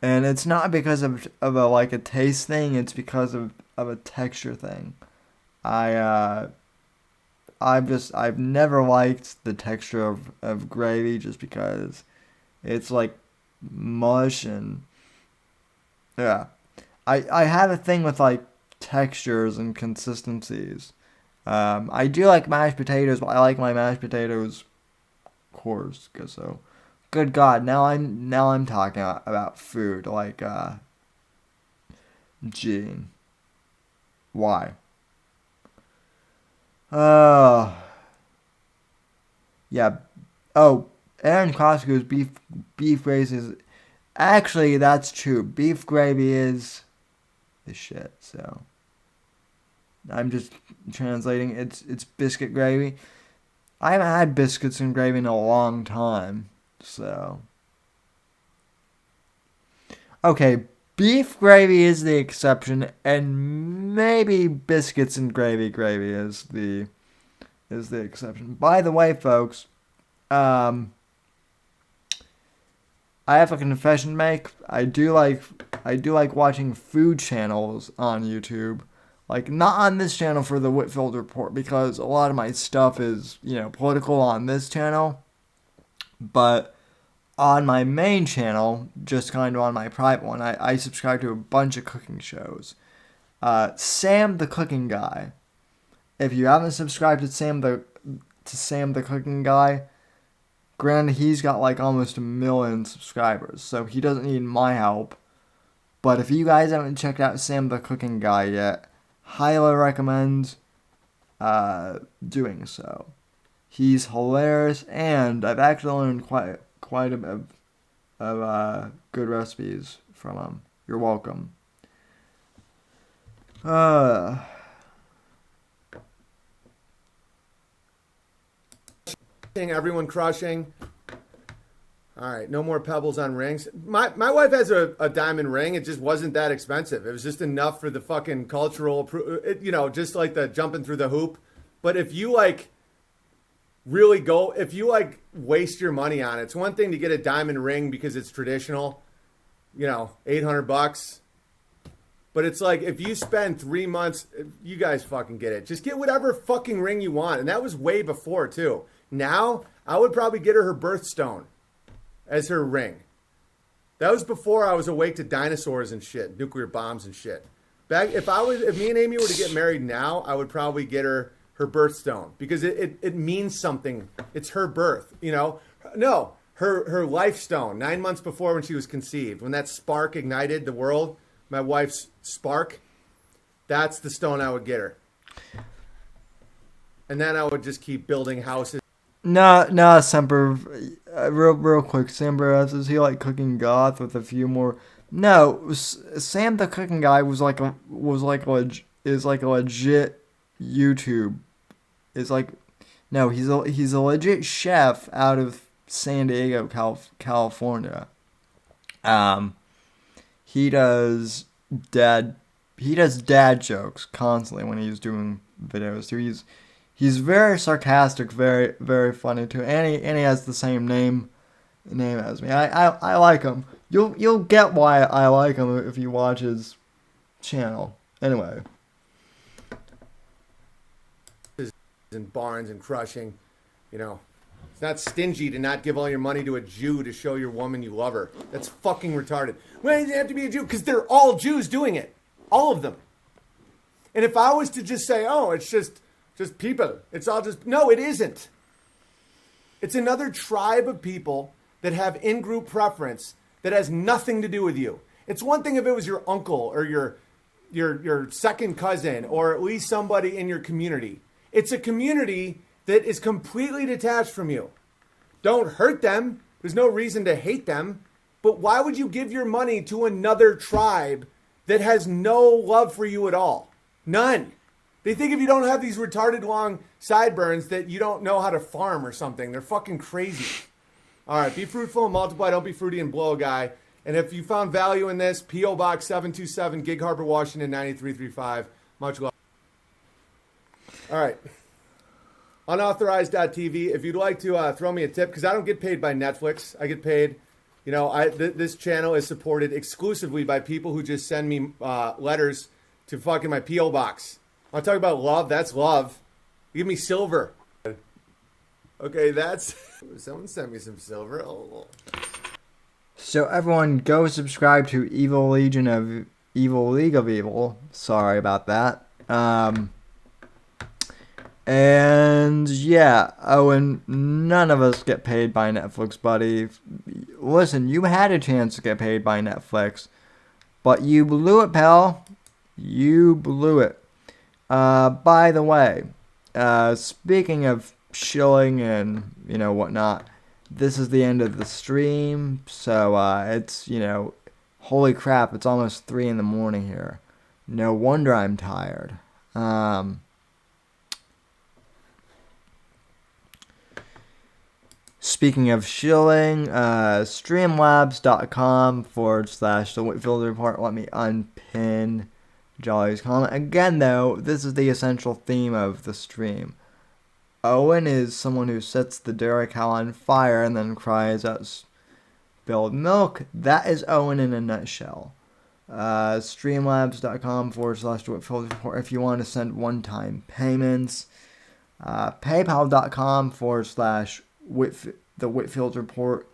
And it's not because of a taste thing, it's because of a texture thing. I've never liked the texture of gravy just because it's like mush and yeah. I have a thing with like textures and consistencies. I do like mashed potatoes, but I like my mashed potatoes coarse, so good God, now I'm talking about food like Gene. Why? Yeah. Oh, Aaron Costco's beef gravy is actually, that's true. Beef gravy is the shit. So I'm just translating. It's biscuit gravy. I haven't had biscuits and gravy in a long time. So okay, beef gravy is the exception, and maybe biscuits and gravy is the exception. By the way, folks, I have a confession to make. I do like watching food channels on YouTube. Like, not on this channel for the Whitfield Report, because a lot of my stuff is, political on this channel. But on my main channel, just kind of on my private one, I subscribe to a bunch of cooking shows. Sam the Cooking Guy. If you haven't subscribed to Sam the Cooking Guy, granted, he's got like almost 1 million subscribers, so he doesn't need my help. But if you guys haven't checked out Sam the Cooking Guy yet, highly recommend doing so. He's hilarious, and I've actually learned quite a bit of good recipes from him. You're welcome. Everyone crushing. All right, no more pebbles on rings. My wife has a diamond ring. It just wasn't that expensive. It was just enough for the fucking cultural, just like the jumping through the hoop. But if you if you waste your money on it, it's one thing to get a diamond ring because it's traditional, $800. But it's like if you spend 3 months, you guys fucking get it. Just get whatever fucking ring you want. And that was way before too. Now, I would probably get her birthstone as her ring. That was before I was awake to dinosaurs and shit, nuclear bombs and shit. If me and Amy were to get married now, I would probably get her birthstone because it means something. It's her birth, No, her life stone, 9 months before when she was conceived, when that spark ignited the world, my wife's spark, that's the stone I would get her. And then I would just keep building houses. No, Semper. Real quick, Semper, is he like cooking goth with a few more? No, Sam the Cooking Guy is like a legit YouTube. He's a legit chef out of San Diego, California. He does dad jokes constantly when he's doing videos too. He's very sarcastic, very, very funny too, and he has the same name as me. I like him. You'll get why I like him if you watch his channel. Anyway. And barns and crushing, It's not stingy to not give all your money to a Jew to show your woman you love her. That's fucking retarded. Why does it have to be a Jew? Because they're all Jews doing it. All of them. And if I was to just say, oh, it's just people. It's all just... No, it isn't. It's another tribe of people that have in-group preference that has nothing to do with you. It's one thing if it was your uncle or your second cousin or at least somebody in your community. It's a community that is completely detached from you. Don't hurt them. There's no reason to hate them. But why would you give your money to another tribe that has no love for you at all? None. They think if you don't have these retarded long sideburns that you don't know how to farm or something. They're fucking crazy. All right, be fruitful and multiply. Don't be fruity and blow a guy. And if you found value in this, P.O. Box 727, Gig Harbor, Washington, 9335. Much love. All right. Unauthorized.tv. If you'd like to throw me a tip, because I don't get paid by Netflix. I get paid, this channel is supported exclusively by people who just send me letters to fucking my P.O. Box. I talk about love. That's love. Give me silver. Okay, someone sent me some silver. Oh. So everyone, go subscribe to Evil League of Evil. Sorry about that. And yeah, and none of us get paid by Netflix, buddy. Listen, you had a chance to get paid by Netflix, but you blew it, pal. You blew it. By the way, speaking of shilling and, whatnot, this is the end of the stream. So, it's, holy crap, it's almost 3 in the morning here. No wonder I'm tired. Speaking of shilling, streamlabs.com/The Whitfield Report. Let me unpin Jolly's comment. Again, though, this is the essential theme of the stream. Owen is someone who sets the dairy cow on fire and then cries out, spilled milk. That is Owen in a nutshell. Streamlabs.com/The Whitfield Report if you want to send one-time payments. PayPal.com/The Whitfield Report.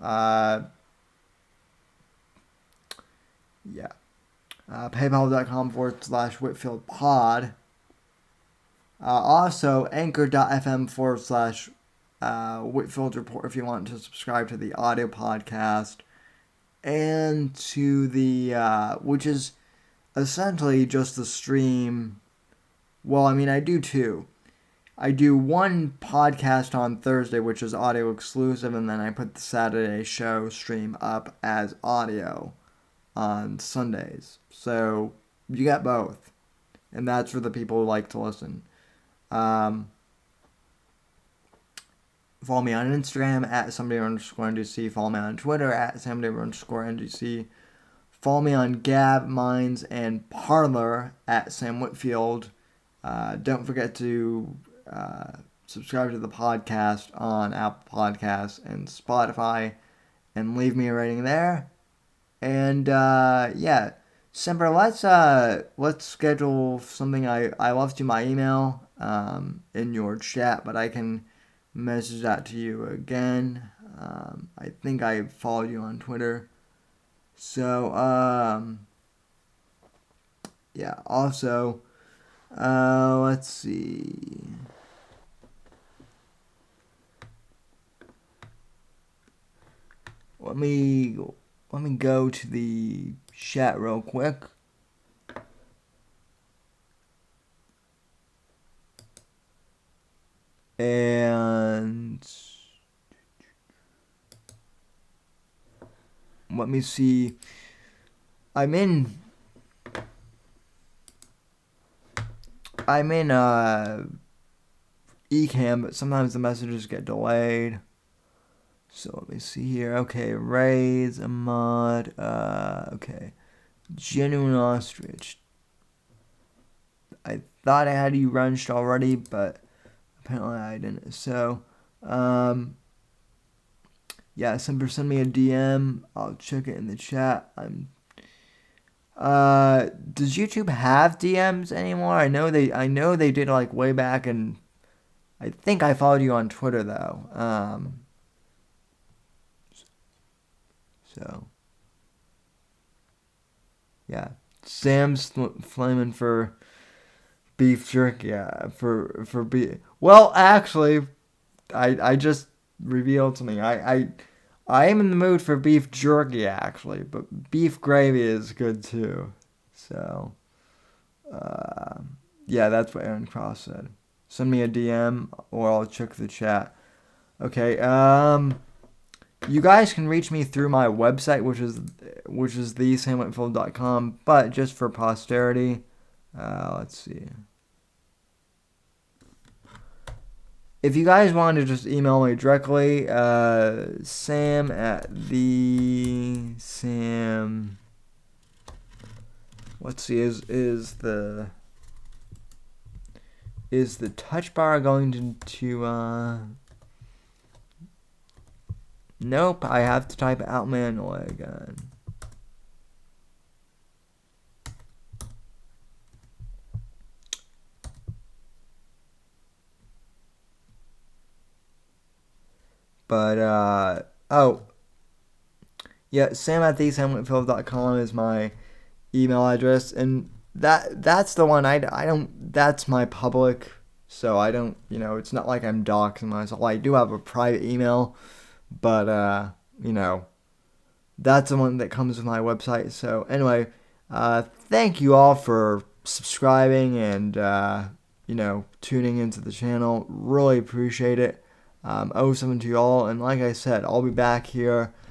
PayPal.com/Whitfield Pod. Also, Anchor.fm/Whitfield Report if you want to subscribe to the audio podcast. And to the, which is essentially just the stream. Well, I mean, I do two. I do one podcast on Thursday, which is audio exclusive, and then I put the Saturday show stream up as audio on Sundays. So you get both. And that's for the people who like to listen. Follow me on Instagram at @somebody_NGC. Follow me on Twitter at @somebody_NGC. Follow me on Gab, Minds, and Parler at Sam Whitfield. Don't forget to subscribe to the podcast on Apple Podcasts and Spotify, and leave me a rating there. And Semper, let's schedule something. I left you my email in your chat, but I can message that to you again. I think I followed you on Twitter. So also, let's see. Let me go to the chat real quick. And let me see. I'm in Ecamm, but sometimes the messages get delayed. So let me see here. Okay, Raids, Ahmad, okay. Genuine Ostrich. I thought I had you runched already, but apparently I didn't. So, send me a DM. I'll check it in the chat. Does YouTube have DMs anymore? I know they did like way back, and I think I followed you on Twitter though. Sam's flaming for beef jerky. Yeah, for beef. Well, actually, I just revealed something. I am in the mood for beef jerky actually, but beef gravy is good too. So, that's what Aaron Cross said. Send me a DM or I'll check the chat. Okay. You guys can reach me through my website, which is thesamwhitfield.com, but just for posterity, let's see. If you guys want to just email me directly, Sam at the Sam. Let's see, is the touch bar going to Nope, I have to type it out manually again. But, Sam at thesamwhitfield.com is my email address, and that's the one I don't, that's my public, so I don't, it's not like I'm doxing myself. I do have a private email, but, that's the one that comes with my website. So, anyway, thank you all for subscribing and tuning into the channel. Really appreciate it. 07 to y'all, and like I said, I'll be back here